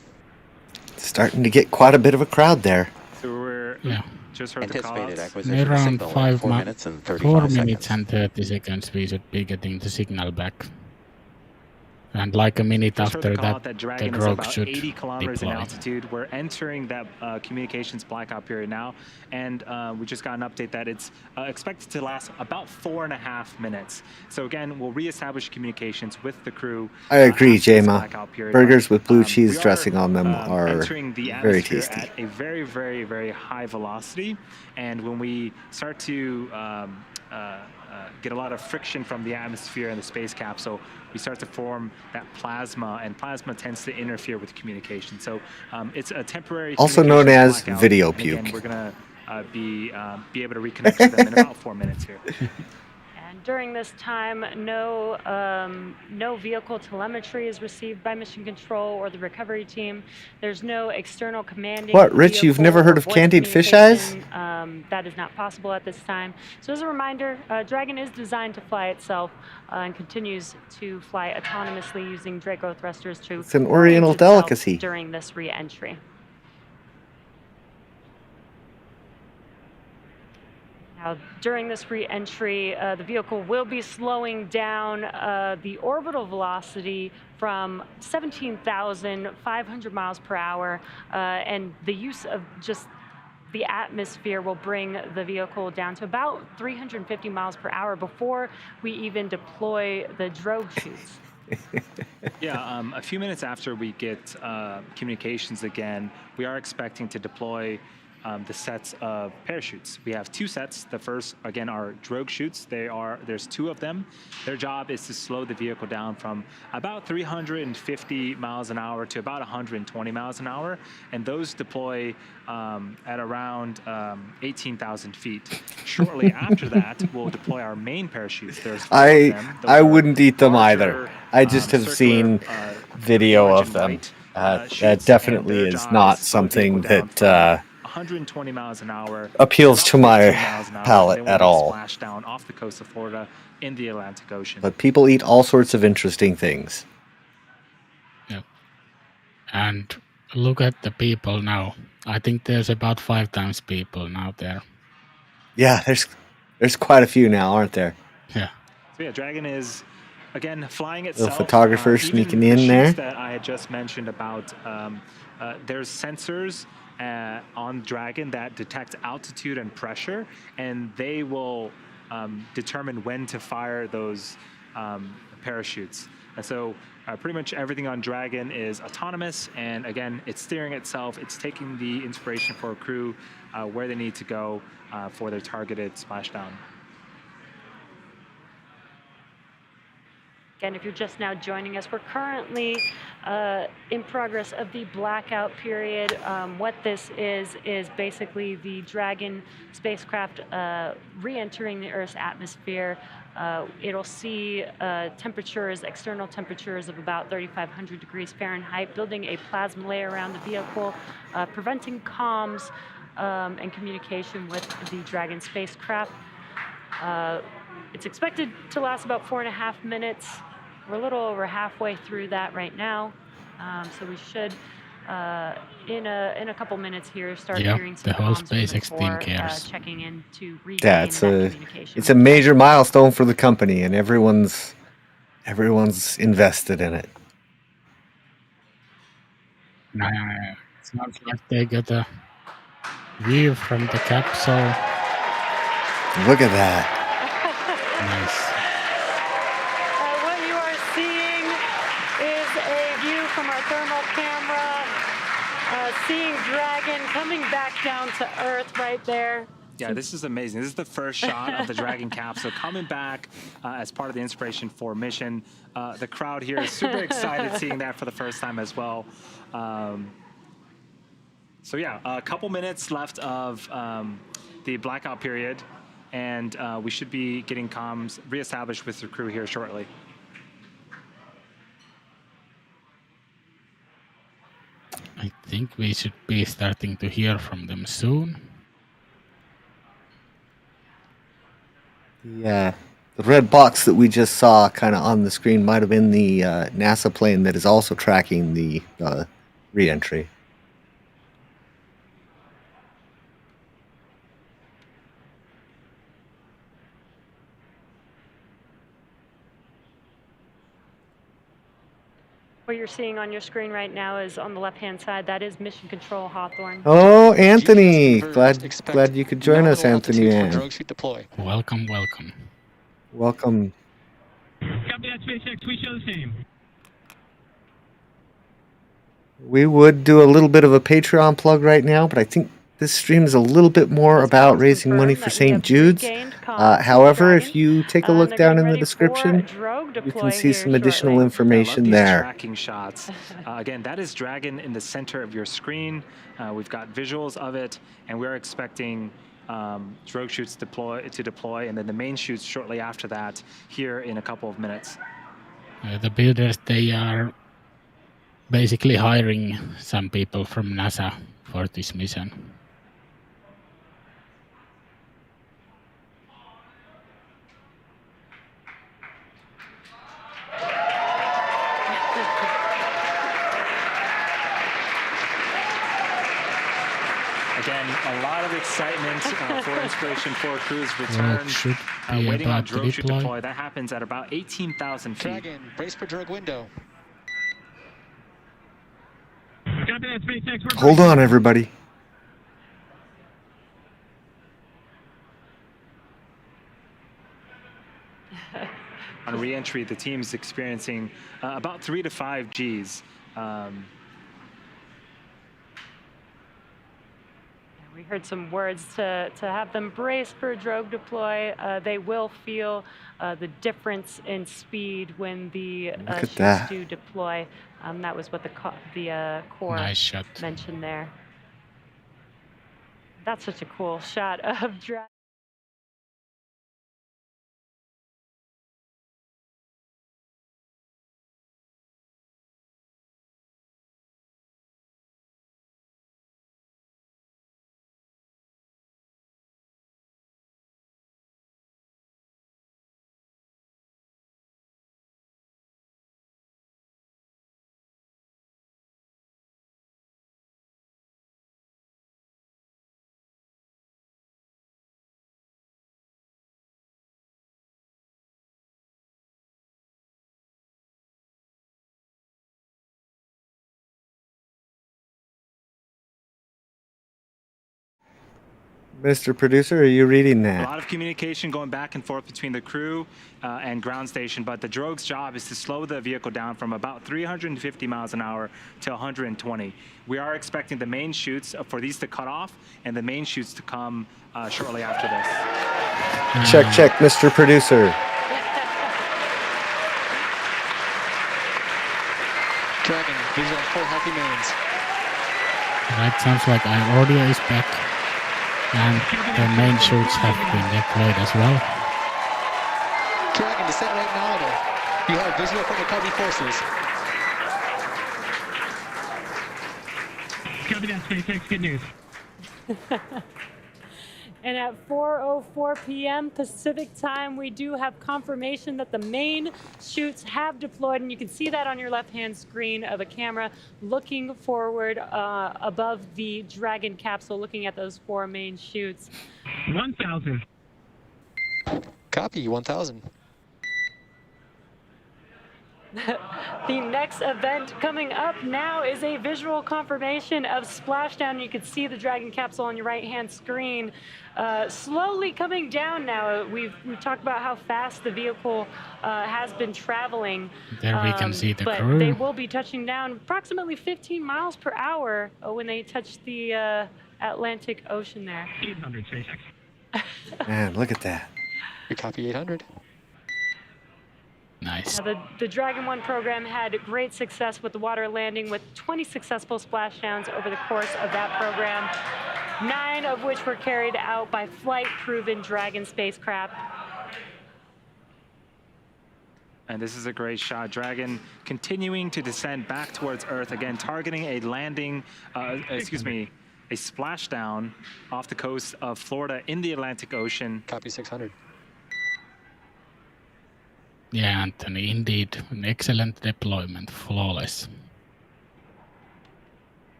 Starting to get quite a bit of a crowd there. So we're Yeah. just heard the Anticipated calls. acquisition Around signal in 5 4 minutes and 35 4 seconds. minutes and 30 seconds we should be getting the signal back. And like a minute Just heard the after call that, that the Dragon is drogue about should 80 kilometers in deploy. altitude. We're entering that communications blackout period now, and we just got an update that it's expected to last about 4.5 minutes. So again, we'll reestablish communications with the crew. I agree, after this Jema. blackout period. Burgers with blue We cheese are, dressing on them are entering the very atmosphere tasty. at a very, very, very high velocity, and when we start to get a lot of friction from the atmosphere and the space capsule, we start to form that plasma, and plasma tends to interfere with communication. So it's a temporary Also known communications as blackout, video and again, puke. we're gonna be able to reconnect to them in about 4 minutes here. And during this time, no vehicle telemetry is received by mission control or the recovery team. There's no external commanding. What, Rich, you've never heard vehicle of or voice candied fish eyes? communication. That is not possible at this time. So as a reminder, Dragon is designed to fly itself and continues to fly autonomously using Draco thrusters to It's an orient oriental itself delicacy. during this re-entry. Now, during this re-entry, the vehicle will be slowing down the orbital velocity from 17,500 miles per hour, and the use of just the atmosphere will bring the vehicle down to about 350 miles per hour before we even deploy the drogue chutes. Yeah, a few minutes after we get communications again, we are expecting to deploy the sets of parachutes. We have 2 sets. The first, again, are drogue chutes. There's 2 of them. Their job is to slow the vehicle down from about 350 miles an hour to about 120 miles an hour, and those deploy at around 18,000 feet. Shortly after that, we'll deploy our main parachutes. There's 4 of them. Those I are wouldn't eat them larger, either. I just have circular, seen video orange of and them. white, That chutes, definitely and their is job not is to slow the something vehicle down that from 120 miles an hour appeals to about my 15 miles an hour, palate and then at we'll all. splash down off the coast of Florida in the Atlantic Ocean. But people eat all sorts of interesting things. Yeah. And look at the people now. I think there's about 5 times people now there. Yeah, there's quite a few now, aren't there? Yeah. So yeah, Dragon is again flying itself. photographer even sneaking the in chutes there. that I had just mentioned about. There's sensors on Dragon that detect altitude and pressure, and they will determine when to fire those parachutes. And so pretty much everything on Dragon is autonomous. And again, it's steering itself. It's taking the Inspiration4 crew where they need to go for their targeted splashdown. Again, if you're just now joining us, we're currently in progress of the blackout period. What this is basically the Dragon spacecraft re-entering the Earth's atmosphere. It'll see temperatures, external temperatures of about 3,500 degrees Fahrenheit, building a plasma layer around the vehicle, preventing comms and communication with the Dragon spacecraft. It's expected to last about 4.5 minutes. We're a little over halfway through that right now, so we should, in a couple minutes here, start hearing some the whole comms from SpaceX the team core, cares. checking in to regain Yeah, that communication. it's a major milestone for the company, and everyone's invested in it. Sounds like they got a view from the capsule. Look at that. Nice. What you are seeing is a view from our thermal camera, seeing Dragon coming back down to Earth right there. Yeah, this is amazing. This is the first shot of the Dragon capsule coming back as part of the Inspiration4 mission. The crowd here is super excited seeing that for the first time as well. So yeah, a couple minutes left of the blackout period, and we should be getting comms reestablished with the crew here shortly. I think we should be starting to hear from them soon. The red box that we just saw kind of on the screen might have been the NASA plane that is also tracking the re-entry. What you're seeing on your screen right now is on the left-hand side. That is Mission Control Hawthorne. Oh, Anthony! Glad you could join us, Anthony. Man. Welcome, welcome. Welcome. Copy that, SpaceX. We show the same. We would do a little bit of a Patreon plug right now, but I think this stream is a little bit more about raising money for St. Jude's. However, if you take a look down in the description, you can see some additional information there. Tracking shots. Again, that is Dragon in the center of your screen. We've got visuals of it, and we're expecting drogue shoots to deploy, and then the main shoots shortly after that here in a couple of minutes. The builders, they are basically hiring some people from NASA for this mission. Again, a lot of excitement for Inspiration4 crew's return. Waiting on drogue shoot deploy. That happens at about 18,000 feet. Dragon, brace for drogue window. Copy that, SpaceX. Hold on, everybody. On re-entry, the team's experiencing about 3 to 5 Gs. We heard some words to have them brace for a drogue deploy. They will feel the difference in speed when the shoots do deploy. That was what the core mentioned there. That's such a cool shot of Dragon. Mr. Producer, are you reading A that? lot of communication going back and forth between the crew and ground station, but the drogue's job is to slow the vehicle down from about 350 miles an hour to 120. We are expecting the main chutes for these to cut off and the main chutes to come shortly after this. Check, Mr. Producer. Dragon, these are 4 healthy mains. Right, sounds like our audio is back. And the main shoots have been deployed as well. Dragon, descend right nominal. You have visual from the Cubby forces. Copy that, SpaceX. Good news. And at 4:04 p.m. Pacific time, we do have confirmation that the main chutes have deployed, and you can see that on your left-hand screen of a camera looking forward above the Dragon capsule, looking at those 4 main chutes. 1,000. Copy, 1,000. The next event coming up now is a visual confirmation of Splashdown. You can see the Dragon capsule on your right-hand screen slowly coming down now. We've talked about how fast the vehicle has been traveling. There we can see the but crew. they will be touching down approximately 15 miles per hour when they touch the Atlantic Ocean there. 800, SpaceX. Man, look at that. We copy 800. Nice. Now, the Dragon 1 program had great success with the water landing, with 20 successful splashdowns over the course of that program, 9 of which were carried out by flight-proven Dragon spacecraft. And this is a great shot. Dragon continuing to descend back towards Earth, again targeting a landing, a splashdown off the coast of Florida in the Atlantic Ocean. Copy 600. Yeah, Anthony, indeed. An excellent deployment. Flawless.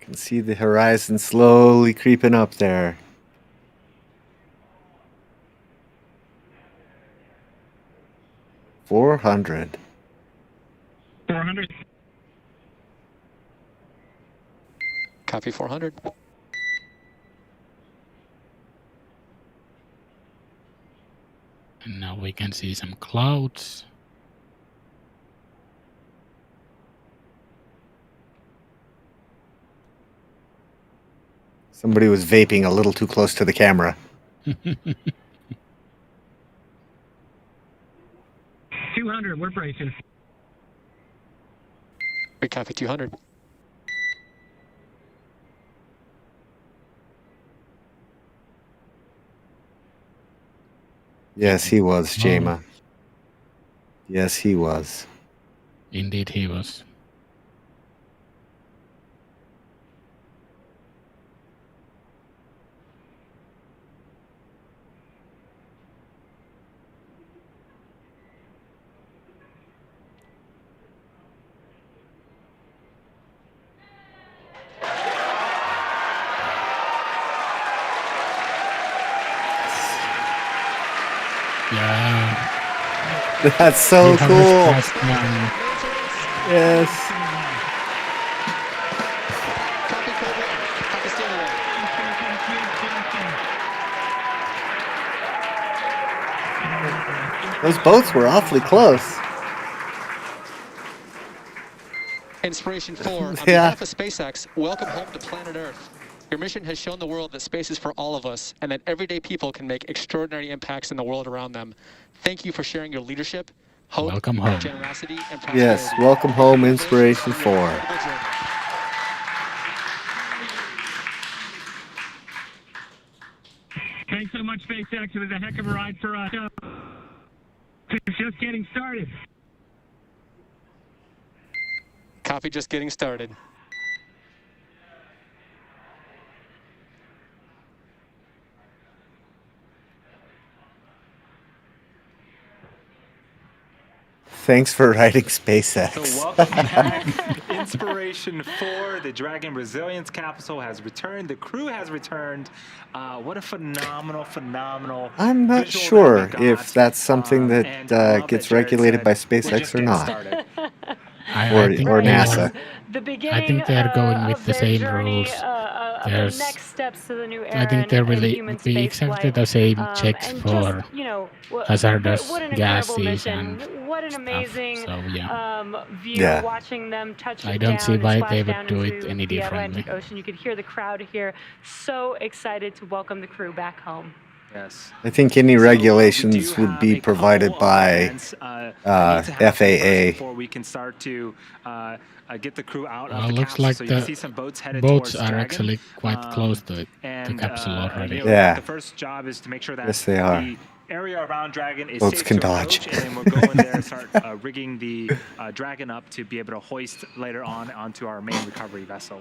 You can see the horizon slowly creeping up there. $400. 400. Copy 400. And now we can see some clouds. Somebody was vaping a little too close to the camera. 200, we're bracing. We copy 200. Yes, he was, Jama. Yes, he was. Indeed he was. Yeah. That's so We have cool. this past now. Yes. Copy code red. Copy standing red. Those boats were awfully close. Inspiration4, on Yeah. behalf of SpaceX, welcome home to planet Earth. Your mission has shown the world that space is for all of us and that everyday people can make extraordinary impacts in the world around them. Thank you for sharing your leadership, hope, Welcome home. generosity, and prosperity. Yes, welcome home, Inspiration4. Thanks so much, SpaceX. It was a heck of a ride for us. It's just getting started. Copy, just getting started. Thanks for writing SpaceX. So welcome back. Inspiration4, the Dragon Resilience capsule has returned. The crew has returned. What a phenomenal. I'm not visual sure that we got. if that's something And that I love gets Jared regulated said, by "We're SpaceX just or getting not. started." I Or think or they are- NASA. The beginning they are going with of the their same journey, rules. the There's, next steps to the new era I think there in will human be exactly spaceflight. the same checks And for just, you know, hazardous what an incredible gases mission. and What an stuff. amazing So yeah, view Yeah. watching them touch I don't see down and why splash they would down do it into any the differently. Atlantic Ocean. You could hear the crowd here, so excited to welcome the crew back home. Yes. I think any So, regulations we do would have be a couple provided of by events, that need to happen first FAA. before we can start to get the crew out Well, of the looks capsule. like So you can the see some boats headed boats towards are Dragon. actually quite close to it, the And capsule already. you know, Yeah. the first job is to make sure that Yes, they are. the area around Dragon is Boats safe can to dodge. approach, and then we'll go in there and start rigging the Dragon up to be able to hoist later on onto our main recovery vessel.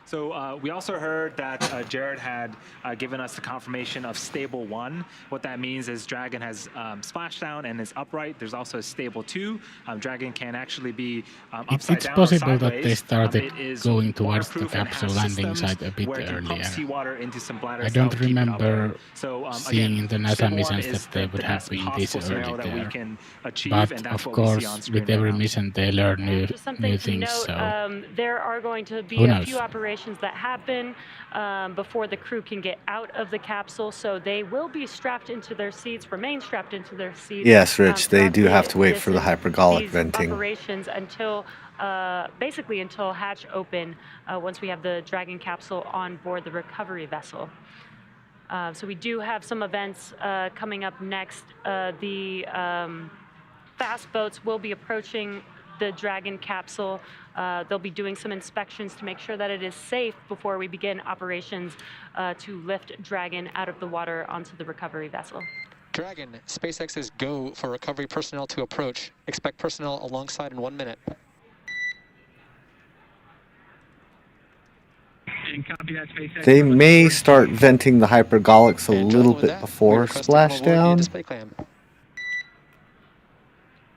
So we also heard that Jared had given us the confirmation of stable 1. What that means is Dragon has splashdown and is upright. There's also stable 2. Dragon can actually be upside It's down possible or that they sideways. started It is going towards the waterproof and capsule has landing systems site a bit where it can pump earlier. seawater into some bladders I to don't help keep it up there. remember So seeing in the NASA stable 1 missions is that they the would have best been this possible scenario early that we there. can achieve, But and that's of what we see on course, screen with right every now. mission they learn Just something new to things. note, So there are going to be Who a knows? few operations that happen before the crew can get out of the capsule, so they will be strapped into their seats, remain strapped into their seats. Yes, Rich, they throughout do the have to wait for the mission. hypergolic These venting. operations until, basically until hatch open, once we have the Dragon capsule on board the recovery vessel. So we do have some events coming up next. The fast boats will be approaching the Dragon capsule. They'll be doing some inspections to make sure that it is safe before we begin operations to lift Dragon out of the water onto the recovery vessel. Dragon, SpaceX is go for recovery personnel to approach. Expect personnel alongside in 1 minute. And copy that, SpaceX. They may start venting the hypergolics a And little gentlemen, with bit that, we before request to come aboard via splashdown. display cam.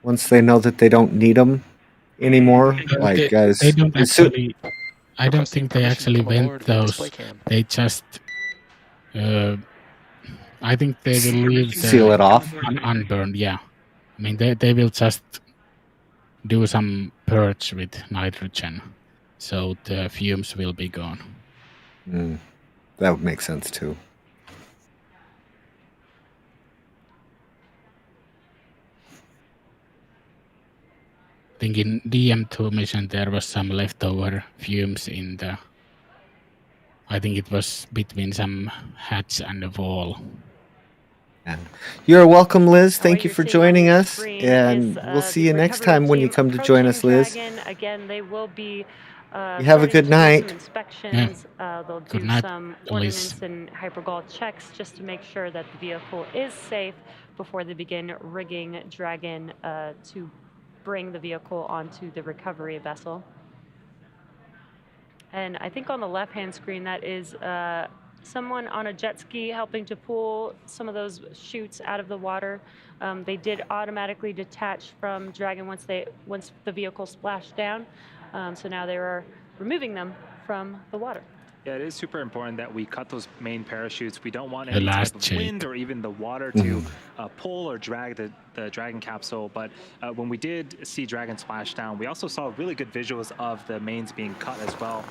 Once they know that they don't need them anymore, like guys. they don't as soon- actually. I don't Requesting think they permission to actually come aboard went via those. display cam. They just. I think they will leave Seal it off. unburned. Yeah, I mean they will just do some purge with nitrogen, so the fumes will be gone. That would make sense too. I think in DM2 mission there was some leftover fumes in the. I think it was between some hatch and the wall. And you're welcome, Liz. Thank What you you're for seeing joining on the us, screen and is, we'll see the you next recovery time when you team come to join us, approaching Liz. Dragon. Again, they will be You have a starting good to do night. some inspections. They'll Good do night, some Liz. ordnance and hypergol checks just to make sure that the vehicle is safe before they begin rigging Dragon to bring the vehicle onto the recovery vessel. And I think on the left-hand screen, that is someone on a jet ski helping to pull some of those chutes out of the water. They did automatically detach from Dragon once the vehicle splashed down. So now they are removing them from the water. Yeah, it is super important that we cut those main parachutes. We don't want The any type last of shape. wind or even the water to pull or drag the Dragon capsule. But when we did see Dragon splash down, we also saw really good visuals of the mains being cut as well.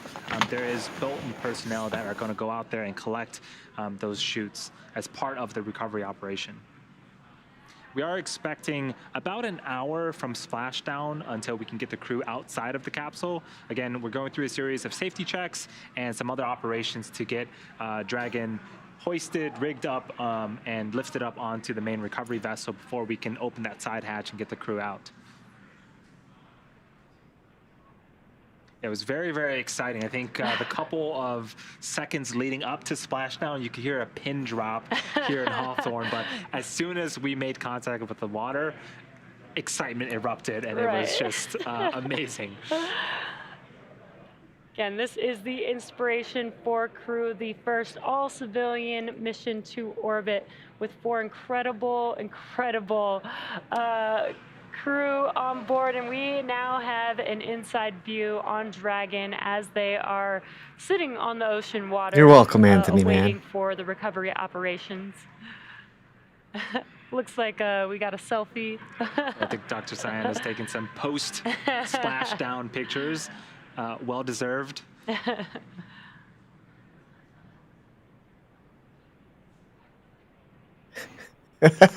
There is Bolton personnel that are going to go out there and collect those chutes as part of the recovery operation. We are expecting about an hour from splashdown until we can get the crew outside of the capsule. Again, we're going through a series of safety checks and some other operations to get Dragon hoisted, rigged up, and lifted up onto the main recovery vessel before we can open that side hatch and get the crew out. It was very, very exciting. I think the couple of seconds leading up to splashdown, you could hear a pin drop here in Hawthorne. But as soon as we made contact with the water, excitement erupted, and it was just amazing. Again, this is the Inspiration4 crew, the first all-civilian mission to orbit with 4 incredible crew on board, and we now have an inside view on Dragon as they are sitting on the ocean water. You're welcome, Anthony, waiting man. for the recovery operations. Looks like we got a selfie. I think Dr. Cyan is taking some post-splashdown pictures. Well-deserved.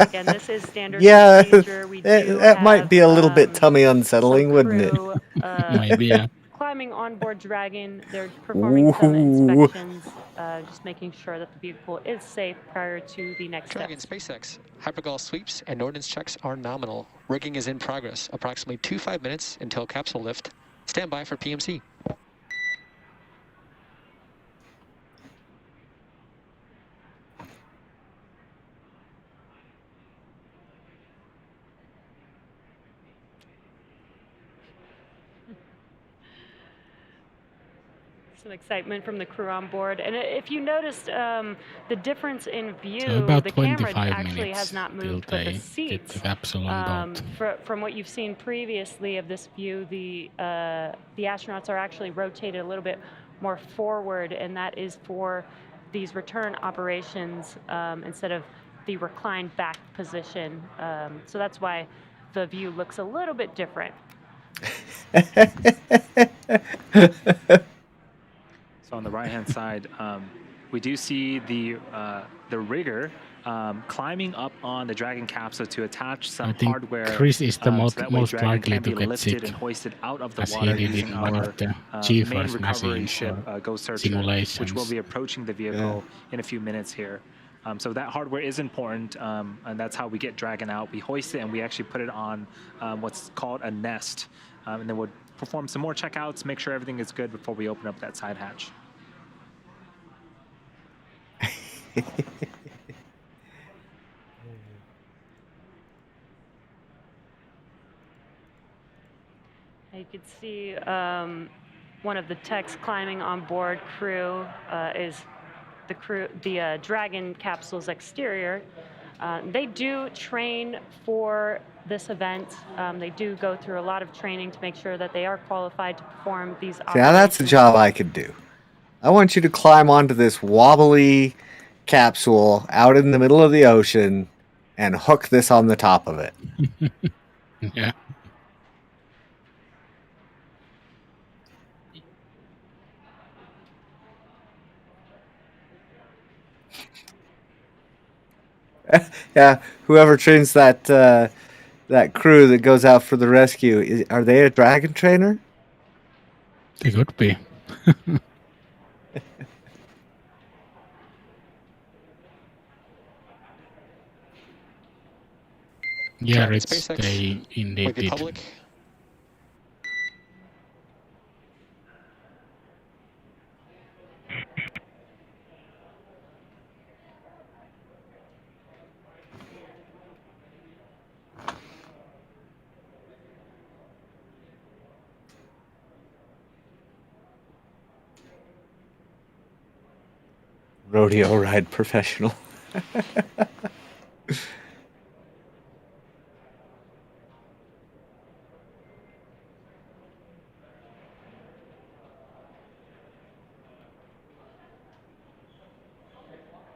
Again, this is standard Yeah, procedure. We do that might be a little bit have, tummy unsettling, some wouldn't it? crew Maybe, yeah. climbing on board Dragon. They're performing some Ooh. inspections, just making sure that the vehicle is safe prior to the next Dragon, steps. SpaceX. Hypergol sweeps and ordnance checks are nominal. Rigging is in progress. Approximately 5 minutes until capsule lift. Stand by for PMC. Some excitement from the crew on board. And if you noticed the difference in view, So about the camera 25 actually minutes has not till moved, but the they get seats, the capsule on board. from what you've seen previously of this view, the astronauts are actually rotated a little bit more forward, and that is for these return operations instead of the reclined back position. So that's why the view looks a little bit different. So on the right-hand side, we do see the rigger climbing up on the Dragon capsule to attach some I think hardware. Chris is the so that way most Dragon likely can to be get lifted sick, and hoisted out of the as he water did using in one our of the main GeForce recovery machines ship, or Ghost Searcher, which will simulations. be approaching the vehicle in a few minutes here. So that hardware is important, and that's how we get Dragon out. We hoist it and we actually put it on what's called a nest, and then we'll perform some more checkouts, make sure everything is good before we open up that side hatch. You could see one of the techs climbing on board. Crew is the Dragon capsule's exterior. They do train for this event. They do go through a lot of training to make sure that they are qualified to perform these operations. Yeah, that's a job I could do. I want you to climb onto this wobbly capsule out in the middle of the ocean and hook this on the top of it. Yeah. Yeah, whoever trains that that crew that goes out for the rescue, are they a Dragon trainer? They could be. Yeah, Dragon, Rich, SpaceX. they indeed With the did. public. Rodeo ride professional.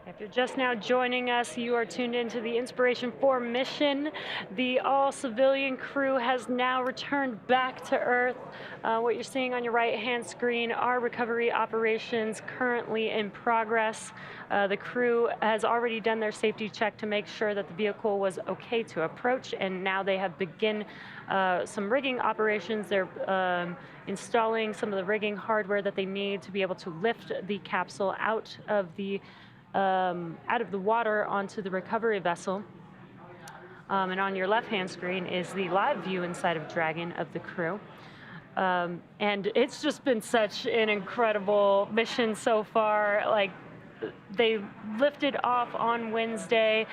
If you're just now joining us, you are tuned into the Inspiration4 mission. The all-civilian crew has now returned back to Earth. What you're seeing on your right-hand screen are recovery operations currently in progress. The crew has already done their safety check to make sure that the vehicle was okay to approach, and now they have begun some rigging operations. They're installing some of the rigging hardware that they need to be able to lift the capsule out of the water onto the recovery vessel. And on your left-hand screen is the live view inside of Dragon of the crew. And it's just been such an incredible mission so far. Like, they lifted off on Wednesday,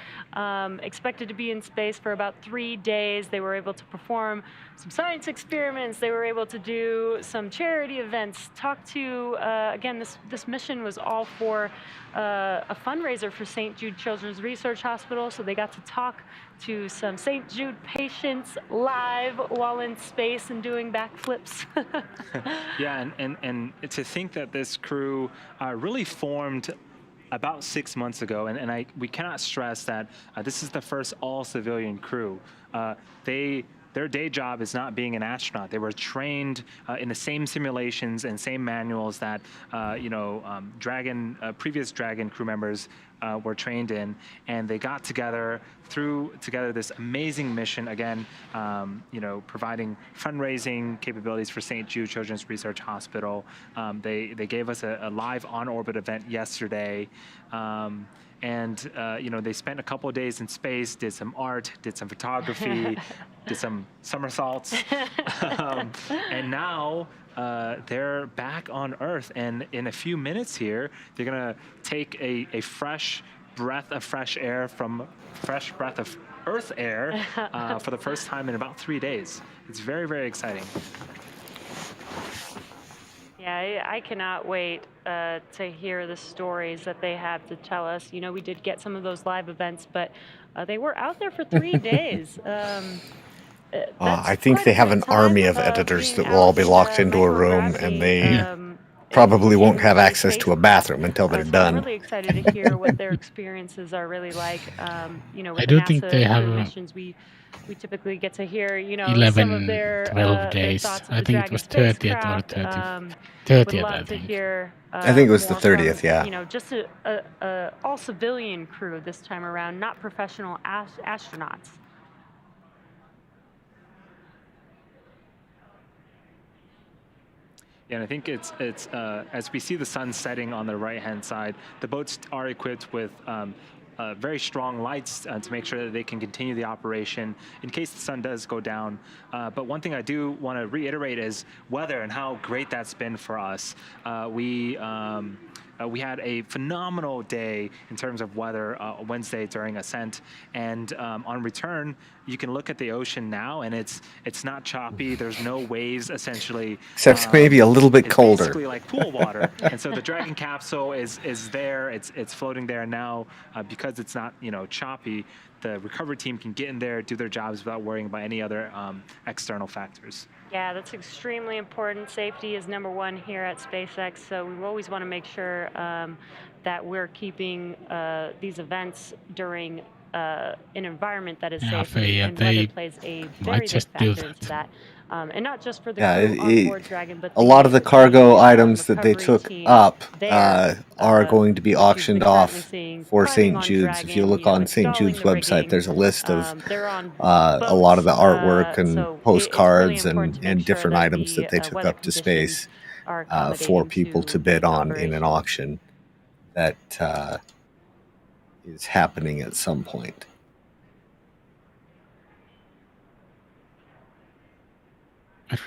expected to be in space for about 3 days. They were able to perform some science experiments. They were able to do some charity events, talk to, again, this mission was all for a fundraiser for St. Jude Children's Research Hospital. So they got to talk to some St. Jude patients live while in space and doing backflips. Yeah, and to think that this crew really formed about 6 months ago, and we cannot stress that this is the first all-civilian crew. They their day job is not being an astronaut. They were trained in the same simulations and same manuals that previous Dragon crew members were trained in, and they got together, threw together this amazing mission. Again, providing fundraising capabilities for St. Jude Children's Research Hospital. They gave us a live on-orbit event yesterday. They spent a couple of days in space, did some art, did some photography, did some somersaults, and now they're back on Earth. And in a few minutes here, they're gonna take a fresh breath of fresh breath of Earth air for the first time in about 3 days. It's very, very exciting. Yeah, I cannot wait to hear the stories that they have to tell us. We did get some of those live events, but they were out there for 3 days. I think they have an army of editors that will all be locked into a room, and they probably won't have access to a bathroom until they're done. I'm really excited to hear what their experiences are really like. With I do NASA think they have missions, we typically get to hear, 11, some of their 12 days. their thoughts of I the think it Dragon was 30th or spacecraft. 30th, Would I love to think. hear. I think it was the more from, 30th, yeah. Just a all civilian crew this time around, not professional astronauts. Yeah, and I think it's as we see the sun setting on the right-hand side, the boats are equipped with very strong lights to make sure that they can continue the operation in case the sun does go down. But one thing I do want to reiterate is weather and how great that's been for us. We had a phenomenal day in terms of weather Wednesday during ascent, and on return, you can look at the ocean now, and it's not choppy. There's no waves, essentially. Except maybe a little bit colder. It's basically like pool water, and so the Dragon capsule is there. It's floating there now because it's not choppy. The recovery team can get in there, do their jobs without worrying about any other external factors. Yeah, that's extremely important. Safety is number one here at SpaceX, so we always want to make sure that we're keeping these events during an environment that is safe, and weather plays a very big factor into that. And not just for the crew on board Dragon, but a lot of the cargo items that they took up are going to be auctioned off for St. Jude's. If you look on St. Jude's website, there's a list of a lot of the artwork and postcards and different items that they took up to space for people to bid on in an auction that is happening at some point.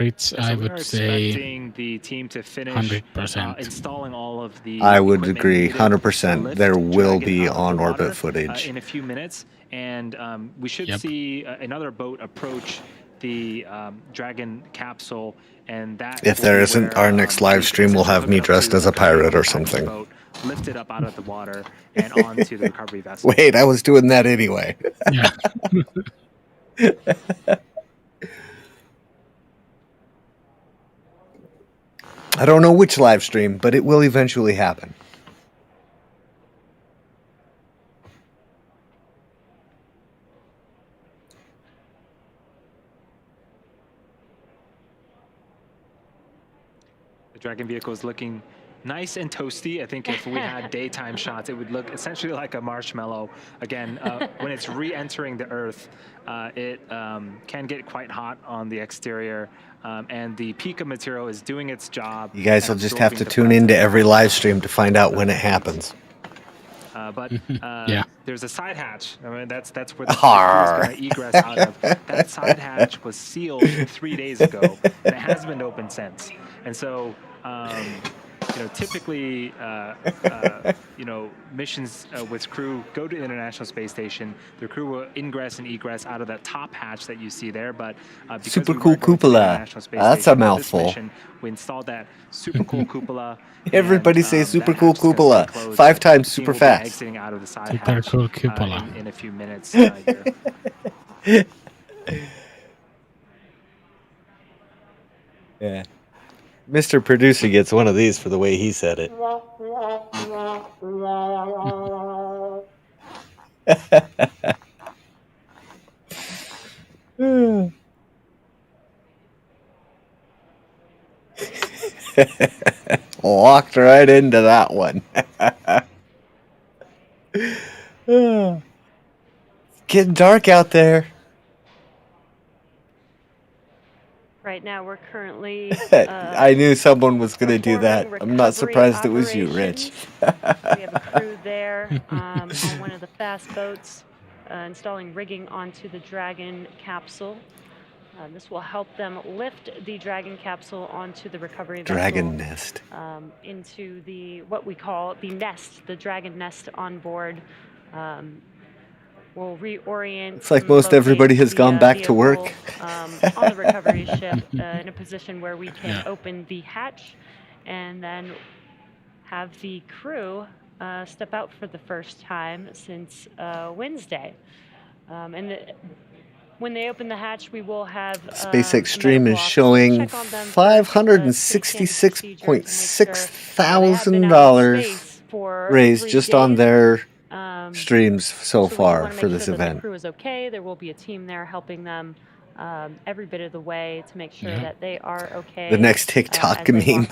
Rich, I would say expecting the team to finish 100%. Installing all of the. I would agree, 100%. There will be on-orbit footage in a few minutes, and we should see another boat approach the Dragon capsule, and that. If there isn't, our next live stream will have me dressed as a pirate or something. Lifted up out of the water and onto the recovery vessel. Wait, I was doing that anyway. Yeah. I don't know which live stream, but it will eventually happen. The Dragon vehicle is looking nice and toasty. I think if we had daytime shots, it would look essentially like a marshmallow. Again, when it's re-entering the Earth, it can get quite hot on the exterior, and the Pika material is doing its job. You guys will just have to tune into every live stream to find out when it happens. But there's a side hatch. I mean, that's where the crew is going to egress out of. That side hatch was sealed 3 days ago, and it hasn't been opened since. And so, typically, missions with crew go to the International Space Station. The crew will ingress and egress out of that top hatch that you see there. But because super we cool cupola. That's a mouthful. We installed that super cool cupola. Everybody say super cool cupola 5 times super fast. Exiting out of the side Super hatch, cool cupola. In a few minutes. Here. Yeah. Mr. Producer gets one of these for the way he said it. Walked right into that one. Getting dark out there. Right now, we're currently I knew someone was going to do that. performing I'm not recovery surprised it was you, Rich. operations. We have a crew there on one of the fast boats installing rigging onto the Dragon capsule. This will help them lift the Dragon capsule onto the recovery vessel. Dragon nest. Into what we call the nest, the Dragon nest on board. We'll reorient. It's like and most locate everybody has the, gone back to vehicle, work. On the recovery ship in a position where we can open the hatch and then have the crew step out for the first time since Wednesday. When they open the hatch, we will have SpaceX stream is showing $566,600 raised just on their streams so far for this event. The crew is okay. There will be a team there helping them every bit of the way to make sure that they are okay. The next TikTok meme.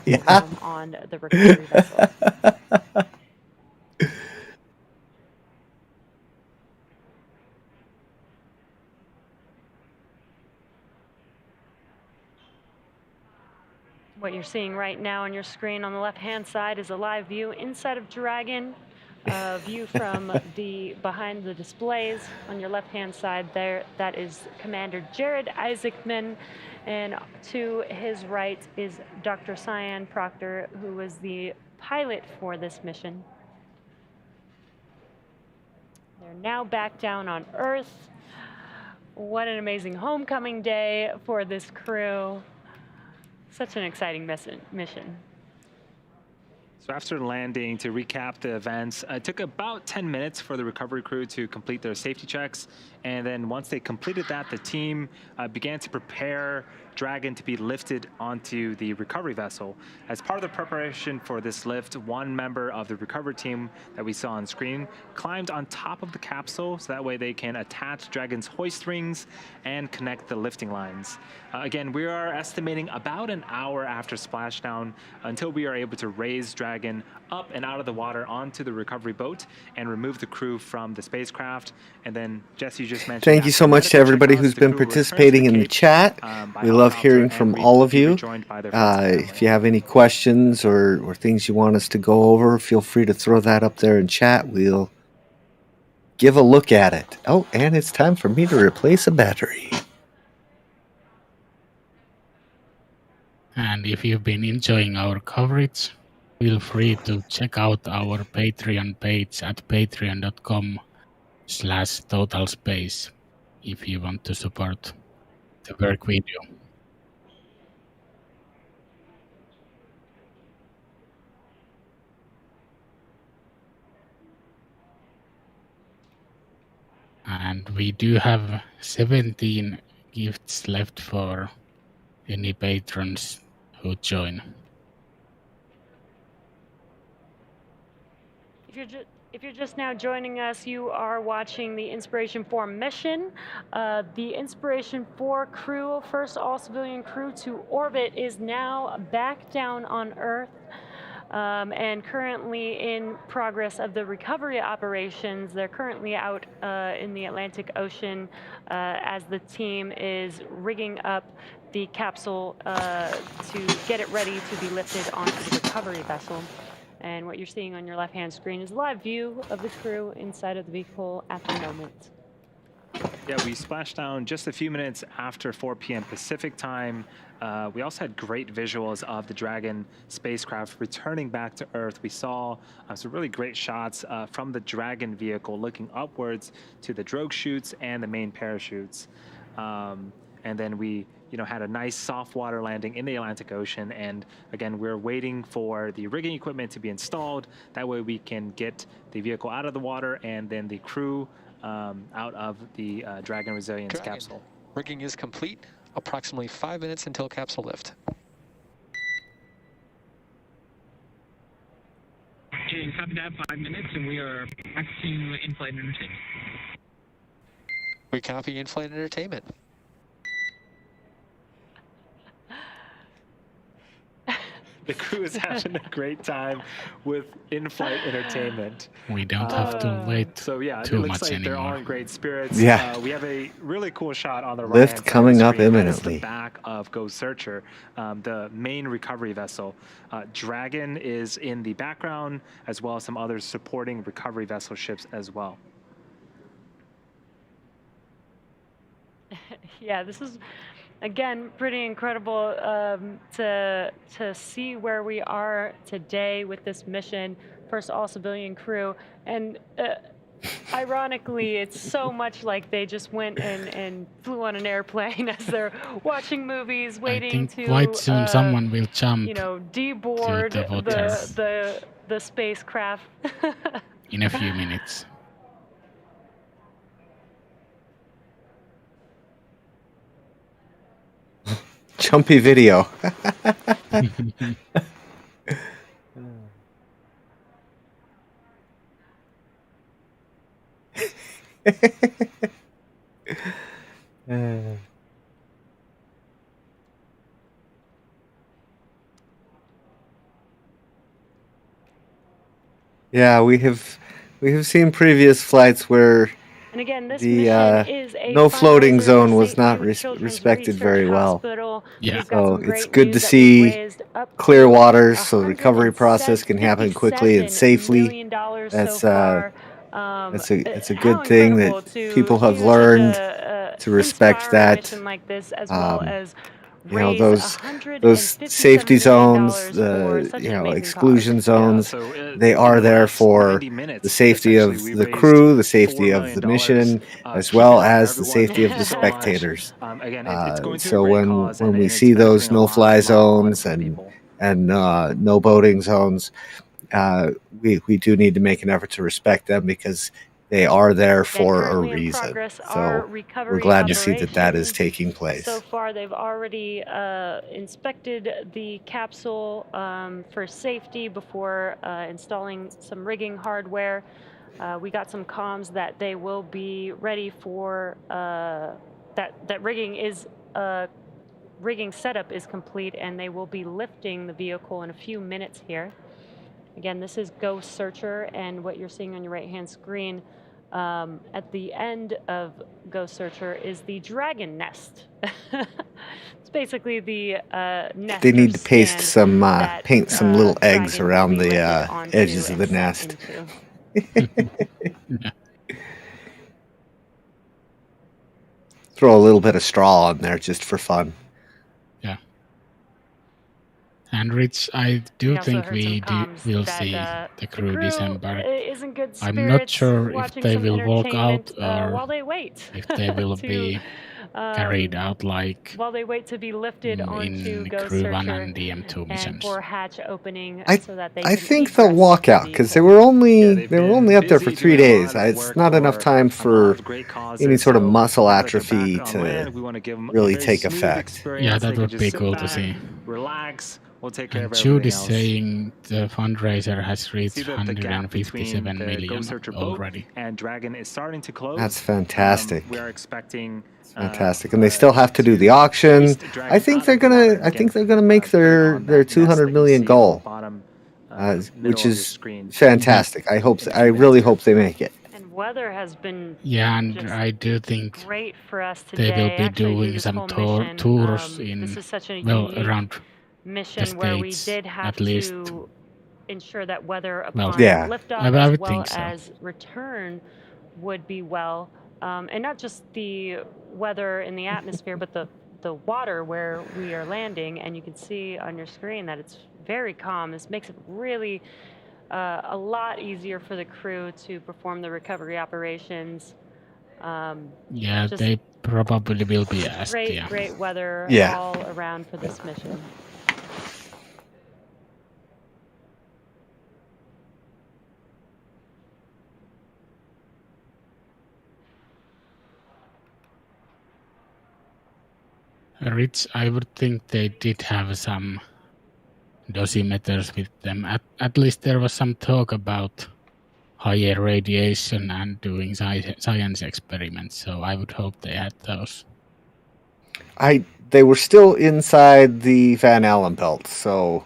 Yeah. On the recovery vessel. What you're seeing right now on your screen on the left-hand side is a live view inside of Dragon. View from behind the displays on your left-hand side there. That is Commander Jared Isaacman, and to his right is Dr. Cyan Proctor, who was the pilot for this mission. They're now back down on Earth. What an amazing homecoming day for this crew. Such an exciting mission. So after landing, to recap the events, it took about 10 minutes for the recovery crew to complete their safety checks. And then once they completed that, the team began to prepare Dragon to be lifted onto the recovery vessel. As part of the preparation for this lift, one member of the recovery team that we saw on screen climbed on top of the capsule, so that way they can attach Dragon's hoist rings and connect the lifting lines. Again, we are estimating about an hour after splashdown until we are able to raise Dragon up and out of the water onto the recovery boat and remove the crew from the spacecraft. And then, Jess, you just mentioned. Thank you so much to everybody who's been participating in the chat. We love hearing from all of you. If you have any questions or things you want us to go over, feel free to throw that up there in chat. We'll give a look at it. Oh, and it's time for me to replace a battery. And if you've been enjoying our coverage, feel free to check out our Patreon page at patreon.com/totalspace if you want to support the work we do. And we do have 17 gifts left for any patrons who join. If you're just now joining us, you are watching the Inspiration4 mission. The Inspiration4 crew, first all-civilian crew to orbit, is now back down on Earth and currently in progress of the recovery operations. They're currently out in the Atlantic Ocean as the team is rigging up the capsule to get it ready to be lifted onto the recovery vessel. And what you're seeing on your left-hand screen is a live view of the crew inside of the vehicle at the moment. Yeah, we splashed down just a few minutes after 4 p.m. Pacific time. We also had great visuals of the Dragon spacecraft returning back to Earth. We saw some really great shots from the Dragon vehicle looking upwards to the drogue chutes and the main parachutes. And then we had a nice soft water landing in the Atlantic Ocean. And again, we're waiting for the rigging equipment to be installed. That way we can get the vehicle out of the water and then the crew out of the Dragon Resilience capsule. Rigging is complete. Approximately 5 minutes until capsule lift. Okay, copy that, 5 minutes, and we are back to in-flight entertainment. We copy in-flight entertainment. The crew is having a great time with in-flight entertainment. We don't have to wait So yeah, it too looks much like they're all anymore. in great spirits. Yeah. We have a really cool shot on the Lift right-hand side coming of up the screen. That is imminently. the back of Ghost Searcher, the main recovery vessel. Dragon is in the background, as well as some other supporting recovery vessel ships as well. Yeah, this is, again, pretty incredible to see where we are today with this mission. First all-civilian crew. And ironically, it's so much like they just went and flew on an airplane as they're watching movies, waiting I think to quite soon someone will jump deboard to the water. the spacecraft. In a few minutes. Jumpy video. Yeah, we have seen previous flights where And again, this the mission is a no floating fundraiser for zone was St. not Jude Children's respected Research very well. Hospital. Yeah. We've got So some it's great good news to that we've see raised up clear to waters so the recovery process can happen quickly and $157 safely. million That's so far. it's a How good thing incredible that to people have do such learned a, to respect inspiring that. mission like this, as well as You know, raise those $157 safety million zones, for the such an amazing exclusion cause. zones, So, they are in the there last for 90 minutes, the safety of essentially, we the raised crew, the safety $4 of million. the mission, as Keep well it up, as the everyone. safety of Thank the you so much. spectators. Again, it's going to So a great cause, when and we it's see those benefiting a no-fly lot of zones different and people. no boating zones, we do need to make an effort to respect them because they are there And for a currently in reason. progress are So recovery we're glad to see that is operations. taking place. So far, they've already inspected the capsule for safety before installing some rigging hardware. We got some comms that they will be ready for that rigging setup is complete, and they will be lifting the vehicle in a few minutes here. Again, this is Ghost Searcher, and what you're seeing on your right-hand screen at the end of Ghost Searcher is the Dragon Nest. It's basically the nest. They need to paint some little eggs Dragon will around be the lifted onto edges of the and set nest. into. Throw a little bit of straw on there just for fun. Yeah. And Rich, I do think we will see the crew disembark. I'm not sure if they will walk out or if they will be carried out like while they wait to be lifted onto in Ghost Crew 1 Searcher and DM2 missions. for hatch opening so that they I can think they'll egress walk out the because vehicle. they were only up there for 3 days. It's not enough time for any sort of muscle atrophy to really take effect. Yeah, that would be cool to see. Relax. We'll take care And of Jude everything is else. saying the fundraiser has reached See the gap between 157 the million Ghost Searcher boat already. and Dragon is starting to close. That's fantastic. We are expecting Fantastic, and they still have to do the auction. I think they're gonna make their 200 million goal, which is fantastic. I really hope they make it. And weather has been and I do think great for us today. they will be Actually, doing this some whole mission, tours this is such a well unique around mission the where we States, did have at least. to ensure that weather Well, upon yeah, liftoff I as would well think so. as return would be well, and not just the weather in the atmosphere, but the water where we are landing. And you can see on your screen that it's very calm. This makes it really a lot easier for the crew to perform the recovery operations. Yeah, just they probably will be asked. Great weather Yeah. all around for this mission. Rich, I would think they did have some dosimeters with them. At least there was some talk about higher radiation and doing science experiments, so I would hope they had those. They were still inside the Van Allen belt, so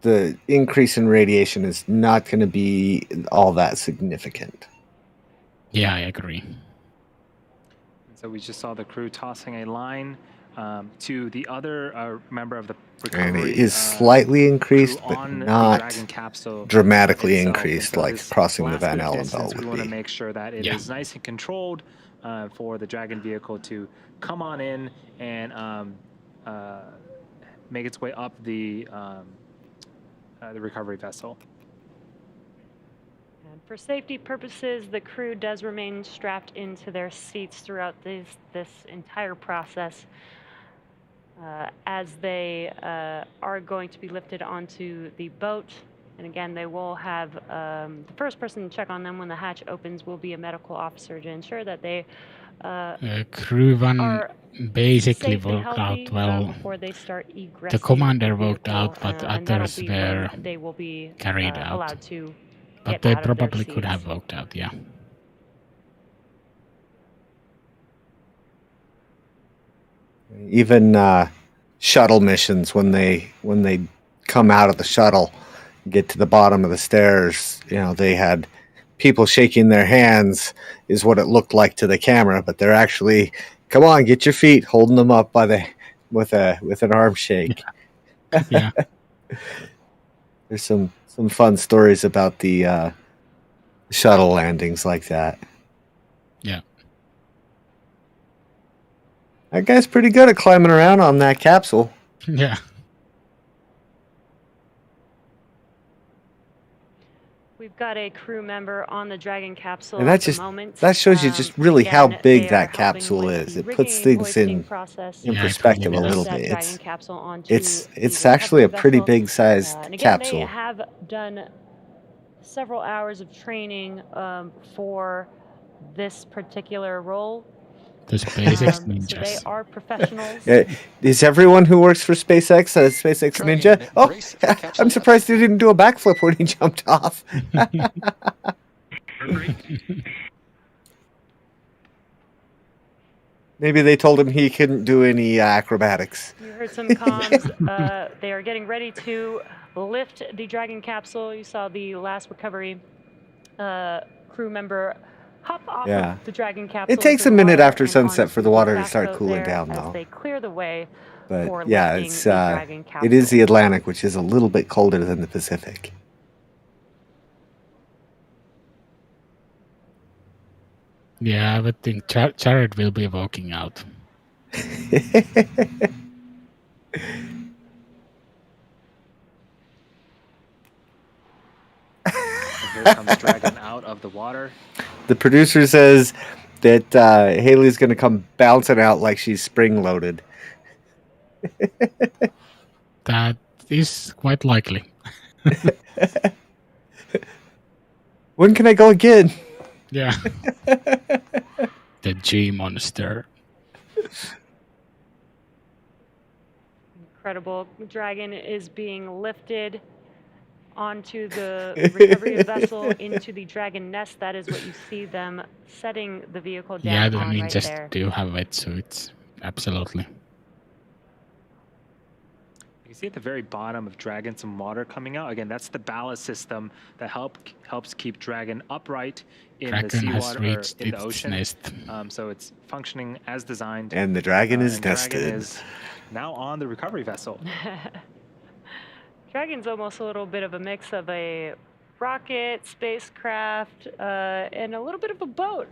the increase in radiation is not going to be all that significant. Yeah, I agree. So we just saw the crew tossing a line to the other member of the recovery. And it is slightly increased, but on not the Dragon capsule dramatically itself. increased, So like this crossing the last Van bit of Allen distance, belt we would want to be. make sure that it is nice and controlled for the Dragon vehicle to come on in and make its way up the recovery vessel. And for safety purposes, the crew does remain strapped into their seats throughout this entire process as they are going to be lifted onto the boat. And again, they will have the first person to check on them when the hatch opens will be a medical officer to ensure that they Crew one are basically safe and woke healthy out. Well, before they start egressing the commander the walked vehicle, out, but and that'll others be were when they will be carried out. allowed to But get they out of their probably could seats. have walked out, yeah. Even shuttle missions, when they come out of the shuttle, get to the bottom of the stairs, they had people shaking their hands is what it looked like to the camera, but they're actually, come on, get your feet, holding them up with an arm shake. Yeah. There's some fun stories about the shuttle landings like that. Yeah. That guy's pretty good at climbing around on that capsule. Yeah. We've got a crew member on the Dragon capsule And at the that moment. shows you just really how big that capsule is. It puts things in perspective a little bit. It's actually a pretty big sized capsule. They have done several hours of training for this particular role. The SpaceX So ninjas. they are professionals. Is everyone who works for SpaceX a SpaceX ninja? Oh, I'm surprised he didn't do a backflip when he jumped off. Maybe they told him he couldn't do any acrobatics. You heard some comms. They are getting ready to lift the Dragon capsule. You saw the last recovery crew member hop off of the Dragon capsule. It takes a minute after sunset for the water to start cooling down, though. As they clear the way But for yeah, lifting it's the Dragon capsule. it is the Atlantic, which is a little bit colder than the Pacific. Yeah, I would think Jared will be walking out. Here comes Dragon out of the water. The producer says that Haley's going to come bouncing out like she's spring-loaded. That is quite likely. When can I go again? Yeah. The G monster. Incredible. Dragon is being lifted onto the recovery vessel into the Dragon nest. That is what you see them setting the vehicle down Yeah, on I mean, right just there. do have wetsuits. Absolutely. You see at the very bottom of Dragon some water coming out. Again, that's the ballast system that helps keep Dragon upright in the Dragon has seawater or reached in the its ocean. nest. So it's functioning as designed. And the Dragon is and nested. Dragon is now on the recovery vessel. Dragon's almost a little bit of a mix of a rocket, spacecraft, and a little bit of a boat.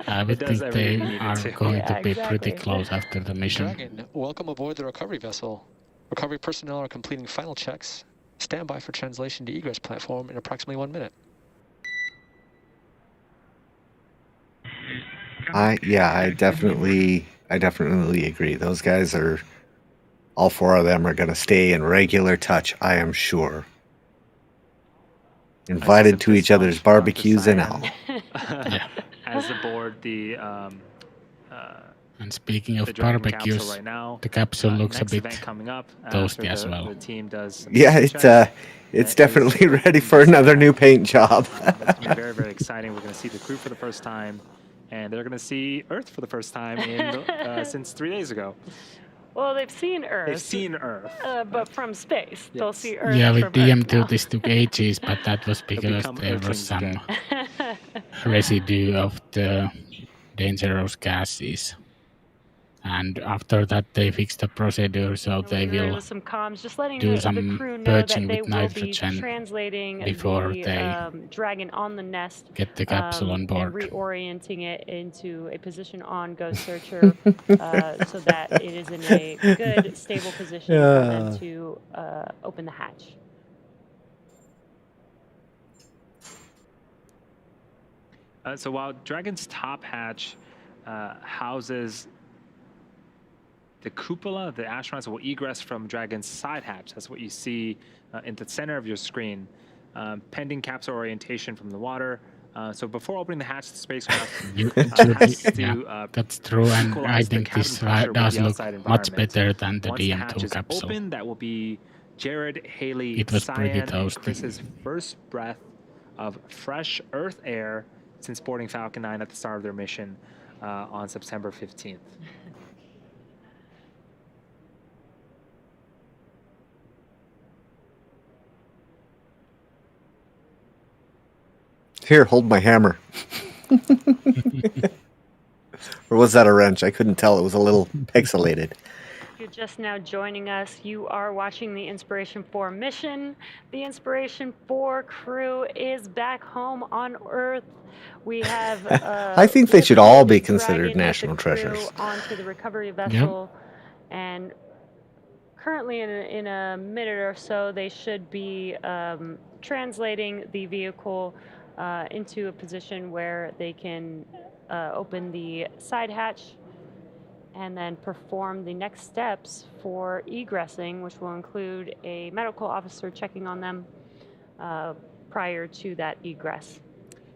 I would think they are going to be pretty exactly. close after the mission. Dragon, welcome aboard the recovery vessel. Recovery personnel are completing final checks. Stand by for translation to egress platform in approximately 1 minute. I definitely agree. Those guys are, all four of them are going to stay in regular touch, I am sure. Invited to each other's barbecues and all. As aboard the And speaking of the Dragon barbecues, capsule right now. the capsule looks a Next bit event coming up toasty after as well. The team does some Yeah, safety checks. it's definitely ready for another new paint job. It's going to be very, very exciting. We're going to see the crew for the first time, and they're going to see Earth for the first time in since 3 days ago. Well, they've seen Earth. They've seen Earth. But from space. They'll Yes. see Earth Yeah, with from Earth DM2 now. this took ages, but that was because become there was Earthlings some again. residue of the dangerous gases. And after that, they fixed the procedure, so they There will was some comms, just letting do the some crew know purging that they with will be nitrogen translating before the they Dragon on the nest get the capsule on and board. reorienting it into a position on Ghost Searcher so that it is in a good, stable position for them to open the hatch. So while Dragon's top hatch houses the cupola, the astronauts will egress from Dragon's side hatch. That's what you see in the center of your screen. Pending capsule orientation from the water. So before opening the hatch, the spacecraft has to that's true, and I equalize the think this cabin pressure with does the look outside much environment. better than the Once the hatch DM2 is capsule. open, that will be Jared, Haley, It was pretty Cyan, and toasty. Chris's first breath of fresh Earth air since boarding Falcon 9 at the start of their mission on September 15th. Here, hold my hammer. Or was that a wrench? I couldn't tell. It was a little pixelated. If you're just now joining us, you are watching the Inspiration4 mission. The Inspiration4 crew is back home on Earth. We have. I think they should all be Dragon considered with the national crew treasures. onto the recovery vessel, and currently in a minute or so, they should be translating the vehicle into a position where they can open the side hatch and then perform the next steps for egressing, which will include a medical officer checking on them prior to that egress.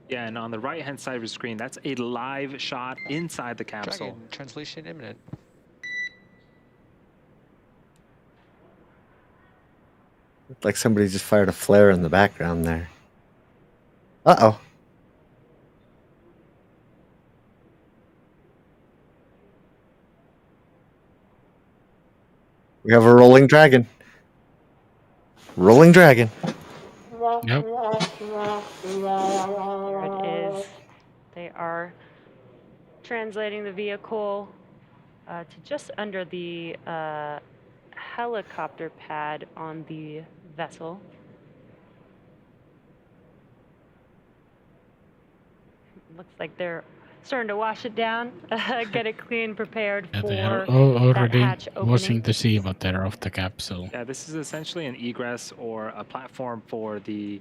Yeah, and on the right-hand side of your screen, that's a live shot inside the capsule. Dragon, translation imminent. Like somebody just fired a flare in the background there. Uh-oh. We have a rolling dragon. Rolling dragon. Yep. Here it is. They are translating the vehicle to just under the helicopter pad on the vessel. Looks like they're starting to wash it down, get it clean, prepared Yeah, for they are that already hatch washing opening. the seawater of the capsule. Yeah, this is essentially an egress or a platform for the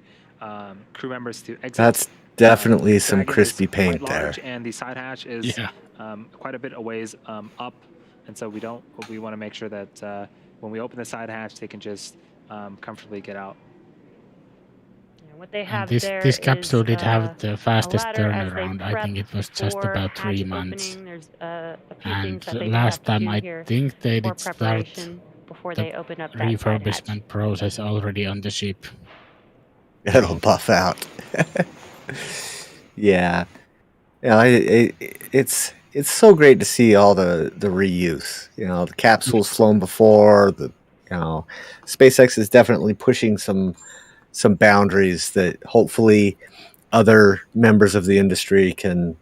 crew members to exit. That's definitely some Dragon crispy is quite paint there. large, and the side hatch is Yeah. quite a bit a ways up, and so we want to make sure that when we open the side hatch, they can just comfortably get out. And what they And have this there capsule is, did have the a fastest ladder as they turnaround. I think prep it was just for about 3 hatch months. opening. There's a few And things that they last have to time do I here think they for did start preparation before the they open up that side hatch. refurbishment process already on the ship. It'll buff out. Yeah. Yeah, it's so great to see all the reuse. You know, the capsules flown before, SpaceX is definitely pushing some boundaries that hopefully other members of the industry can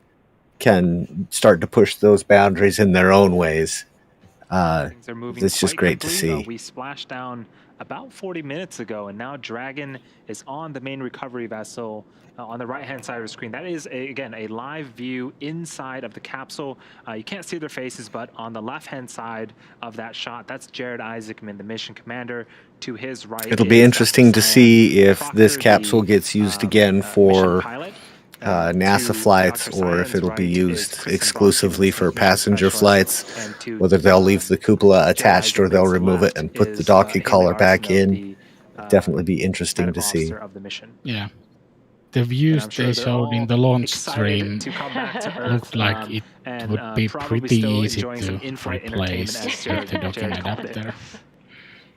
start to push those boundaries in their own ways. Things are moving It's just quite great to quickly. see. We splashed down about 40 minutes ago, and now Dragon is on the main recovery vessel on the right-hand side of the screen. That is, again, a live view inside of the capsule. You can't see their faces, but on the left-hand side of that shot, that's Jared Isaacman, the mission commander. To his right, It'll be is interesting to Cyan see if this Proctor, capsule the, gets used again mission for pilot. NASA To flights, Dr. or if Cyan's it'll be right is used Kristen exclusively Dawkins, for his mission passenger specialist, flights, and to, whether they'll leave the cupola attached or they'll Isaacman's remove it left and put the is, docking Haley collar back Arsenault, in. the, Definitely be interesting to medical see. officer of the mission. Yeah. The And views I'm sure they they're showed in all the launch excited stream to come back to Earth, looked like it and would be probably pretty still easy enjoying some to in-flight replace entertainment, as with the Jared docking called it. adapter.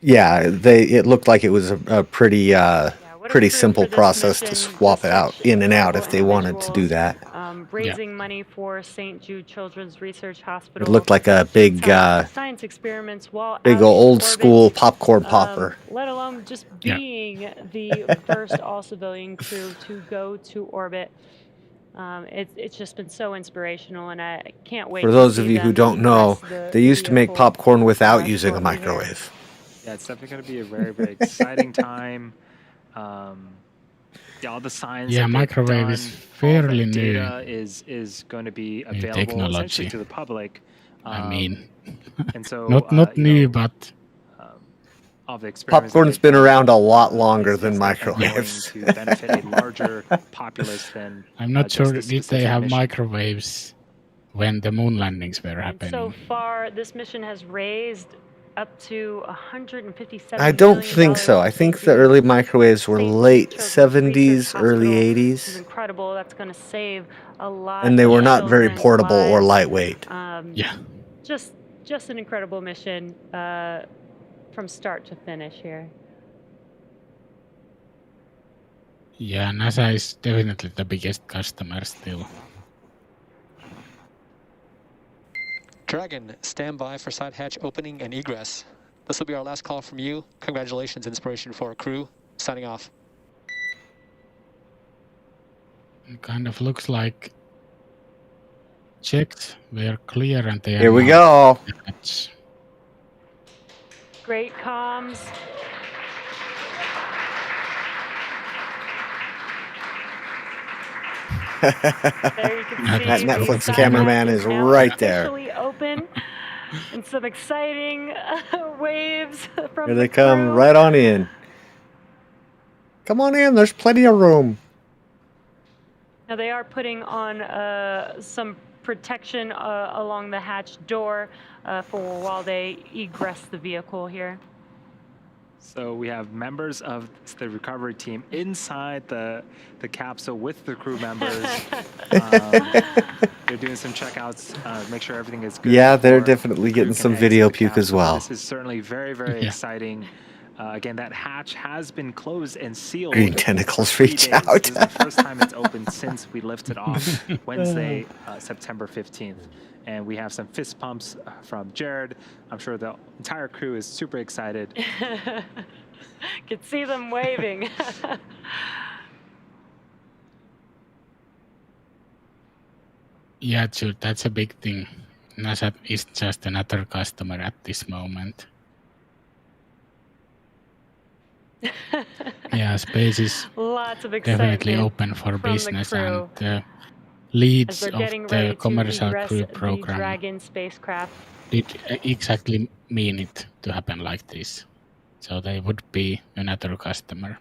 Yeah, it looked like it was a pretty What a pretty crew simple for this process to mission, swap just it out such in and out if incredible they wanted to do individuals, that. raising money for St. Jude Children's Research Hospital. It looked like a big, science experiments while big out in old orbit, school popcorn popper. let alone just being the first all-civilian crew to go to orbit. It's just been so inspirational, and I can't wait. For those of you who don't know, they used to make popcorn without using a microwave. Yeah, it's definitely going to be a very, very exciting time. All the science. Yeah, microwave is fairly new. Data is going to be available essentially to the public. I mean, and so not new, but all the experiments. Popcorn's been around a lot longer than microwaves. To benefit a larger populace than. I'm not sure if they have microwaves when the moon landings were happening. So far, this mission has raised up to $157 I don't think so. I think the early microwaves were late 70s, early 80s. This is incredible. That's going to save a lot. And they were not very portable or lightweight. Yeah. Just an incredible mission from start to finish here. Yeah, NASA is definitely the biggest customer still. Dragon, stand by for side hatch opening and egress. This will be our last call from you. Congratulations, Inspiration4 crew. Signing off. It kind of looks like checked. We're clear and they are. Here we go. Great comms. There you can see that Netflix cameraman is right there. Open, and some exciting waves from Here they come right on in. Come on in, there's plenty of room. Now they are putting on some protection along the hatch door for while they egress the vehicle here. So we have members of the recovery team inside the capsule with the crew members. They're doing some checkouts, make sure everything is good. Yeah, they're definitely getting some video puke as well. This is certainly very, very exciting. Again, that hatch has been closed and sealed. Green tentacles reach out. This is the first time it's opened since we lifted off Wednesday, September 15th. And we have some fist pumps from Jared. I'm sure the entire crew is super excited. Could see them waving. Yeah, Jude, that's a big thing. NASA is just another customer at this moment. Yeah, space is lots of definitely open for business, and the leads of the commercial crew program Dragon spacecraft did exactly mean it to happen like this. So they would be another customer.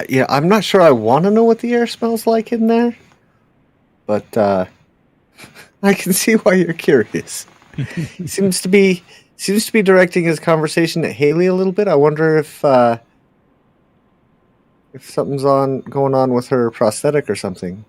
Yeah, I'm not sure I want to know what the air smells like in there, but I can see why you're curious. He seems to be directing his conversation at Haley a little bit. I wonder if something's going on with her prosthetic or something.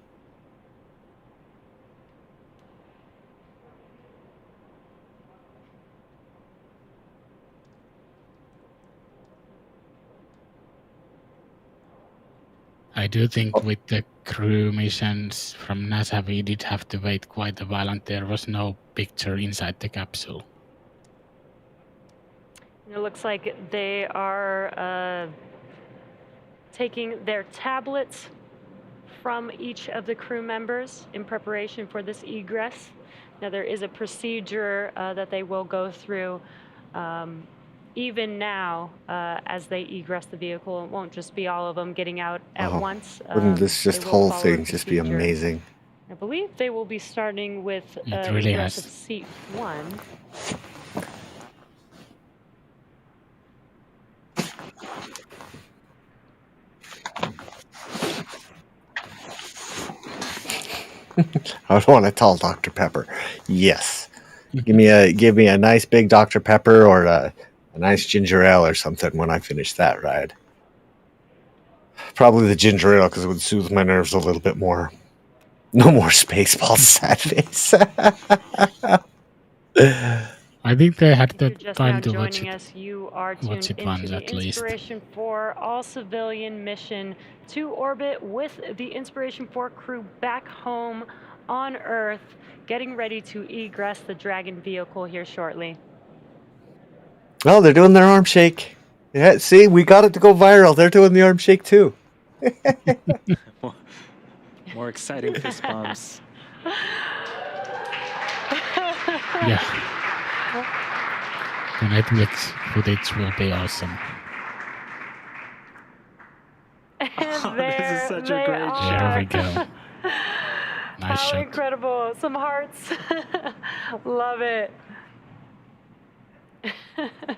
I do think with the crew missions from NASA, we did have to wait quite a while, and there was no picture inside the capsule. It looks like they are taking their tablets from each of the crew members in preparation for this egress. Now, there is a procedure that they will go through even now as they egress the vehicle. It won't just be all of them getting out at once. Wouldn't this whole thing just be amazing? I believe they will be starting with really egress of seat 1. I would want a tall Dr. Pepper. Yes. Give me a nice big Dr. Pepper or a nice ginger ale or something when I finish that ride. Probably the ginger ale because it would soothe my nerves a little bit more. No more Spaceballs sad face. I think they had If the you're just now time to watch joining it. us, you are watch tuned it into once the at least. Inspiration4 all-civilian mission to orbit with the Inspiration4 crew back home on Earth, getting ready to egress the Dragon vehicle here shortly. Oh, they're doing their arm shake. Yeah, see, we got it to go viral. They're doing the arm shake too. More exciting fist bumps. Yeah. The Netflix footage will be awesome. And This is such a they great are. There we go. Nice How shot. incredible. Some hearts. Love it.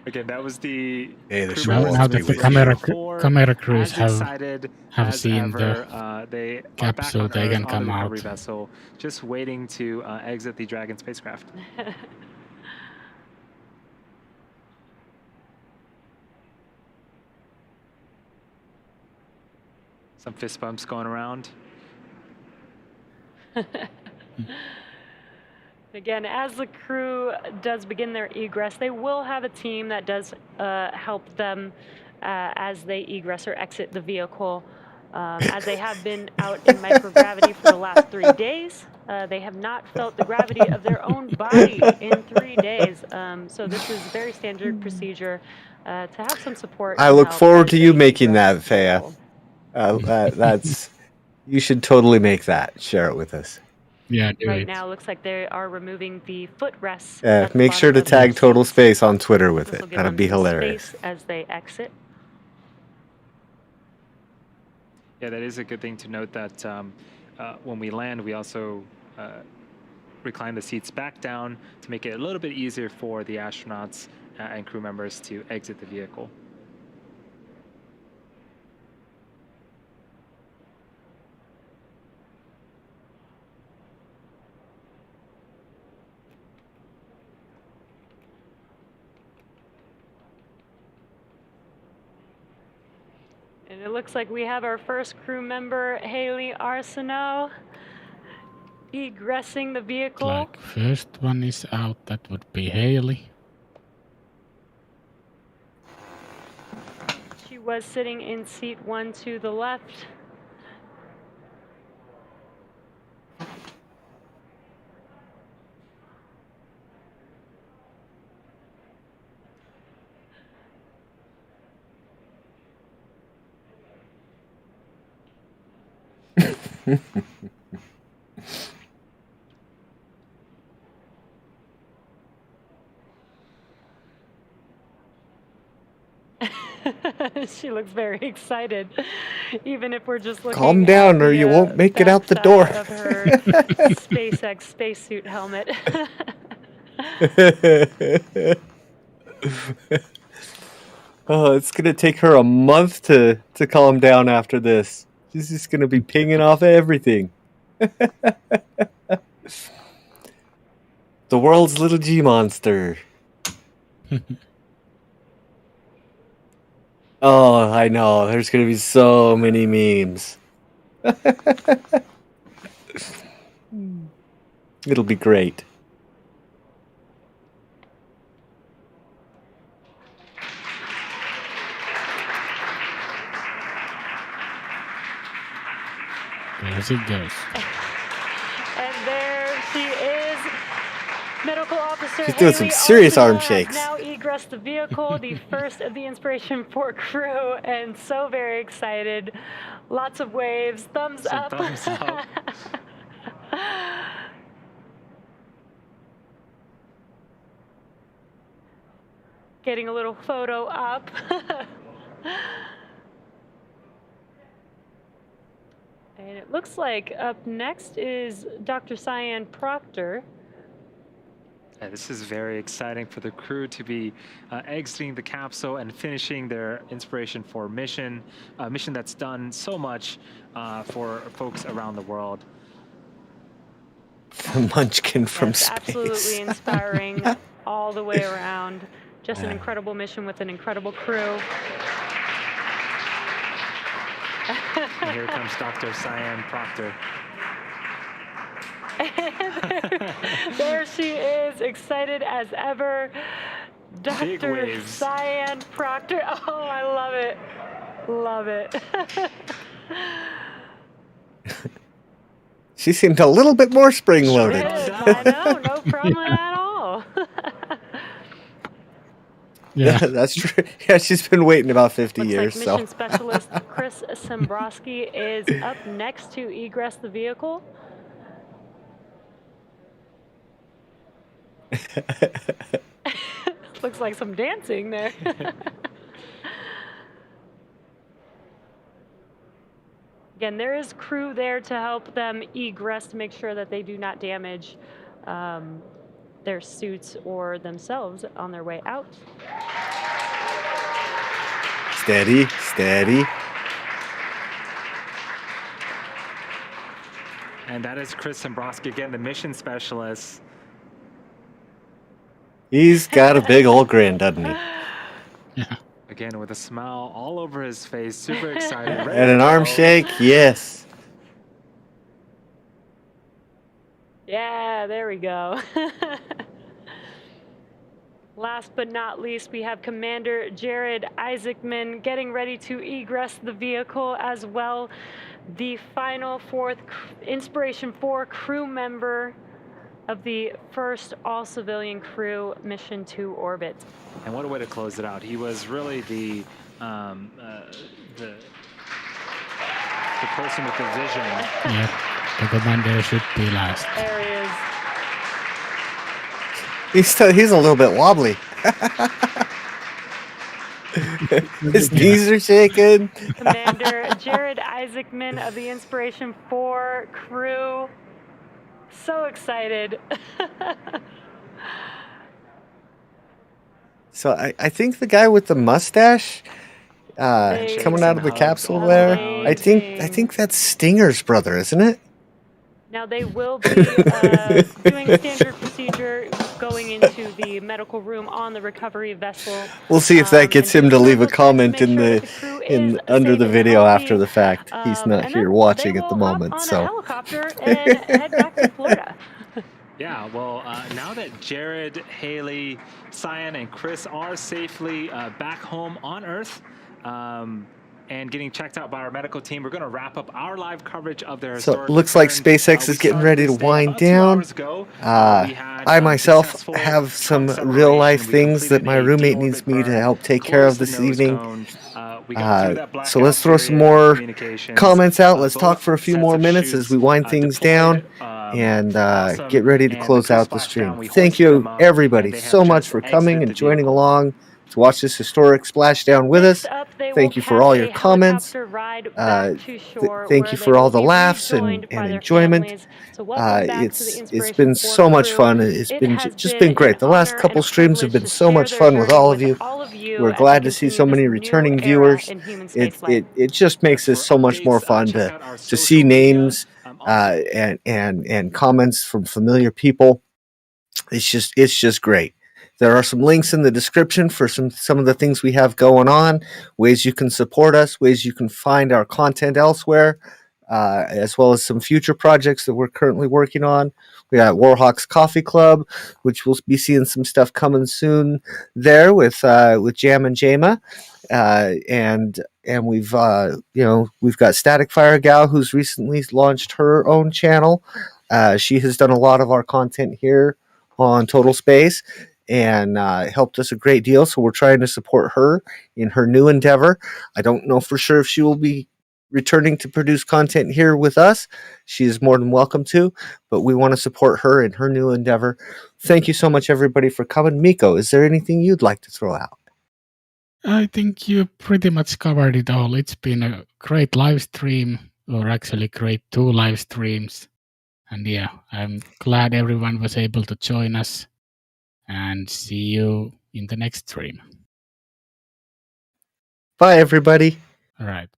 Again, that was the Hey, the crew show members won't of Now the that the stay with you. camera crews as have excited as seen ever. the They are back capsule, on they Earth can on the come recovery out. vessel, just waiting to exit the Dragon spacecraft. Some fist bumps going around. Again, as the crew does begin their egress, they will have a team that does help them as they egress or exit the vehicle. As they have been out in microgravity for the last 3 days, they have not felt the gravity of their own body in 3 days. So this is very standard procedure to have some support. I and look help forward as to you they making egress that, the Faya. vehicle. That's you should totally make that. Share it with us. Yeah, do Right it. now, looks like they are removing the footrests. Yeah, at the make sure bottom to of their tag Total seats. Space on Twitter with This will it. give That'd them be some hilarious. space as they exit. Yeah, that is a good thing to note that when we land, we also recline the seats back down to make it a little bit easier for the astronauts and crew members to exit the vehicle. And it looks like we have our first crew member, Haley Arsenault, egressing the vehicle. Like first one is out, that would be Haley. She was sitting in seat 1 to the left. She looks very excited, even if we're just looking. Calm down, at or the, you won't make it out the door. backside of her SpaceX spacesuit helmet. Oh, it's gonna take her a month to calm down after this. She's just gonna be pinging off everything. The world's little G monster. Oh, I know. There's gonna be so many memes. It'll be great. There she goes. And there she is, Medical Officer She's doing some Haley serious arm Arsenault shakes. now egressed the vehicle, the first of the Inspiration4 crew, and so very excited. Lots of waves, thumbs Some up. thumbs up. Getting a little photo up. And it looks like up next is Dr. Cyan Proctor. Yeah, this is very exciting for the crew to be exiting the capsule and finishing their Inspiration4 mission, a mission that's done so much for folks around the world. The Munchkin from That's space. absolutely inspiring all the way around. Just an incredible mission with an incredible crew. And here comes Dr. Cyan Proctor. There she is, excited as ever. Big Dr. waves. Cyan Proctor. Oh, I love it. Love it. She seemed a little bit more spring-loaded. Yes, I know. No problem at all. Yeah. That's true. Yeah, she's been waiting about 50 Looks years. like mission So specialist Chris Sembrowski is up next to egress the vehicle. Looks like some dancing there. Again, there is crew there to help them egress to make sure that they do not damage their suits or themselves on their way out. steady, steady. And that is Chris Sembrowski again, the mission specialist. He's got a big old grin, doesn't he? Yeah. Again, with a smile all over his face, super excited. ready And to an arm go. shake, yes. Yeah, there we go. Last but not least, we have Commander Jared Isaacman getting ready to egress the vehicle as well. The final fourth Inspiration4 crew member of the first all-civilian crew mission to orbit. And what a way to close it out. He was really the person with the vision. Yeah. The commander should be last. There he is. He's a little bit wobbly. His knees are shaking. Commander Jared Isaacman of the Inspiration4 crew. So excited. So I think the guy with the mustache coming out of the capsule there, I think that's Stinger's brother, isn't it? Now they will be doing standard procedure going into the medical room on the recovery vessel. We'll see if that gets him to leave a double check to comment make in sure the that crew is under safe the and video healthy. after the fact. He's not And here then watching they at the will hop moment, on a so helicopter and head back to Florida. Yeah, well, now that Jared, Haley, Cyan, and Chris are safely back home on Earth and getting checked out by our medical team, we're going to wrap up our live coverage of their So historic it looks like return. SpaceX We is getting started ready to this day wind about 2 down. hours ago. We had, I myself successful have some trunk real life separation. We things that my completed a roommate deorbit needs me to burn, help take care of closed the this nose evening. cone. We got through that So blackout let's throw some period of more communications. comments out. Let's talk Both for a few sets more of minutes shoots, as we wind things deployed, down and awesome. get ready to And close the out the Splashdown, stream. we Thank hoisted them you, up, everybody, and they have so much just for coming exited and the joining vehicle. along to watch this historic splashdown with us. Next up, they Thank will you for catch all your a comments. helicopter ride back to shore, Thank where you they for all will the be laughs rejoined and by their enjoyment. families. So welcome back to the It's been Inspiration4 so much crew. fun. It's It been has just been an great. The last honor couple and a streams have privilege been to so share much their fun with journey all of you. all of you We're as glad they to see continue so many this new returning era viewers. in human It spaceflight. it just makes For this so much more updates, fun check out our to social see media. names Also, and comments from familiar people. It's just great. There are some links in the description for some of the things we have going on, ways you can support us, ways you can find our content elsewhere, as well as some future projects that we're currently working on. We got Warhawk's Coffee Club, which we'll be seeing some stuff coming soon there with Jam and Jama, and we've we've got Staticfiregal, who's recently launched her own channel. She has done a lot of our content here on Total Space and helped us a great deal. So we're trying to support her in her new endeavor. I don't know for sure if she will be returning to produce content here with us. She is more than welcome to, but we want to support her in her new endeavor. Thank you so much, everybody, for coming. Miko, is there anything you'd like to throw out? I think you pretty much covered it all. It's been a great live stream, or actually great 2 live streams. And yeah, I'm glad everyone was able to join us. And see you in the next stream. Bye, everybody. All right.